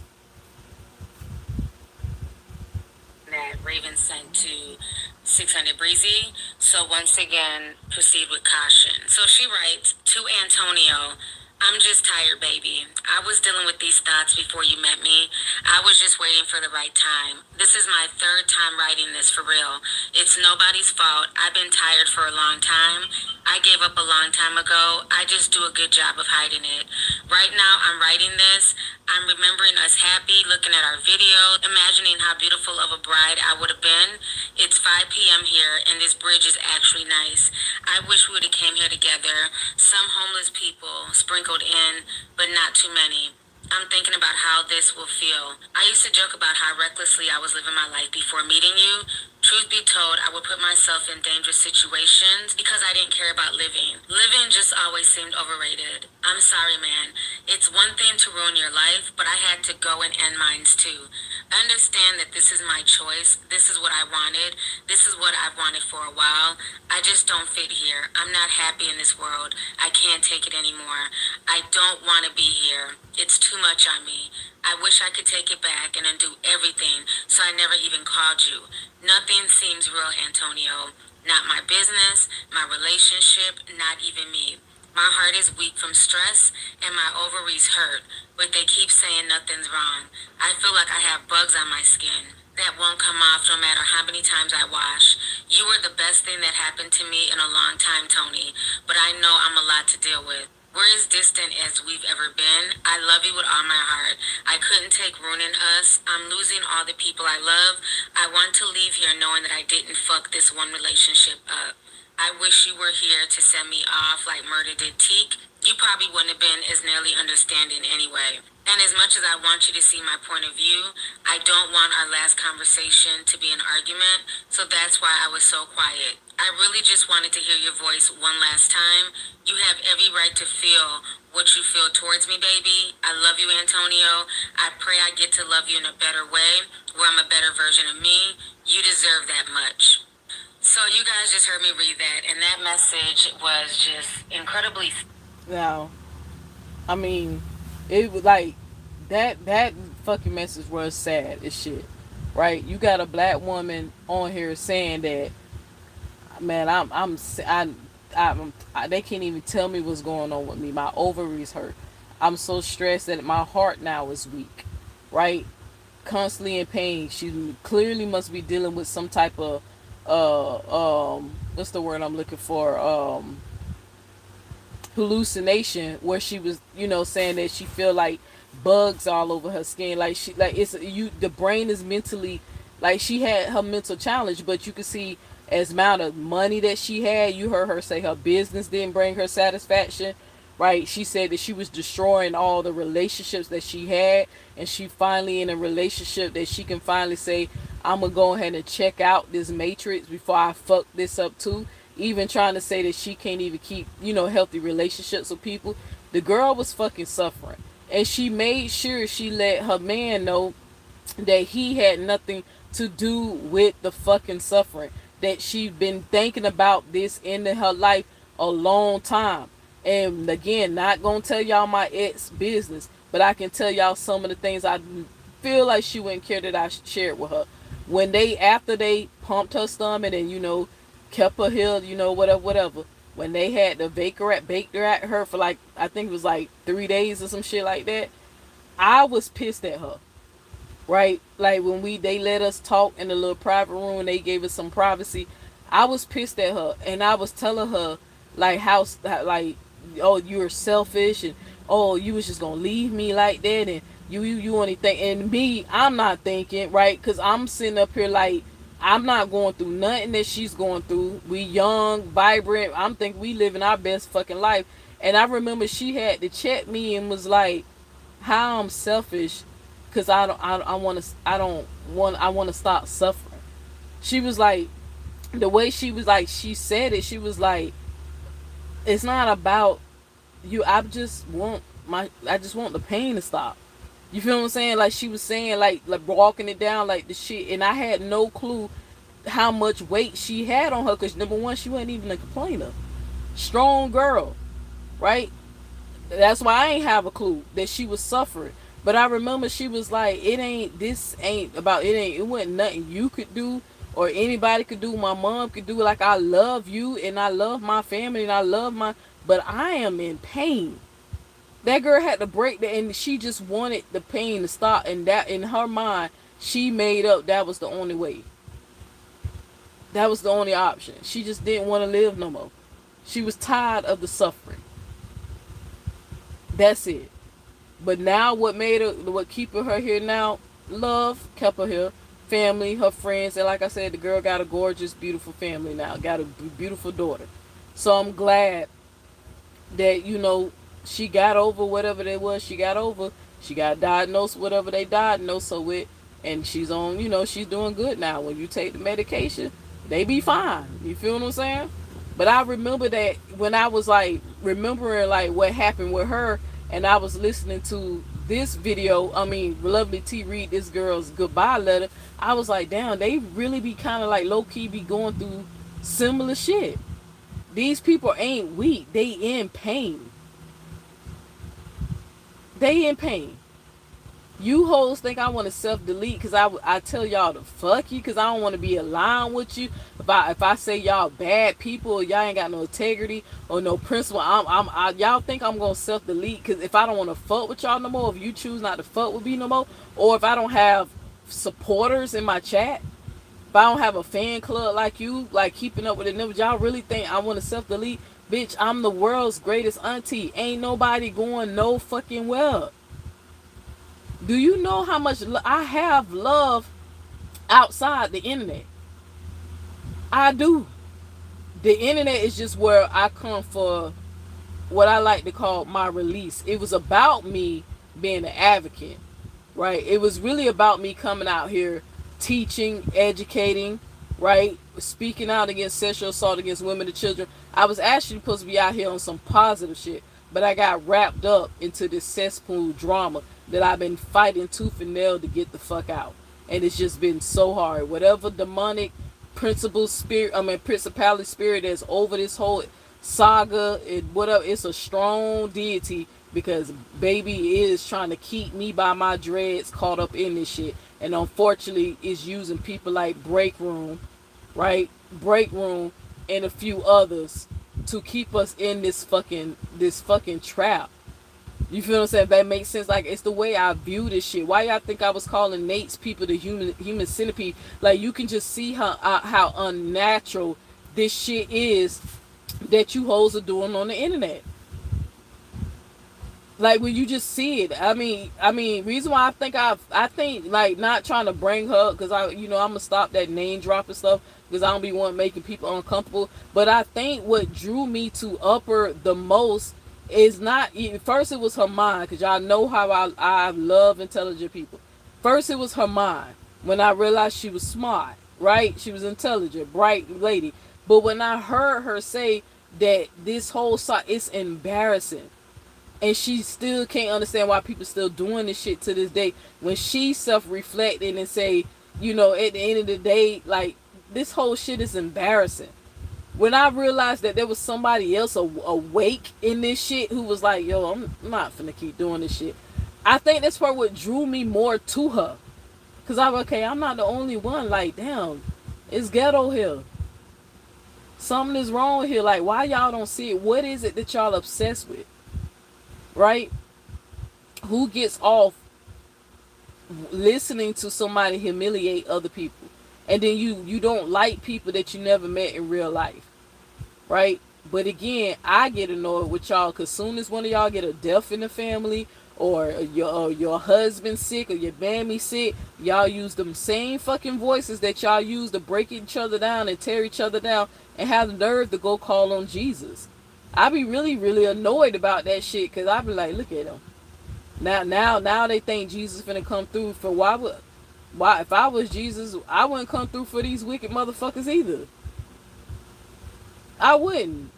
That Raven sent to 600 Breezy. So once again, proceed with caution. So she writes to Antonio, I'm just tired, baby. I was dealing with these thoughts before you met me. I was just waiting for the right time. This is my third time writing this for real. It's nobody's fault. I've been tired for a long time. I gave up a long time ago. I just do a good job of hiding it. Right now, I'm writing this. I'm remembering us happy, looking at our video, imagining how beautiful of a bride I would have been. It's 5 p.m. here, and this bridge is actually nice. I wish we would have came here together. Some homeless people sprinkled in, but not too many. I'm thinking about how this will feel. I used to joke about how recklessly I was living my life before meeting you. Truth be told, I would put myself in dangerous situations because I didn't care about living. Living just always seemed overrated. I'm sorry, man. It's one thing to ruin your life, but I had to go and end mine too. Understand that this is my choice. This is what I wanted. This is what I've wanted for a while. I just don't fit here. I'm not happy in this world. I can't take it anymore. I don't want to be here. It's too much on me. I wish I could take it back and undo everything, so I never even called you. Nothing seems real, Antonio. Not my business, my relationship, not even me. My heart is weak from stress, and my ovaries hurt, but they keep saying nothing's wrong. I feel like I have bugs on my skin that won't come off no matter how many times I wash. You were the best thing that happened to me in a long time, Tony, but I know I'm a lot to deal with. We're as distant as we've ever been. I love you with all my heart. I couldn't take ruining us. I'm losing all the people I love. I want to leave here knowing that I didn't fuck this one relationship up. I wish you were here to send me off like Murder did Teak. you probably wouldn't have been as nearly understanding anyway. And as much as I want you to see my point of view, I don't want our last conversation to be an argument, so that's why I was so quiet. I really just wanted to hear your voice one last time. You have every right to feel what you feel towards me, baby. I love you, Antonio. I pray I get to love you in a better way, where I'm a better version of me. You deserve that much. So you guys just heard me read that, and that message was just incredibly. Now, I mean, it was like that fucking message was sad as shit, right? You got a black woman on here saying that, man, they can't even tell me what's going on with me. My ovaries hurt. I'm so stressed that my heart now is weak, right? Constantly in pain. She clearly must be dealing with some type of what's the word I'm looking for? Hallucination, where she was, saying that she feel like bugs all over her skin, like she, like it's you, the brain is mentally, like she had her mental challenge. But you can see, as amount of money that she had, you heard her say her business didn't bring her satisfaction, right? She said that she was destroying all the relationships that she had, and she finally in a relationship that she can finally say, I'm gonna go ahead and check out this matrix before I fuck this up too. Even trying to say that she can't even keep, healthy relationships with people. The girl was fucking suffering, and she made sure she let her man know that he had nothing to do with the fucking suffering, that she'd been thinking about this in her life a long time. And again, not gonna tell y'all my ex business, but I can tell y'all some of the things I feel like she wouldn't care that I shared with her. When they, after they pumped her stomach and, kept her healed, whatever. When they had the baked her at her for like, I think it was like 3 days or some shit like that, I was pissed at her, right? Like when they let us talk in the little private room and they gave us some privacy, I was pissed at her, and I was telling her like how like, oh, you're selfish, and oh, you was just gonna leave me like that, and you only think, and me, I'm not thinking, right? Because I'm sitting up here like, I'm not going through nothing that she's going through. We young, vibrant. I'm thinking we living our best fucking life. And I remember she had to check me and was like, how I'm selfish, because I want to stop suffering. She was like, the way she was like, she said it, she was like, it's not about you. I just want the pain to stop. You feel what I'm saying? Like she was saying, like walking it down like the shit, and I had no clue how much weight she had on her. Cause number one, she wasn't even a complainer. Strong girl, right? That's why I ain't have a clue that she was suffering. But I remember she was like, it wasn't nothing you could do or anybody could do, my mom could do. Like, I love you and I love my family and I love but I am in pain. That girl had to break that, and she just wanted the pain to stop, and that, in her mind, she made up that was the only way. That was the only option. She just didn't want to live no more. She was tired of the suffering. That's it. But now what keeping her here now, love kept her here. Family, her friends, and like I said, the girl got a gorgeous, beautiful family now. Got a beautiful daughter. So I'm glad that, she got over whatever it was she got over. She got diagnosed whatever they diagnosed her with, and she's on, she's doing good now. When you take the medication, they be fine. You feel what I'm saying? But I remember that when I was like remembering like what happened with her, and I was listening to this video, Lovely T read this girl's goodbye letter, I was like, damn, they really be kind of like low-key be going through similar shit. These people ain't weak. They in pain. They in pain. You hoes think I want to self-delete because I tell y'all to fuck you because I don't want to be aligned with you. If I say y'all bad people or y'all ain't got no integrity or no principle, y'all think I'm going to self-delete because if I don't want to fuck with y'all no more, if you choose not to fuck with me no more, or if I don't have supporters in my chat, if I don't have a fan club like you, like keeping up with the numbers, y'all really think I want to self-delete? Bitch, I'm the world's greatest auntie. Ain't nobody going no fucking well. Do you know how much I have love outside the internet? I do. The internet is just where I come for what I like to call my release. It was about me being an advocate, right? It was really about me coming out here teaching, educating, right? Speaking out against sexual assault against women and children. I was actually supposed to be out here on some positive shit, but I got wrapped up into this cesspool drama that I've been fighting tooth and nail to get the fuck out. And it's just been so hard. Whatever demonic principality spirit that's over this whole saga, whatever, it's a strong deity because baby is trying to keep me by my dreads caught up in this shit, and unfortunately is using people like Break Room, right? Break Room and a few others to keep us in this fucking trap. You feel what I'm saying? That makes sense. Like, it's the way I view this shit. Why y'all think I was calling Nate's people the human centipede? Like, you can just see how unnatural this shit is that you hoes are doing on the internet. Like, when you just see it, I mean, reason why I think like not trying to bring her, because I'm gonna stop that name dropping stuff because I don't be wanting making people uncomfortable. But I think what drew me to Upper the most is not first it was her mind, because y'all know how I love intelligent people. First it was her mind. When I realized she was smart, right? She was intelligent, bright lady. But when I heard her say that this whole site, it's embarrassing, and she still can't understand why people still doing this shit to this day, when she self-reflected and say, at the end of the day, like, this whole shit is embarrassing. When I realized that there was somebody else awake in this shit who was like, yo, I'm not finna keep doing this shit, I think that's part what drew me more to her. Because I'm not the only one. Like, damn, it's ghetto here. Something is wrong here. Like, why y'all don't see it? What is it that y'all obsessed with? Right? Who gets off listening to somebody humiliate other people? And then you don't like people that you never met in real life. Right? But again, I get annoyed with y'all because soon as one of y'all get a death in the family, or your husband sick, or your mammy sick, y'all use them same fucking voices that y'all use to break each other down and tear each other down, and have the nerve to go call on Jesus. I be really, really annoyed about that shit, because I be like, look at them. Now they think Jesus finna come through for why if I was Jesus, I wouldn't come through for these wicked motherfuckers either. I wouldn't.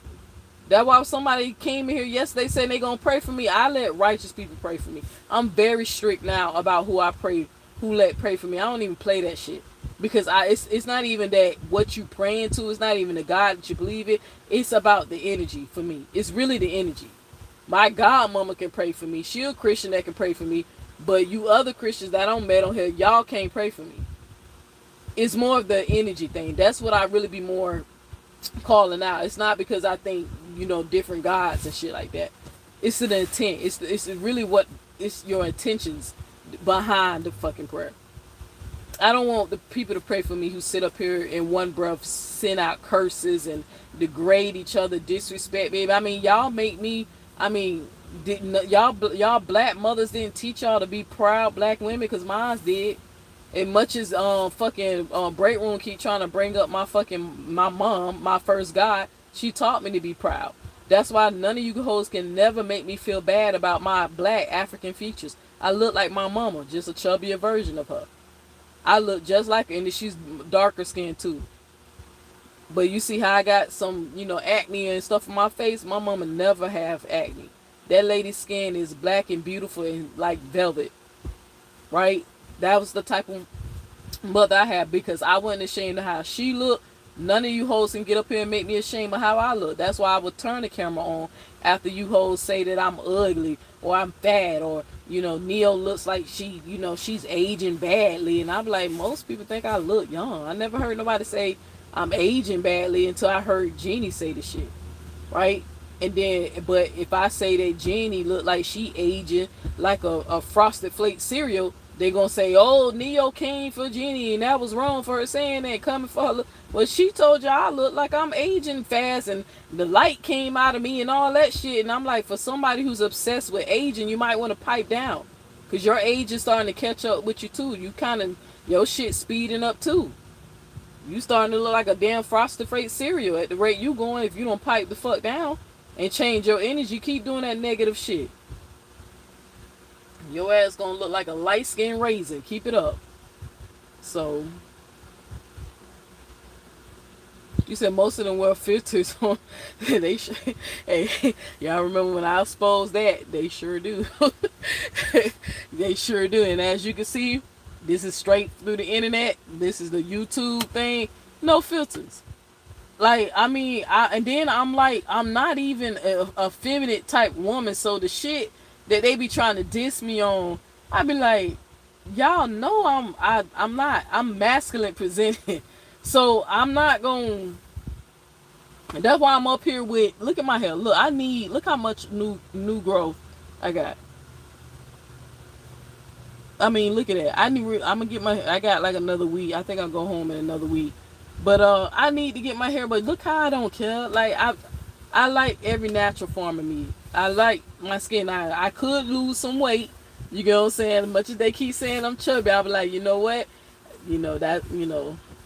That's why if somebody came in here yesterday saying they gonna pray for me, I let righteous people pray for me. I'm very strict now about who I pray, who let pray for me. I don't even play that shit. Because it's not even that what you praying to, it's not even the God that you believe in. It's about the energy for me. It's really the energy. My godmama can pray for me. She a Christian that can pray for me. But you other Christians that I don't met on here, y'all can't pray for me. It's more of the energy thing. That's what I really be more calling out. It's not because I think, different gods and shit like that. It's the intent. It's really what, it's your intentions behind the fucking prayer. I don't want the people to pray for me who sit up here in one breath send out curses and degrade each other, disrespect me. I mean, y'all make me. I mean, didn't y'all black mothers didn't teach y'all to be proud black women? Because mine did. As much as fucking Break Room keep trying to bring up my mom, my first God, she taught me to be proud. That's why none of you hoes can never make me feel bad about my black African features. I look like my mama, just a chubbier version of her. I look just like her, and she's darker skinned too. But you see how I got some, acne and stuff on my face? My mama never have acne. That lady's skin is black and beautiful and like velvet. Right? That was the type of mother I had, because I wasn't ashamed of how she looked. None of you hoes can get up here and make me ashamed of how I look. That's why I would turn the camera on after you hoes say that I'm ugly or I'm fat, or Neo looks like she's aging badly, and I'm like, most people think I look young. I never heard nobody say I'm aging badly until I heard Jeannie say the shit, right? And then, but if I say that Jeannie look like she aging like a Frosted Flake cereal, they gonna say, oh, Neo came for Jeannie and that was wrong for her saying that, coming for her. Well, she told you I look like I'm aging fast and the light came out of me and all that shit. And I'm like, for somebody who's obsessed with aging, you might want to pipe down, because your age is starting to catch up with you too. You kind of, your shit speeding up too. You starting to look like a damn Frosted Flake cereal at the rate you going if you don't pipe the fuck down. and change your energy. Keep doing that negative shit. Your ass gonna look like a light skinned raisin. Keep it up. So you said most of them wear filters on. They hey, y'all remember when I exposed that? They sure do. They sure do. And as you can see, this is straight through the internet. This is the YouTube thing. No filters. Like, I mean, and then I'm like, I'm not even a feminine type woman. So the shit that they be trying to diss me on, I be like, y'all know I'm not. I'm masculine presenting. So I'm not gonna. That's why I'm up here with. Look at my hair. Look how much new growth I got. I mean, look at that. I'm gonna get my. I got like another week. I think I'll go home in another week. But I need to get my hair. But look how I don't care. Like I like every natural form of me. I like my skin. I could lose some weight. You get what I'm saying? As much as they keep saying I'm chubby, I'll be like, you know what?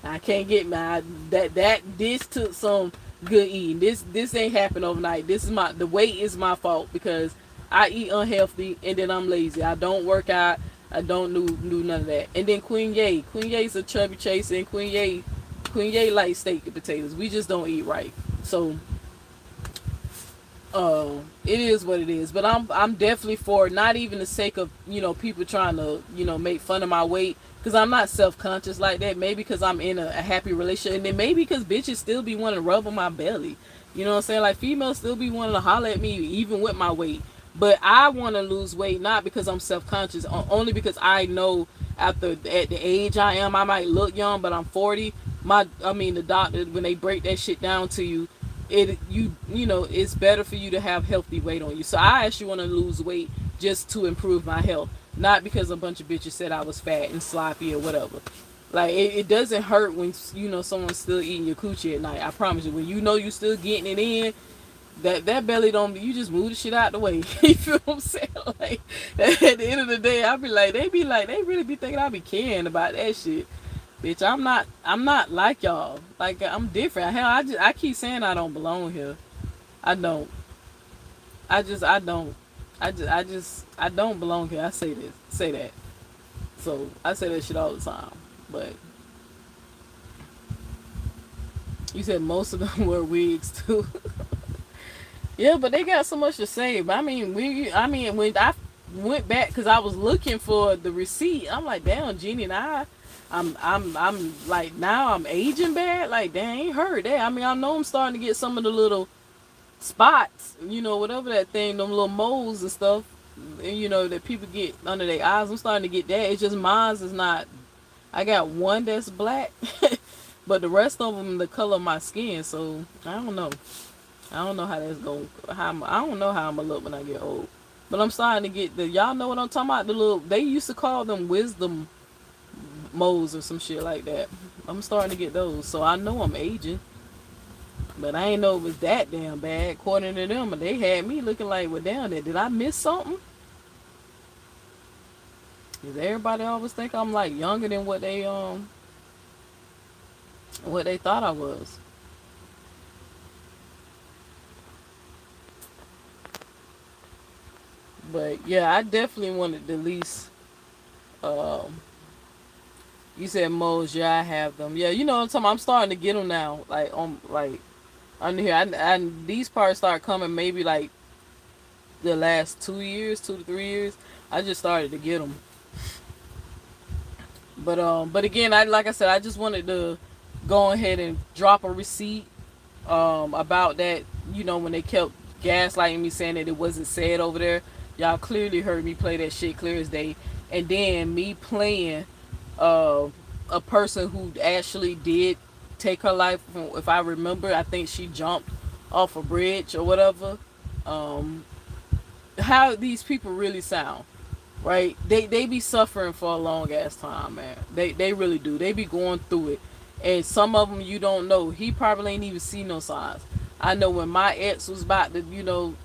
I can't get my this took some good eating. This ain't happen overnight. The weight is my fault because I eat unhealthy and then I'm lazy. I don't work out. I don't do none of that. And then Queen Ye's a chubby chaser, and Queen Ye likes steak and potatoes. We just don't eat right. So it is what it is. But I'm definitely for, not even the sake of people trying to make fun of my weight, because I'm not self-conscious like that. Maybe because I'm in a happy relationship, and then maybe because bitches still be wanting to rub on my belly. You know what I'm saying? Like, females still be wanting to holler at me even with my weight. But I want to lose weight not because I'm self-conscious, only because I know at the age I am, I might look young, but I'm 40. The doctor, when they break that shit down to you, it's better for you to have healthy weight on you. So I actually want to lose weight just to improve my health, not because a bunch of bitches said I was fat and sloppy or whatever. Like, it doesn't hurt when someone's still eating your coochie at night. I promise you. When you still getting it in, that belly don't. You just move the shit out the way. You feel what I'm saying? Like, at the end of the day, they really be thinking I be caring about that shit. Bitch, I'm not like y'all. Like, I'm different. Hell, I keep saying I don't belong here. I don't. I don't. I don't belong here. I say that. So I say that shit all the time. But you said most of them wear wigs too. Yeah, but they got so much to say. But when I went back, because I was looking for the receipt, I'm like, damn, Jeannie and I'm like, now I'm aging bad. Like, dang, I ain't heard that. I know I'm starting to get some of the little spots, whatever that thing, them little moles and stuff, that people get under their eyes. I'm starting to get that. It's just mine's is not. I got one that's black, but the rest of them the color of my skin. So I don't know. I don't know how that's going. I don't know how I'm gonna look when I get old. But I'm starting to get y'all know what I'm talking about. The little, they used to call them wisdom moles or some shit like that. I'm starting to get those, so I know I'm aging. But I ain't know it was that damn bad. According to them, they had me looking like, well, down there, did I miss something? Cause everybody always think I'm like younger than what they thought I was. But yeah, I definitely wanted to at least. You said moles, yeah, I have them. Yeah, you know what I'm talking about. I'm starting to get them now. Like under here, and these parts start coming maybe like the last 2 to 3 years. I just started to get them. But again, like I said, I just wanted to go ahead and drop a receipt about that. When they kept gaslighting me, saying that it wasn't said over there. Y'all clearly heard me play that shit clear as day. And then me playing a person who actually did take her life. If I remember, I think she jumped off a bridge or whatever. How these people really sound, right? They be suffering for a long ass time, man. They really do. They be going through it, and some of them you don't know. He probably ain't even see no signs. I know when my ex was about to,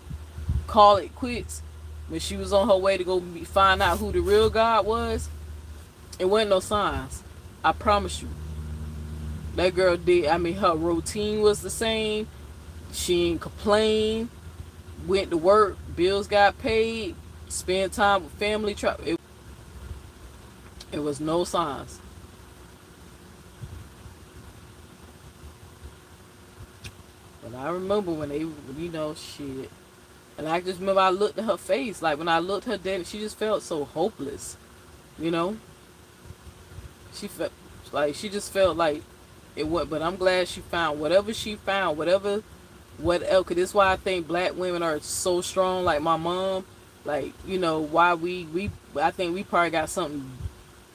call it quits, when she was on her way to go find out who the real God was, it wasn't no signs. I promise you. That girl did. Her routine was the same. She ain't complain. went to work, bills got paid, spent time with family. It was no signs. But I remember when they, shit. And I just remember I looked at her face. Like when I looked at her dead, she just felt so hopeless. You know, she felt like she just felt like it went. But I'm glad she found whatever she found, what else. Cause this is why I think black women are so strong. Like my mom, like why we I think we probably got something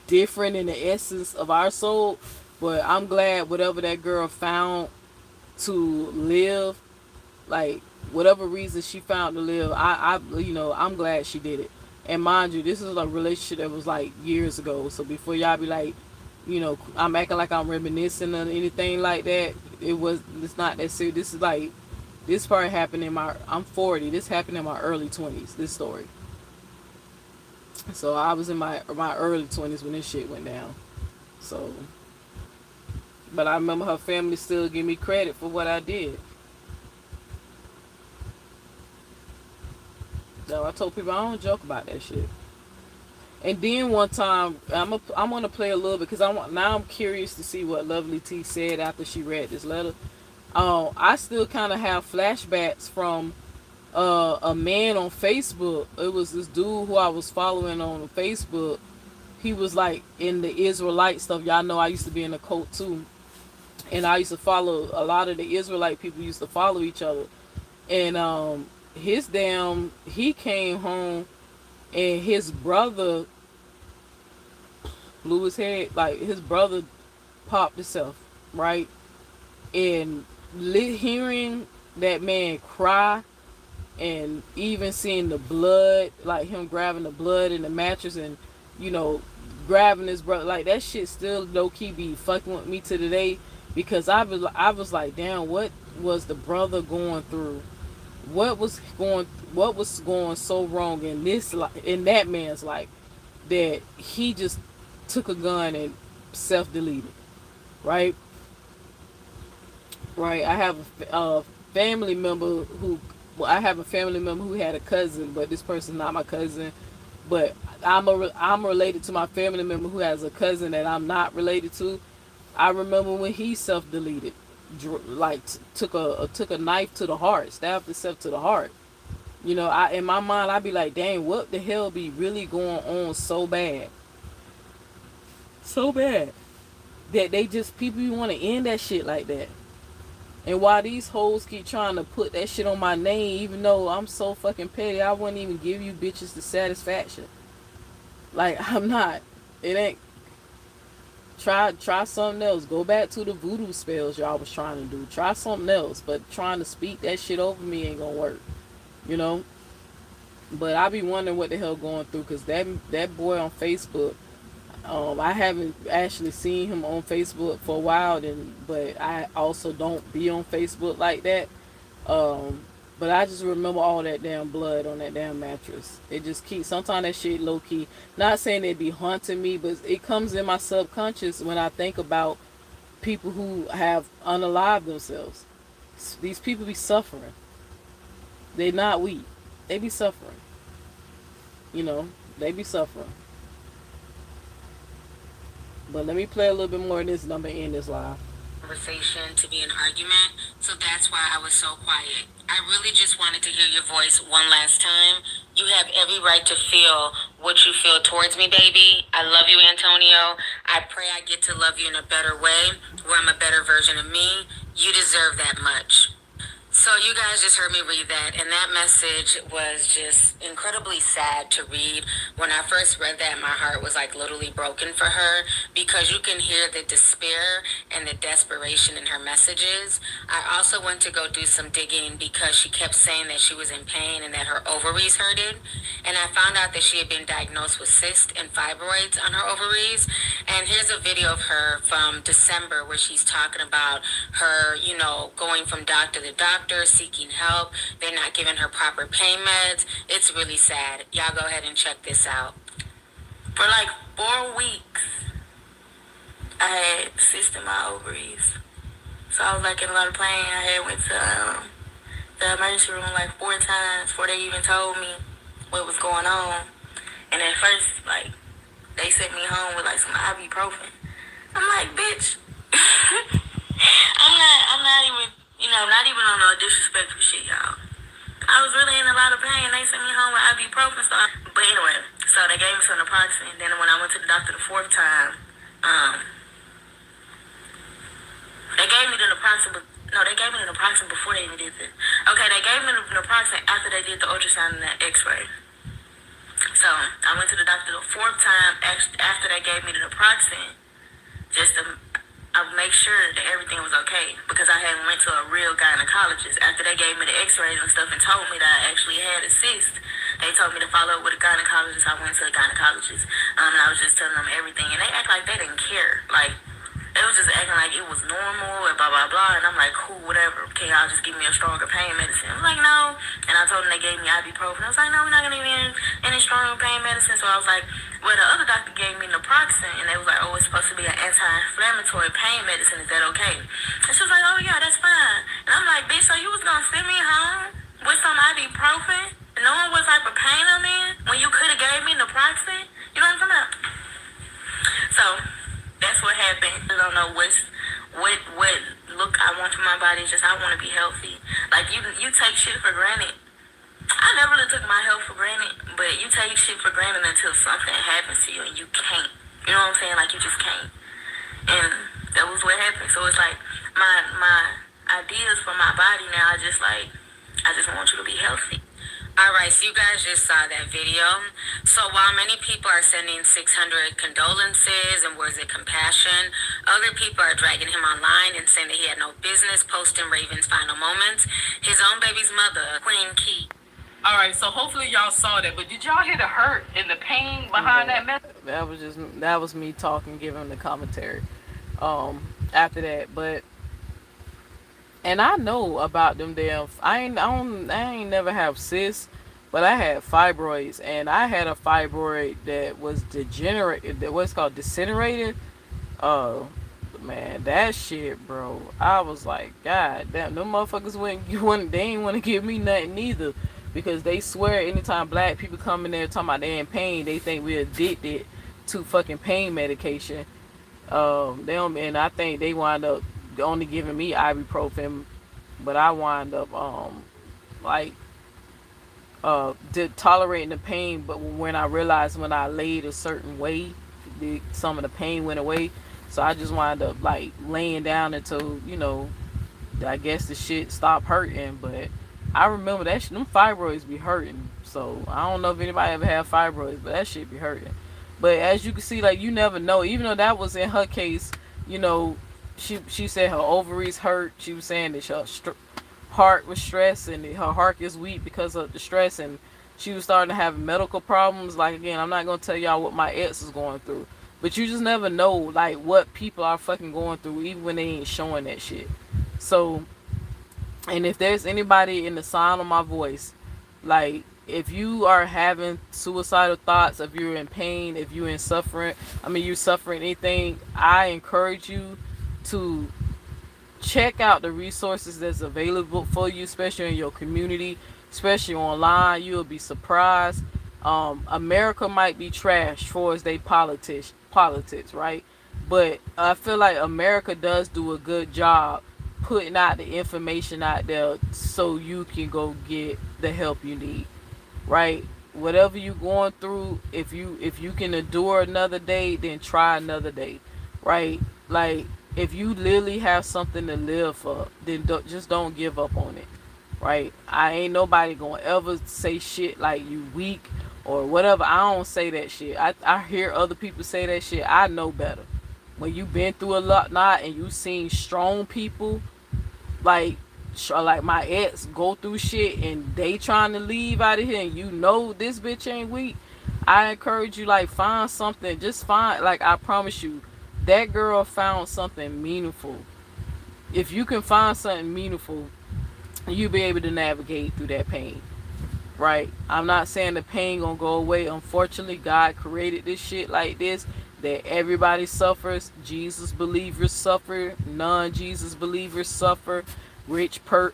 different in the essence of our soul. But I'm glad whatever that girl found to live, like whatever reason she found to live, I'm glad she did it. And mind you, this is a relationship that was like years ago. So before y'all be like, I'm acting like I'm reminiscing or anything like that. It's not that serious. This is like, this part happened I'm 40. This happened in my early 20s. This story. So I was in my early 20s when this shit went down. So, but I remember her family still give me credit for what I did. So I told people I don't joke about that shit. And then one time, I'm gonna play a little bit because I'm curious to see what Lovely T said after she read this letter. I still kind of have flashbacks from a man on Facebook. It was this dude who I was following on Facebook. He was like in the Israelite stuff. Y'all know I used to be in a cult too, and I used to follow a lot of the Israelite people. Used to follow each other, and he came home and his brother blew his head. Like his brother popped himself, right? And hearing that man cry and even seeing the blood, like him grabbing the blood in the mattress and grabbing his brother, like that shit still low key be fucking with me to today, because I was like, damn, what was the brother going through? What was going so wrong in that man's life that he just took a gun and self-deleted, right? Right. Family member who I have a family member who had a cousin, but this person's not my cousin. But I'm related to my family member who has a cousin that I'm not related to. I remember when he self-deleted, like took a knife to the heart, stabbed himself to the heart. In my mind, I'd be like, dang, what the hell be really going on so bad? So bad. That people want to end that shit like that. And while these hoes keep trying to put that shit on my name, even though I'm so fucking petty, I wouldn't even give you bitches the satisfaction. Like, I'm not. It ain't. Try something else. Go back to the voodoo spells y'all was trying to do. Try something else. But trying to speak that shit over me ain't gonna work. But I be wondering what the hell going through, because that boy on Facebook, I haven't actually seen him on Facebook for a while, but I also don't be on Facebook like that. But I just remember all that damn blood on that damn mattress. It just keeps, sometimes that shit low key, not saying it be haunting me, but it comes in my subconscious when I think about people who have unalived themselves. These people be suffering. They not weak. They be suffering. They be suffering. But let me play a little bit more of this and I'm gonna end this live. Conversation to be an argument, so that's why I was so quiet. I really just wanted to hear your voice one last time. You have every right to feel what you feel towards me, baby. I love you, Antonio. I pray I get to love you in a better way, where I'm a better version of me. You deserve that much. So you guys just heard me read that, and that message was just incredibly sad to read. When I first read that, my heart was like literally broken for her, because you can hear the despair and the desperation in her messages. I also went to go do some digging because she kept saying that she was in pain and that her ovaries hurted. And I found out that she had been diagnosed with cysts and fibroids on her ovaries. And here's a video of her from December where she's talking about her, going from doctor to doctor, seeking help. They're not giving her proper pain meds. It's really sad. Y'all go ahead and check this out. For like 4 weeks, I had cysts in my ovaries. So I was like in a lot of pain. I had went the emergency room like 4 times before they even told me what was going on. And at first, like, they sent me home with like some ibuprofen. I'm like, bitch, I'm not even, not even on no disrespectful shit, y'all. I was really in a lot of pain. They sent me home with ibuprofen. But anyway, so they gave me some naproxen. Then when I went to the doctor the 4th time, they gave me the naproxen. No, they gave me the naproxen before they even did this. Okay, they gave me the naproxen after they did the ultrasound and the X-ray. So I went to the doctor the 4th time after they gave me the naproxen, just to make sure that everything was okay, because I hadn't went to a real gynecologist. After they gave me the X-rays and stuff and told me that I actually had a cyst, they told me to follow up with a gynecologist. I went to a gynecologist, and I was just telling them everything, and they act like they didn't care. Like, they was just acting like it was normal and blah, blah, blah. And I'm like, cool, whatever. Can y'all just give me a stronger pain medicine? I was like, no. And I told them they gave me ibuprofen. I was like, no, we're not going to give you any stronger pain medicine. So I was like, well, the other doctor gave me naproxen. And they was like, oh, it's supposed to be an anti-inflammatory pain medicine. Is that okay? And she was like, oh, yeah, that's fine. And I'm like, bitch, so you was going to send me home with some ibuprofen, knowing what type of pain I'm in, when you could have gave me naproxen? You know what I'm talking about? So that's what happened. I don't know what look I want for my body. It's just I want to be healthy. Like, you take shit for granted. I never really took my health for granted, but you take shit for granted until something happens to you and you can't. You know what I'm saying? Like, you just can't. And that was what happened. So it's like my ideas for my body now are just like, I just want you to be healthy. Alright, so you guys just saw that video. So while many people are sending 600 condolences and words of compassion, other people are dragging him online and saying that he had no business posting Raven's final moments. His own baby's mother, Queen Key. Alright, so hopefully y'all saw that, but did y'all hear the hurt and the pain behind that message? That was me talking, giving the commentary after that. But and I know about them damn. I ain't never have cysts, but I had fibroids, and I had a fibroid that was degenerate. That what's called disintegrated. Man, that shit, bro. I was like, God damn, them motherfuckers they ain't want to give me nothing either, because they swear anytime black people come in there talking about they in pain, they think we're addicted to fucking pain medication. Them, and I think they wind up only giving me ibuprofen, but I wind up tolerating the pain. But when I realized when I laid a certain way, some of the pain went away. So I just wind up like laying down until, I guess the shit stopped hurting. But I remember that them fibroids be hurting. So I don't know if anybody ever had fibroids, but that shit be hurting. But as you can see, like, you never know. Even though that was in her case, she said her ovaries hurt. She was saying that her heart was stressed and her heart is weak because of the stress, and she was starting to have medical problems. Like, again, I'm not gonna tell y'all what my ex is going through, but you just never know, like, what people are fucking going through, even when they ain't showing that shit. So, and if there's anybody in the sound of my voice, like, if you are having suicidal thoughts, if you're in pain, if you're suffering anything, I encourage you to check out the resources that's available for you, especially in your community, especially online. You'll be surprised. America might be trash for as they politics, right? But I feel like America does do a good job putting out the information out there so you can go get the help you need, right? Whatever you're going through, if you can endure another day, then try another day, right? Like, if you literally have something to live for, then don't give up on it, right? I ain't nobody gonna ever say shit like you weak or whatever. I don't say that shit. I hear other people say that shit. I know better. When you been through a lot and you seen strong people like my ex go through shit and they trying to leave out of here, and this bitch ain't weak, I encourage you, like, find something. Just find, like, I promise you, that girl found something meaningful. If you can find something meaningful, you'll be able to navigate through that pain, right? I'm not saying the pain gonna go away. Unfortunately, God created this shit like this, that everybody suffers. Jesus believers suffer, non-Jesus believers suffer, rich, poor,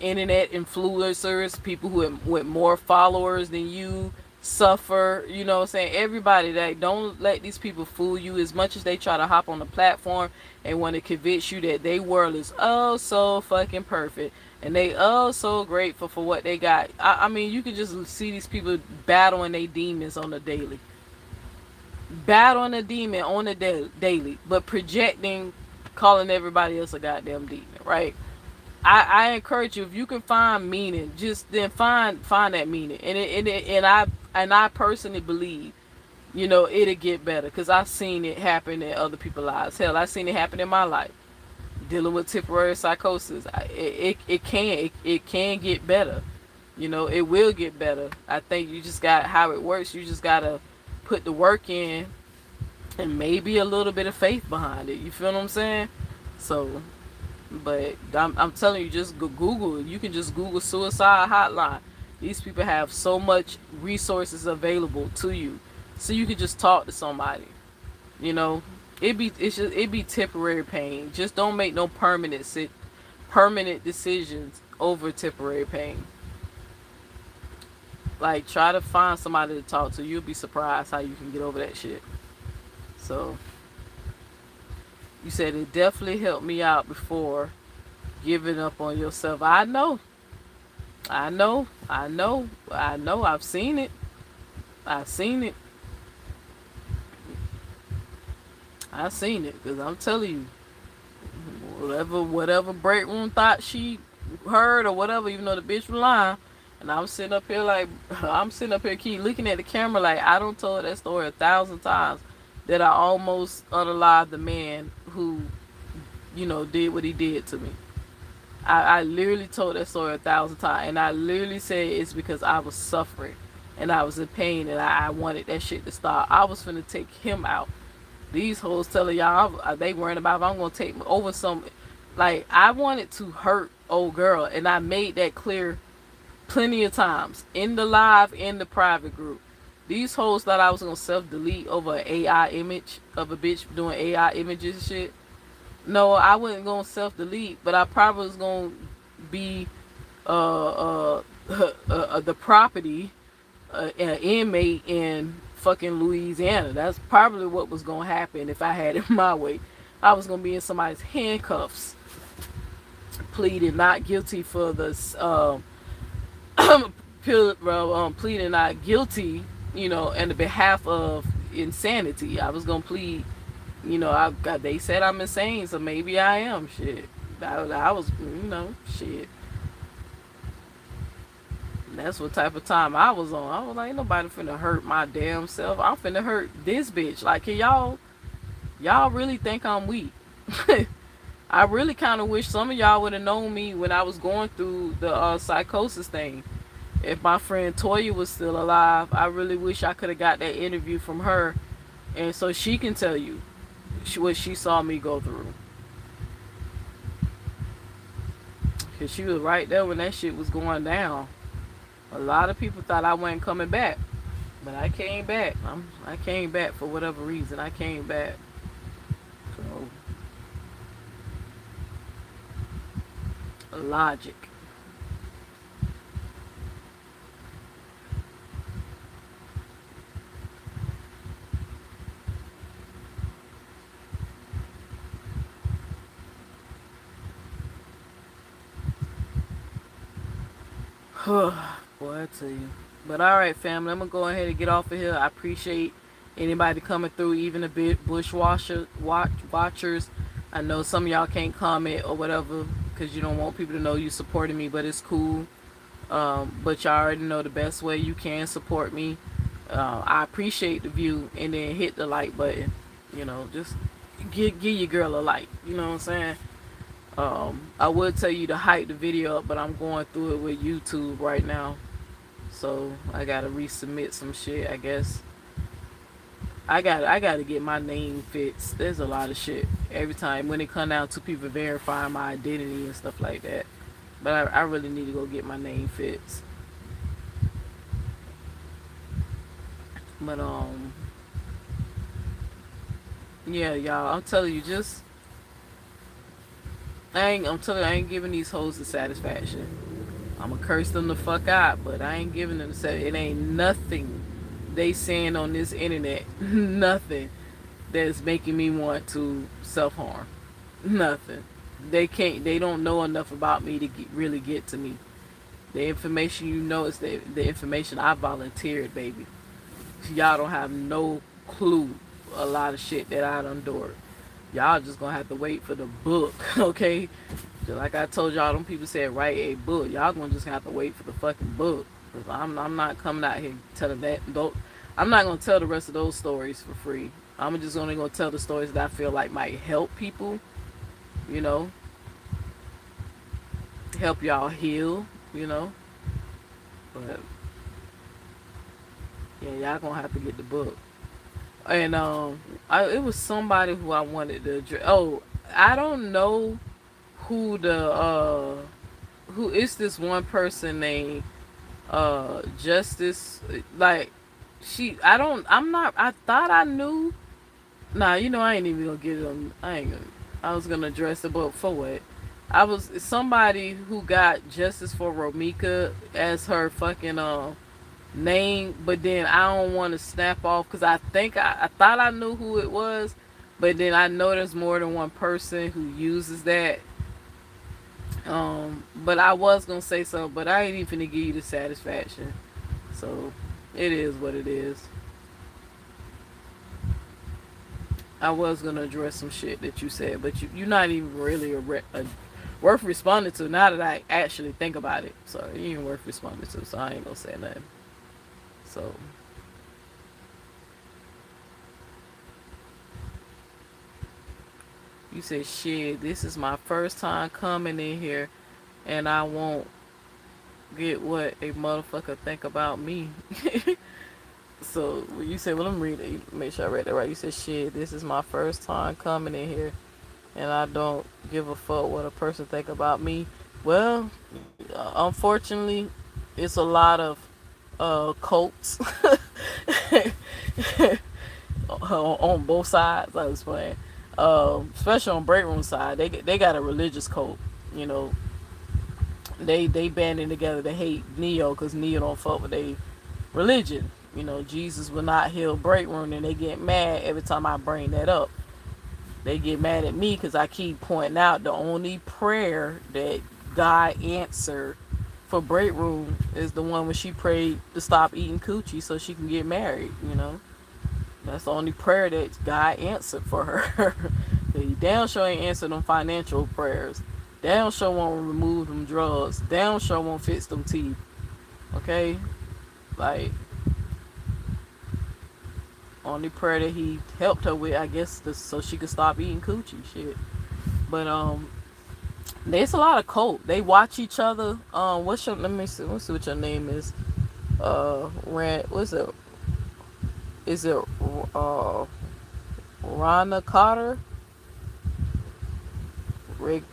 internet influencers, people who have, with more followers than you, suffer. You know what I'm saying? Everybody, that don't let these people fool you as much as they try to hop on the platform and want to convince you that their world is oh so fucking perfect and they oh so grateful for what they got. I mean, you can just see these people battling their demons on the daily, battling a demon on the daily, but projecting, calling everybody else a goddamn demon, right? I encourage you, if you can find meaning, just then find that meaning, and I personally believe, you know, it'll get better because I've seen it happen in other people's lives. Hell, I've seen it happen in my life, dealing with temporary psychosis. It can get better, you know, it will get better. I think you just got how it works. You just gotta put the work in, and maybe a little bit of faith behind it. You feel what I'm saying? So. But I'm telling you, just Google it. You can just Google suicide hotline. These people have so much resources available to you, so you can just talk to somebody. You know, it be temporary pain. Just don't make no permanent decisions over temporary pain. Like, try to find somebody to talk to. You'll be surprised how you can get over that shit. So. You said it definitely helped me out before giving up on yourself. I know. I've seen it. I've seen it. Because I'm telling you, whatever break room thought she heard or whatever, even though the bitch was lying. And I'm sitting up here keep looking at the camera like I don't told that story 1,000 times. That I almost unalived the man who, you know, did what he did to me. I literally told that story 1,000 times, and I literally said it's because I was suffering and I was in pain and I wanted that shit to stop. I was finna take him out. These hoes telling y'all they worrying about if I'm gonna take over some. Like, I wanted to hurt old girl, and I made that clear plenty of times in the live, in the private group. These hoes thought I was gonna self-delete over an AI image of a bitch doing AI images and shit. No, I wasn't gonna self-delete, but I probably was gonna be the property, an inmate in fucking Louisiana. That's probably what was gonna happen if I had it my way. I was gonna be in somebody's handcuffs, pleading not guilty for this, pleading not guilty, you know, on the behalf of insanity. I was gonna plead, you know, they said I'm insane, so maybe I am. Shit, I was, you know, shit. That's what type of time I was on. I was like, ain't nobody finna hurt my damn self. I'm finna hurt this bitch. Like, can y'all really think I'm weak? I really kind of wish some of y'all would have known me when I was going through the psychosis thing. If my friend Toya was still alive, I really wish I could have got that interview from her, and so she can tell you what she saw me go through. Cause she was right there when that shit was going down. A lot of people thought I wasn't coming back, but I came back. I came back for whatever reason. I came back. So, logic. Boy, I tell you. But alright, family, I'm going to go ahead and get off of here. I appreciate anybody coming through, even the bit watchers. I know some of y'all can't comment or whatever because you don't want people to know you supporting me, but it's cool. But y'all already know the best way you can support me. I appreciate the view, and then hit the like button. You know, just give your girl a like. You know what I'm saying? I would tell you to hype the video up, but I'm going through it with YouTube right now, so I gotta resubmit some shit. I guess I gotta get my name fixed. There's a lot of shit every time when it come down to people verifying my identity and stuff like that. But I really need to go get my name fixed. But yeah, y'all, I'm telling you, I ain't giving these hoes the satisfaction. I'ma curse them the fuck out, but I ain't giving them the set. It ain't nothing they saying on this internet, nothing that's making me want to self harm. Nothing. They don't know enough about me to really get to me. The information you know is the information I volunteered, baby. Y'all don't have no clue a lot of shit that I done endured. Y'all just gonna have to wait for the book, okay? Just like I told y'all, them people said write a book. Y'all gonna just have to wait for the fucking book. Cause I'm not coming out here telling that. I'm not gonna tell the rest of those stories for free. I'm just only gonna tell the stories that I feel like might help people. You know, help y'all heal. You know, but yeah, y'all gonna have to get the book. And it was somebody who I wanted to address. Oh, I don't know who who is this one person named Justice, like I thought I knew. Nah, you know, I ain't even gonna get it on. I was gonna address it, but for what? I was somebody who got Justice for Romika as her fucking name, but then I don't want to snap off because I thought I knew who it was, but then I know there's more than one person who uses that. But I was gonna say so, but I ain't even gonna give you the satisfaction. So it is what it is. I was gonna address some shit that you said, but you're not even really worth responding to. Now that I actually think about it, so you ain't worth responding to. So I ain't gonna say nothing. So you said shit. This is my first time coming in here, and I won't get what a motherfucker think about me. So when you said, well, let me read it. Make sure I read that right. You said, shit, this is my first time coming in here, and I don't give a fuck what a person think about me. Well, unfortunately, it's a lot of cults on both sides. I was playing, especially on Break Room side. They got a religious cult. You know, they banding together to hate Neo because Neo don't fuck with they religion. You know, Jesus will not heal Break Room, and they get mad every time I bring that up. They get mad at me because I keep pointing out the only prayer that God answered for Break Room is the one when she prayed to stop eating coochie so she can get married. You know, that's the only prayer that God answered for her. They damn sure ain't answered them financial prayers. Damn sure won't remove them drugs. Damn sure won't fix them teeth. Okay, like. Only prayer that he helped her with, I guess, so she could stop eating coochie shit. But there's a lot of cult. They watch each other. What's your? Let me see what your name is. What's it? Is it Rana Carter? Rick?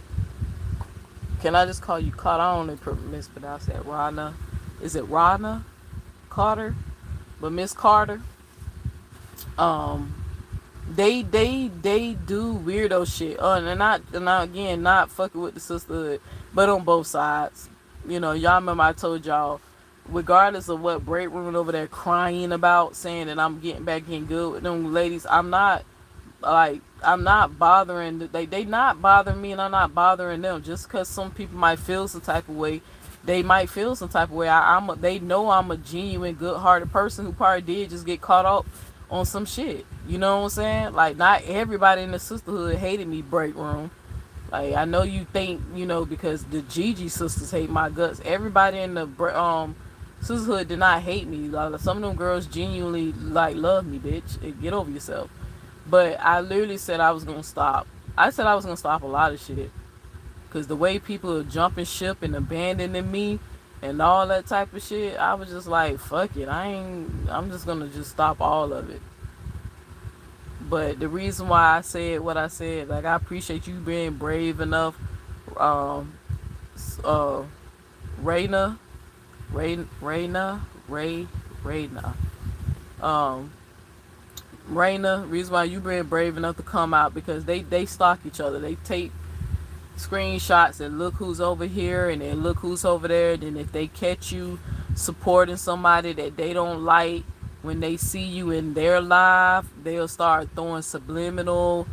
Can I just call you Carter? I don't know mispronounce that. Rana. Is it Rana Carter? But Miss Carter. They do weirdo shit. And again, not fucking with the sisterhood, but on both sides. You know, y'all remember I told y'all, regardless of what Break Room over there crying about, saying that I'm getting back in good with them ladies, I'm not bothering. They not bothering me, and I'm not bothering them. Just because some people might feel some type of way, they might feel some type of way. They know I'm a genuine, good-hearted person who probably did just get caught up on some shit. You know what I'm saying? Like, not everybody in the sisterhood hated me, Break Room. Like, I know you think, you know, because the Gigi sisters hate my guts. Everybody in the sisterhood did not hate me. Like, some of them girls genuinely, like, love me, bitch. Get over yourself. But I literally said I was going to stop. I said I was going to stop a lot of shit. Because the way people are jumping ship and abandoning me and all that type of shit, I was just like, fuck it. I'm just going to just stop all of it. But the reason why I said what I said, like, I appreciate you being brave enough. Raina. Raina, reason why you being brave enough to come out, because they stalk each other. They tape screenshots and look who's over here and then look who's over there. Then if they catch you supporting somebody that they don't like, when they see you in their live, they'll start throwing subliminal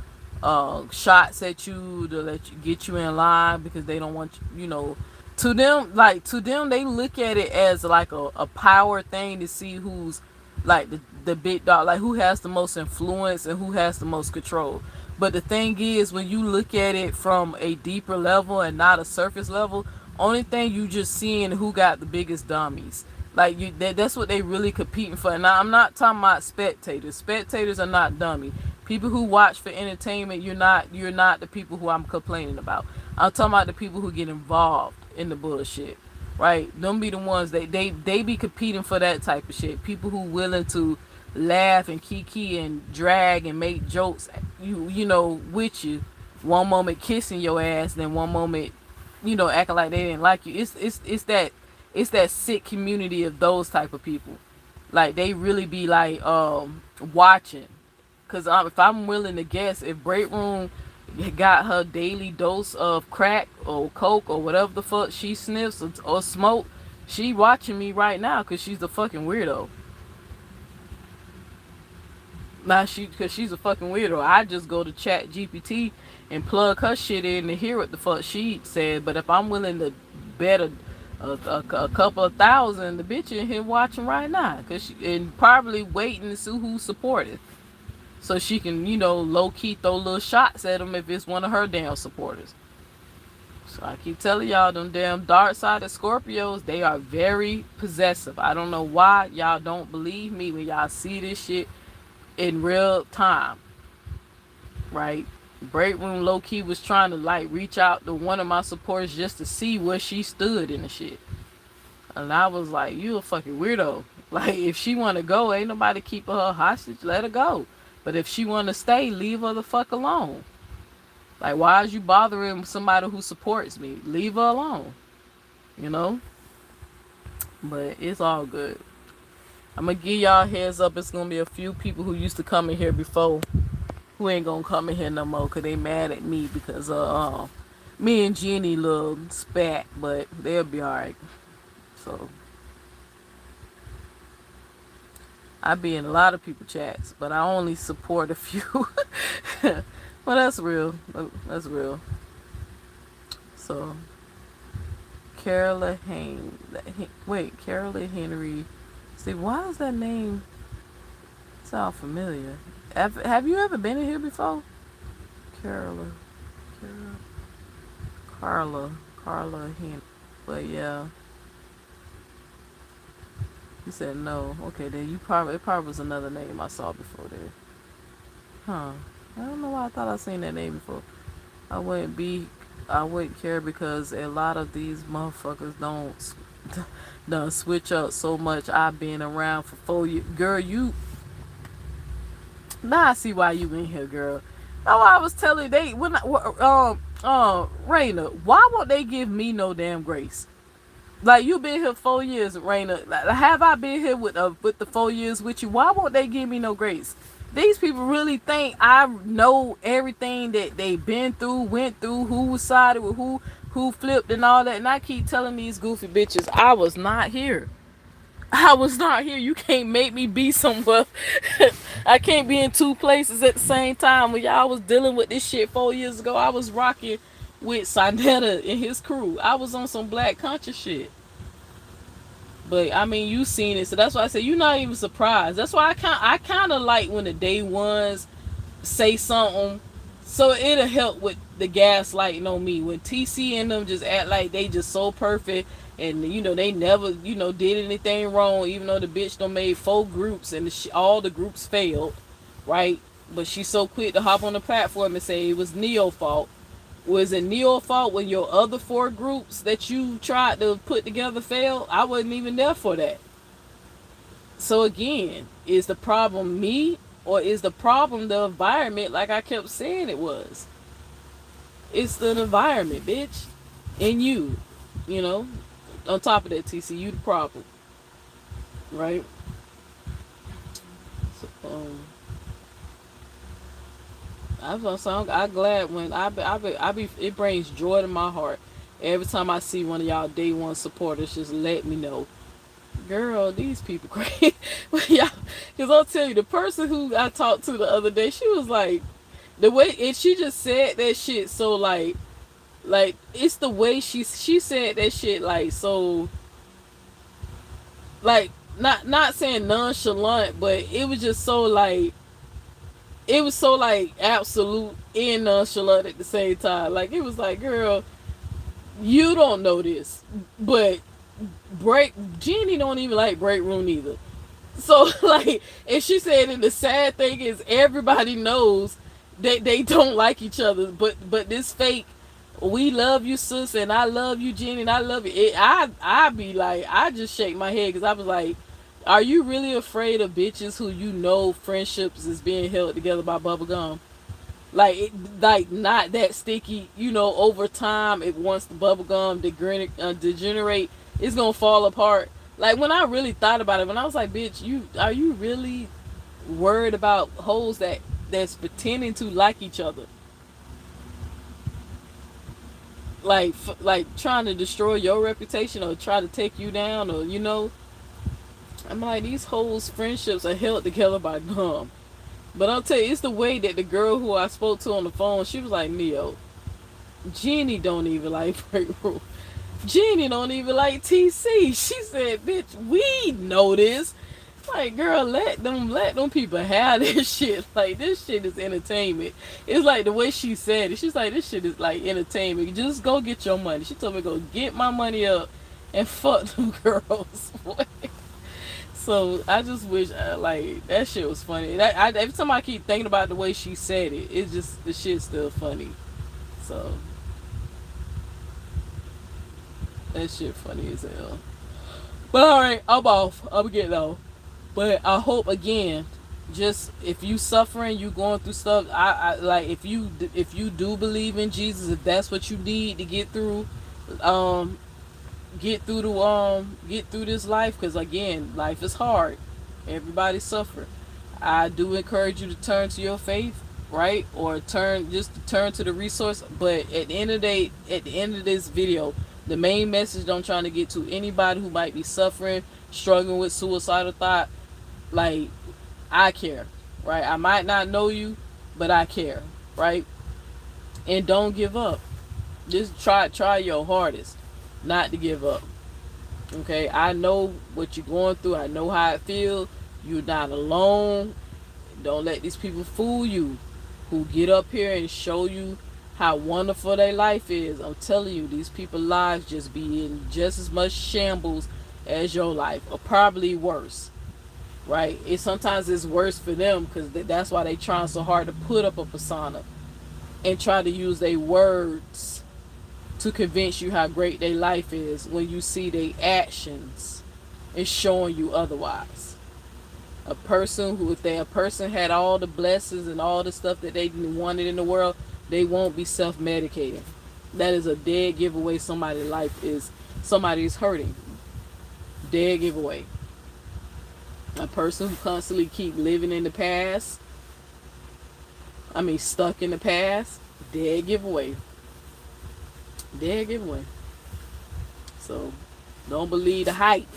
shots at you to let you get you in line because they don't want you, you know, to them they look at it as like a power thing to see who's like the big dog, like who has the most influence and who has the most control. But the thing is, when you look at it from a deeper level and not a surface level, only thing you just seeing who got the biggest dummies. Like that's what they really competing for. Now I'm not talking about spectators. Spectators are not dummy. People who watch for entertainment, you're not the people who I'm complaining about. I'm talking about the people who get involved in the bullshit. Right? Them be the ones they be competing for that type of shit. People who willing to laugh and kiki and drag and make jokes you know with you, one moment kissing your ass, then one moment, you know, acting like they didn't like you. It's that sick community of those type of people. Like they really be like watching. Cause if I'm willing to guess, if Break Room got her daily dose of crack or coke or whatever the fuck she sniffs or smoke, she watching me right now because she's a fucking weirdo. Now because she's a fucking weirdo. I just go to Chat GPT and plug her shit in to hear what the fuck she said. But if I'm willing to bet a couple of thousand, the bitch in here watching right now, and probably waiting to see who's supportive, so she can, you know, low key throw little shots at them if it's one of her damn supporters. So I keep telling y'all, them damn dark-sided Scorpios, they are very possessive. I don't know why y'all don't believe me when y'all see this shit in real time, right? Break Room low key was trying to like reach out to one of my supporters just to see where she stood in the shit, and I was like, you a fucking weirdo. Like if she want to go, ain't nobody keeping her hostage, let her go. But if she want to stay, leave her the fuck alone. Like why is you bothering somebody who supports me? Leave her alone, you know. But it's all good. I'm gonna give y'all a heads up. It's gonna be a few people who used to come in here before who ain't gonna come in here no more because they mad at me because me and Jenny little spat, but they'll be alright. So I be in a lot of people chats, but I only support a few. Well, that's real. That's real. So Carola Henry. See, why is that name sound familiar? Have you ever been in here before? Carla Henry. But yeah. You said no. Okay, then it probably was another name I saw before there. Huh. I don't know why I thought I seen that name before. I wouldn't care because a lot of these motherfuckers don't switch up so much. I've been around for 4 years. Girl, now I see why you in here, girl. Oh, I was telling Raina, why won't they give me no damn grace? Like you been here 4 years, Raina. Like, have I been here with the 4 years with you? Why won't they give me no grace? These people really think I know everything that they've been through, went through, who was sided with who flipped and all that. And I keep telling these goofy bitches, I was not here. I was not here. You can't make me be somewhere. I can't be in two places at the same time. When y'all was dealing with this shit 4 years ago, I was rocking with Sandetta and his crew. I was on some Black Conscious shit. But I mean, you seen it, so that's why I said you're not even surprised. That's why I kind of like when the day ones say something, so it'll help with the gaslighting on me. When TC and them just act like they just so perfect, and you know they never did anything wrong, even though the bitch done made 4 groups and all the groups failed, right? But she's so quick to hop on the platform and say it was Neo's fault. Was it Neo's fault when your other 4 groups that you tried to put together failed? I wasn't even there for that. So again, is the problem me or is the problem the environment like I kept saying it was? It's the environment, bitch. And you know. On top of that, TC, you the problem. Right? So, I'm glad when it brings joy to my heart every time I see one of y'all day one supporters just let me know, girl, these people crazy. Yeah, because I'll tell you, the person who I talked to the other day, she was like, the way, and she just said that shit so like it's the way she said that shit like so like not saying nonchalant, but it was just so like it was so like absolute and nonchalant at the same time. Like it was like, girl, you don't know this, but break Jeannie don't even like break room either. So like, and she said, and the sad thing is, everybody knows that they don't like each other, but this fake, we love you, sis, and I love you, Jenny, and I love you. I be like, I just shake my head because I was like, are you really afraid of bitches who you know friendships is being held together by bubblegum? Like, like not that sticky, over time, it once the bubblegum degenerate, it's gonna fall apart. Like, when I really thought about it, when I was like, bitch, are you really worried about hoes that's pretending to like each other? Like trying to destroy your reputation or try to take you down, or I'm like, these hoes friendships are held together by gum. But I'll tell you, it's the way that the girl who I spoke to on the phone, she was like, Neo, Jeannie don't even like break room. Jeannie don't even like TC. She said, bitch, we know this. Like, girl, let them people have this shit. Like, this shit is entertainment. It's like the way she said it. She's like, this shit is like entertainment. Just go get your money. She told me, go get my money up and fuck them girls. So I just wish, like, that shit was funny. Every time I keep thinking about the way she said it, it's just, the shit's still funny. So that shit funny as hell. But alright, I'm off. I'm getting off. But I hope, again, just if you suffering, you going through stuff, I like, if you do believe in Jesus, if that's what you need to get through, get through this life, because again, life is hard. Everybody suffer. I do encourage you to turn to your faith, right? Or turn to the resource. But at the end of this video, the main message I'm trying to get to anybody who might be suffering, struggling with suicidal thought, like, I care, right? I might not know you, but I care, right? And don't give up. Just try your hardest not to give up. Okay, I know what you're going through. I know how it feels. You're not alone. Don't let these people fool you, who get up here and show you how wonderful their life is. I'm telling you, these people's lives just be in just as much shambles as your life, or probably worse. Right? Sometimes it's worse for them, because that's why they trying so hard to put up a persona and try to use their words to convince you how great their life is, when you see their actions is showing you otherwise. A person had all the blessings and all the stuff that they wanted in the world, they won't be self-medicating. That is a dead giveaway. Somebody's hurting. Dead giveaway. A person who constantly keep living in the past, stuck in the past, dead giveaway. Dead giveaway. So don't believe the hype.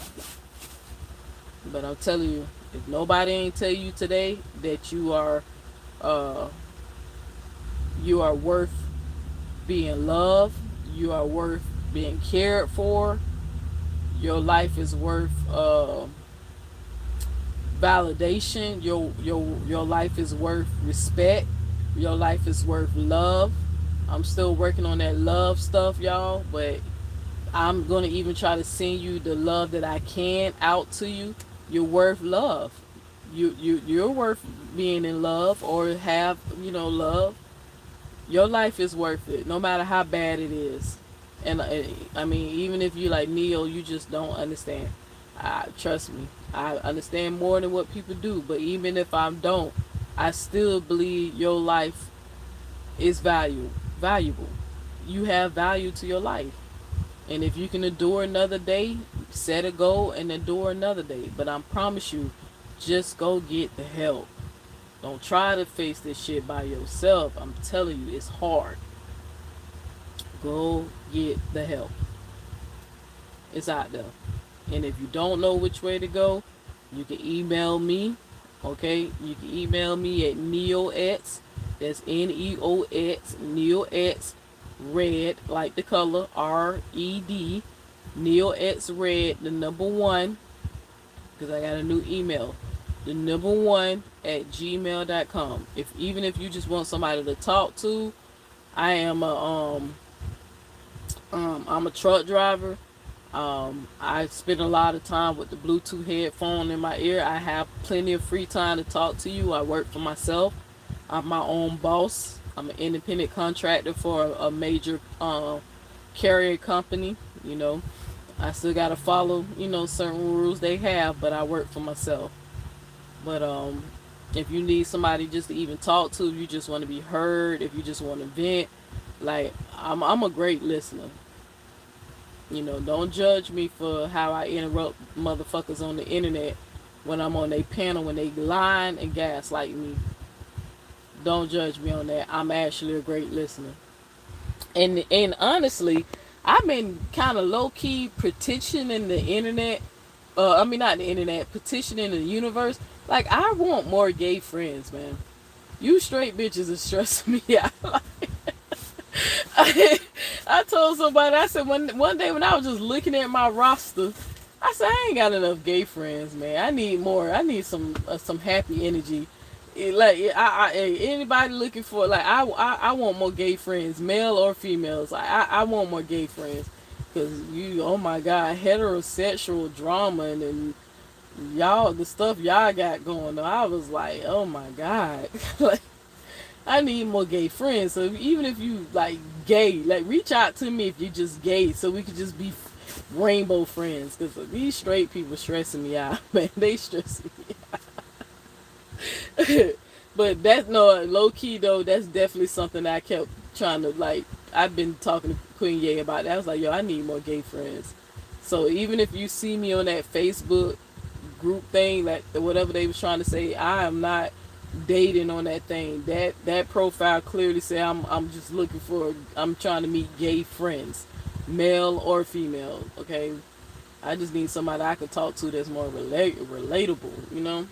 But I'm telling you, if nobody ain't tell you today that you are worth being loved, you are worth being cared for, your life is worth validation, your life is worth respect, your life is worth love. I'm still working on that love stuff, y'all, but I'm gonna even try to send you the love that I can out to you. You're worth love. You're worth being in love, or have love. Your life is worth it, no matter how bad it is. And even if you like Neo, you just don't understand. Trust me, I understand more than what people do. But even if I don't, I still believe your life is valuable. You have value to your life. And if you can endure another day, set a goal and endure another day. But I promise you, just go get the help. Don't try to face this shit by yourself. I'm telling you, it's hard. Go get the help. It's out there. And if you don't know which way to go, you can email me. Okay? You can email me at neox. That's Neox. Neox red, like the color RED. Neox red, the number one. Because I got a new email. The number one at gmail.com. Even if you just want somebody to talk to, I am I'm a truck driver. I spend a lot of time with the Bluetooth headphone in my ear. I have plenty of free time to talk to you. I work for myself. I'm my own boss. I'm an independent contractor for a major carrier company. You know, I still gotta follow certain rules they have, but I work for myself. But if you need somebody just to even talk to, if you just want to be heard, if you just want to vent, like I'm a great listener. Don't judge me for how I interrupt motherfuckers on the internet when I'm on their panel when they lying and gaslight me. Don't judge me on that. I'm actually a great listener. And honestly, I've been kind of low key petitioning the internet. I mean, not the internet, petitioning the universe. Like, I want more gay friends, man. You straight bitches are stressing me out. I told somebody, I said, one day when I was just looking at my roster, I said, I ain't got enough gay friends, man. I need more. I need some happy energy. Anybody looking for, like, I want more gay friends, male or females. I want more gay friends. Because oh my God, heterosexual drama and y'all, the stuff y'all got going on. I was like, oh my God. Like, I need more gay friends. So even if you like gay, like reach out to me if you just gay, so we could just be rainbow friends. Because these straight people stressing me out, man. They stressing me out. But that's no low key though. That's definitely something that I kept trying to like. I've been talking to Queen Ye about that. I was like, yo, I need more gay friends. So even if you see me on that Facebook group thing, like whatever they was trying to say, I am not dating on that thing. That profile clearly say I'm just looking for, I'm trying to meet gay friends, male or female. Okay, I just need somebody I can talk to that's more relatable.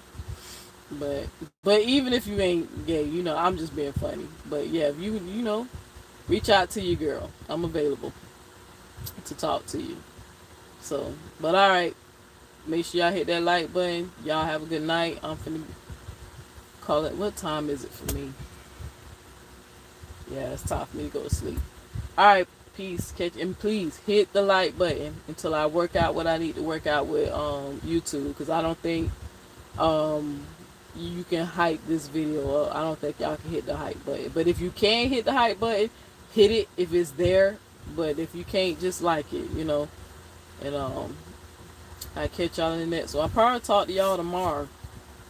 But even if you ain't gay, I'm just being funny. But yeah, if you reach out to your girl, I'm available to talk to you. So, but all right, make sure y'all hit that like button. Y'all have a good night. I'm finna call it. What time is it for me? Yeah, it's time for me to go to sleep. All right, peace. And please hit the like button until I work out what I need to work out with YouTube, because I don't think you can hype this video up. I don't think y'all can hit the hype button. But if you can hit the hype button, hit it if it's there. But if you can't, just like it, And I catch y'all in the next. So I'll probably talk to y'all tomorrow.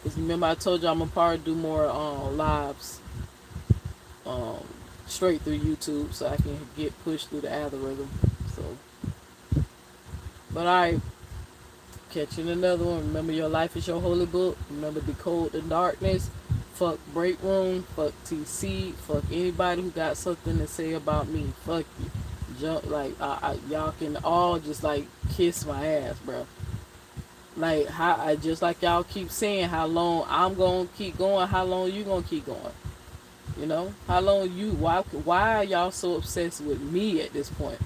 Because remember I told y'all I'm gonna probably do more lives straight through YouTube so I can get pushed through the algorithm. So, but I catch you in another one. Remember, your life is your holy book. Remember, decode the darkness. Fuck Break Room. Fuck TC. Fuck anybody who got something to say about me. Fuck you. Y'all can all just like kiss my ass, bro. Like just like y'all keep saying how long I'm gonna keep going, how long you gonna keep going? How long why are y'all so obsessed with me at this point?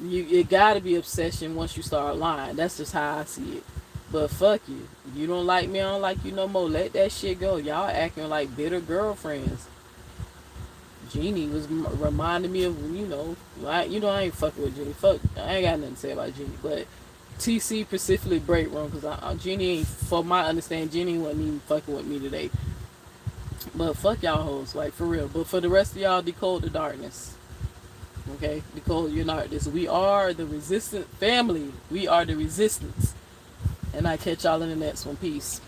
It gotta be obsession once you start lying. That's just how I see it. But fuck you. You don't like me, I don't like you no more. Let that shit go. Y'all acting like bitter girlfriends. Jeannie was reminding me of, I ain't fucking with Jeannie. Fuck, I ain't got nothing to say about Jeannie. But TC specifically Break Room, because Jeannie ain't, for my understanding, Jeannie wasn't even fucking with me today. But fuck y'all hoes, like for real. But for the rest of y'all, decode the darkness. Okay? Decode your darkness. We are the resistant family. We are the resistance. And I catch y'all in the next one. Peace.